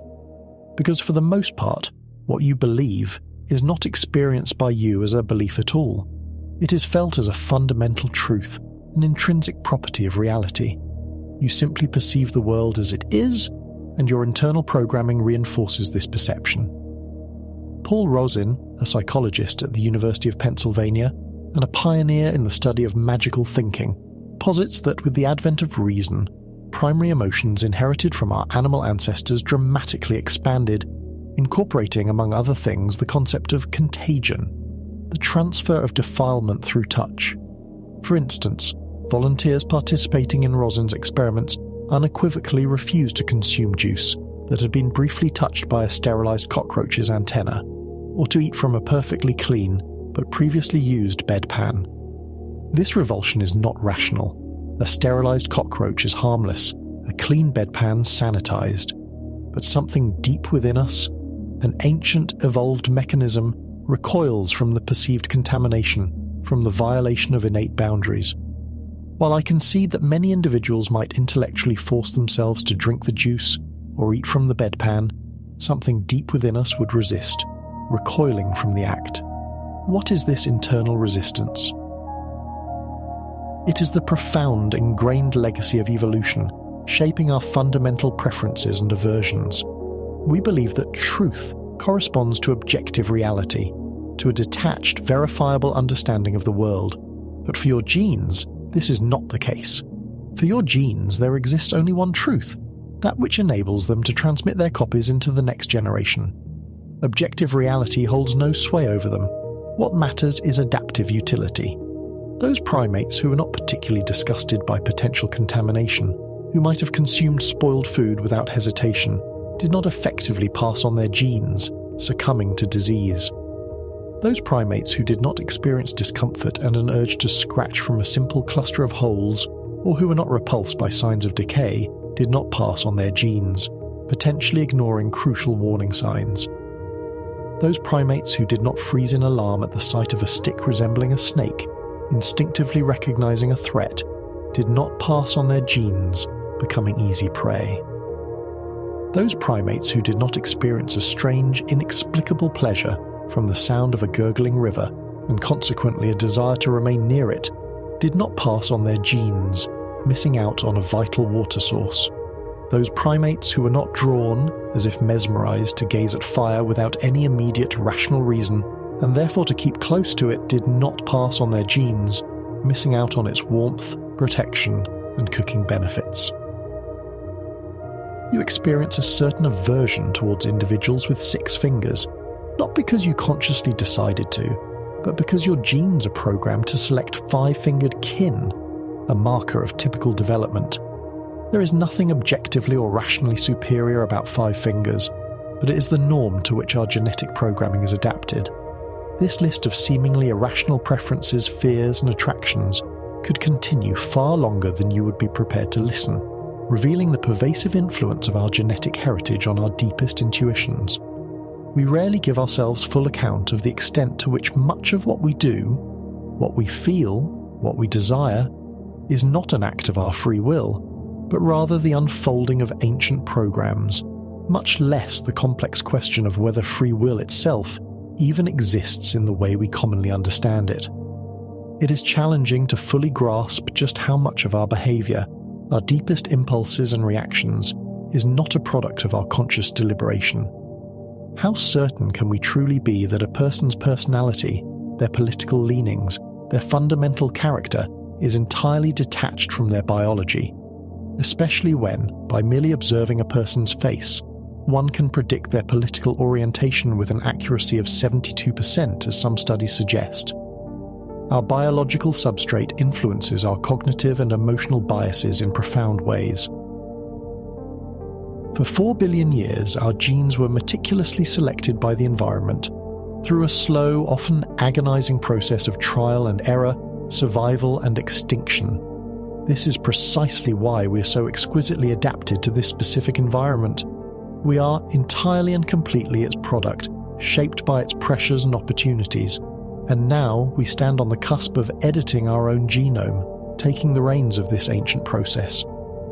Because for the most part, what you believe is not experienced by you as a belief at all. It is felt as a fundamental truth, an intrinsic property of reality. You simply perceive the world as it is, and your internal programming reinforces this perception. Paul Rozin, a psychologist at the University of Pennsylvania and a pioneer in the study of magical thinking, posits that with the advent of reason, primary emotions inherited from our animal ancestors dramatically expanded, incorporating, among other things, the concept of contagion, the transfer of defilement through touch. For instance, volunteers participating in Rosin's experiments unequivocally refused to consume juice that had been briefly touched by a sterilized cockroach's antenna, or to eat from a perfectly clean but previously used bedpan. This revulsion is not rational. A sterilized cockroach is harmless, a clean bedpan sanitized. But something deep within us, an ancient evolved mechanism, recoils from the perceived contamination, from the violation of innate boundaries. While I concede that many individuals might intellectually force themselves to drink the juice or eat from the bedpan, something deep within us would resist, recoiling from the act. What is this internal resistance? It is the profound, ingrained legacy of evolution, shaping our fundamental preferences and aversions. We believe that truth corresponds to objective reality, to a detached, verifiable understanding of the world. But for your genes, this is not the case. For your genes, there exists only one truth, that which enables them to transmit their copies into the next generation. Objective reality holds no sway over them. What matters is adaptive utility. Those primates who were not particularly disgusted by potential contamination, who might have consumed spoiled food without hesitation, did not effectively pass on their genes, succumbing to disease. Those primates who did not experience discomfort and an urge to scratch from a simple cluster of holes, or who were not repulsed by signs of decay, did not pass on their genes, potentially ignoring crucial warning signs. Those primates who did not freeze in alarm at the sight of a stick resembling a snake, instinctively recognizing a threat, did not pass on their genes, becoming easy prey. Those primates who did not experience a strange, inexplicable pleasure from the sound of a gurgling river, and consequently a desire to remain near it, did not pass on their genes, missing out on a vital water source. those primates who were not drawn, as if mesmerized, to gaze at fire without any immediate rational reason, and therefore to keep close to it, did not pass on their genes, missing out on its warmth, protection, and cooking benefits. You experience a certain aversion towards individuals with 6 fingers, not because you consciously decided to, but because your genes are programmed to select 5-fingered kin, a marker of typical development. There is nothing objectively or rationally superior about 5 fingers, but it is the norm to which our genetic programming is adapted. This list of seemingly irrational preferences, fears, and attractions could continue far longer than you would be prepared to listen, revealing the pervasive influence of our genetic heritage on our deepest intuitions. We rarely give ourselves full account of the extent to which much of what we do, what we feel, what we desire, is not an act of our free will, but rather the unfolding of ancient programs, much less the complex question of whether free will itself even exists in the way we commonly understand it. It is challenging to fully grasp just how much of our behavior, our deepest impulses and reactions, is not a product of our conscious deliberation. How certain can we truly be that a person's personality, their political leanings, their fundamental character is entirely detached from their biology, especially when, by merely observing a person's face, one can predict their political orientation with an accuracy of 72%, as some studies suggest? Our biological substrate influences our cognitive and emotional biases in profound ways. For 4 billion years, our genes were meticulously selected by the environment through a slow, often agonizing process of trial and error, survival and extinction. This is precisely why we are so exquisitely adapted to this specific environment. We are entirely and completely its product, shaped by its pressures and opportunities. And now we stand on the cusp of editing our own genome, taking the reins of this ancient process.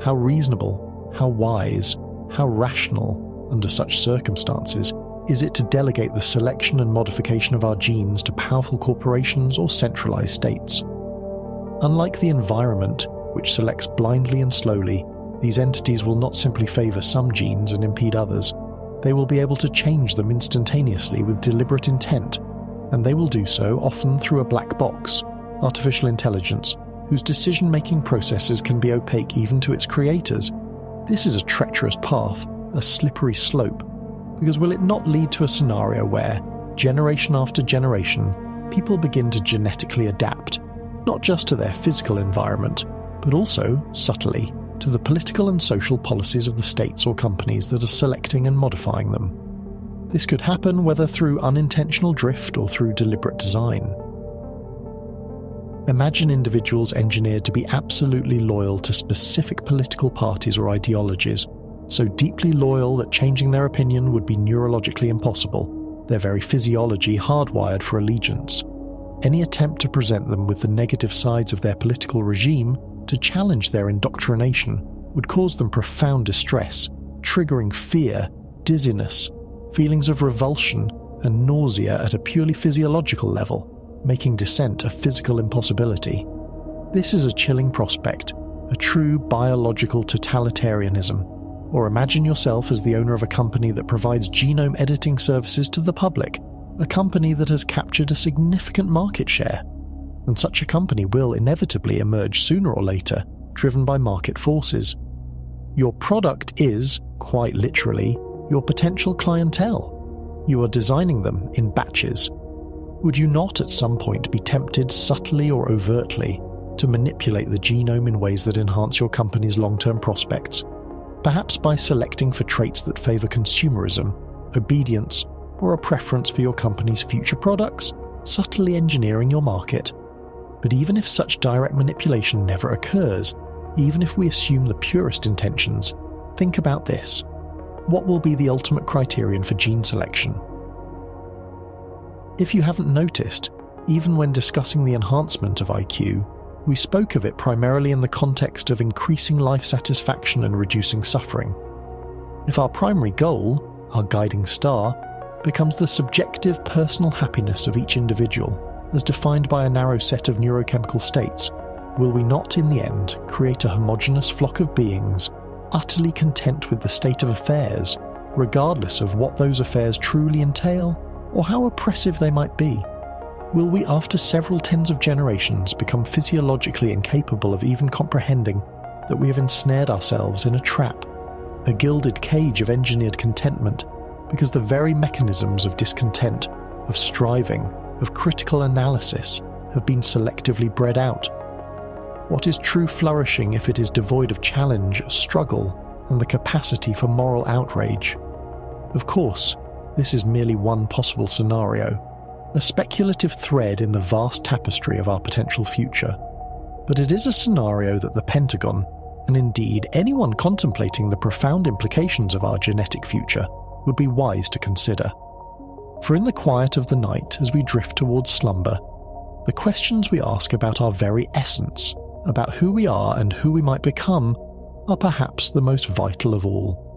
How reasonable, how wise, how rational, under such circumstances, is it to delegate the selection and modification of our genes to powerful corporations or centralized states? Unlike the environment, which selects blindly and slowly, these entities will not simply favor some genes and impede others. They will be able to change them instantaneously with deliberate intent, and they will do so often through a black box, artificial intelligence, whose decision-making processes can be opaque even to its creators. This is a treacherous path, a slippery slope, because will it not lead to a scenario where, generation after generation, people begin to genetically adapt, not just to their physical environment, but also, subtly, to the political and social policies of the states or companies that are selecting and modifying them? This could happen whether through unintentional drift or through deliberate design. Imagine individuals engineered to be absolutely loyal to specific political parties or ideologies, so deeply loyal that changing their opinion would be neurologically impossible, their very physiology hardwired for allegiance. Any attempt to present them with the negative sides of their political regime, to challenge their indoctrination, would cause them profound distress, triggering fear, dizziness, feelings of revulsion and nausea at a purely physiological level, making dissent a physical impossibility. This is a chilling prospect, a true biological totalitarianism. Or imagine yourself as the owner of a company that provides genome editing services to the public, a company that has captured a significant market share. And such a company will inevitably emerge sooner or later, driven by market forces. Your product is, quite literally, your potential clientele. You are designing them in batches. Would you not at some point be tempted subtly or overtly to manipulate the genome in ways that enhance your company's long-term prospects? Perhaps by selecting for traits that favor consumerism, obedience, or a preference for your company's future products, subtly engineering your market. But even if such direct manipulation never occurs, even if we assume the purest intentions, think about this. What will be the ultimate criterion for gene selection? If you haven't noticed, even when discussing the enhancement of IQ, we spoke of it primarily in the context of increasing life satisfaction and reducing suffering. If our primary goal, our guiding star, becomes the subjective personal happiness of each individual, as defined by a narrow set of neurochemical states, will we not in the end create a homogeneous flock of beings utterly content with the state of affairs, regardless of what those affairs truly entail or how oppressive they might be? Will we, after several tens of generations, become physiologically incapable of even comprehending that we have ensnared ourselves in a trap, a gilded cage of engineered contentment, because the very mechanisms of discontent, of striving, of critical analysis have been selectively bred out? What is true flourishing if it is devoid of challenge, struggle, and the capacity for moral outrage? Of course, this is merely one possible scenario, a speculative thread in the vast tapestry of our potential future. But it is a scenario that the Pentagon, and indeed anyone contemplating the profound implications of our genetic future, would be wise to consider. For in the quiet of the night, as we drift towards slumber, the questions we ask about our very essence, about who we are and who we might become, are perhaps the most vital of all.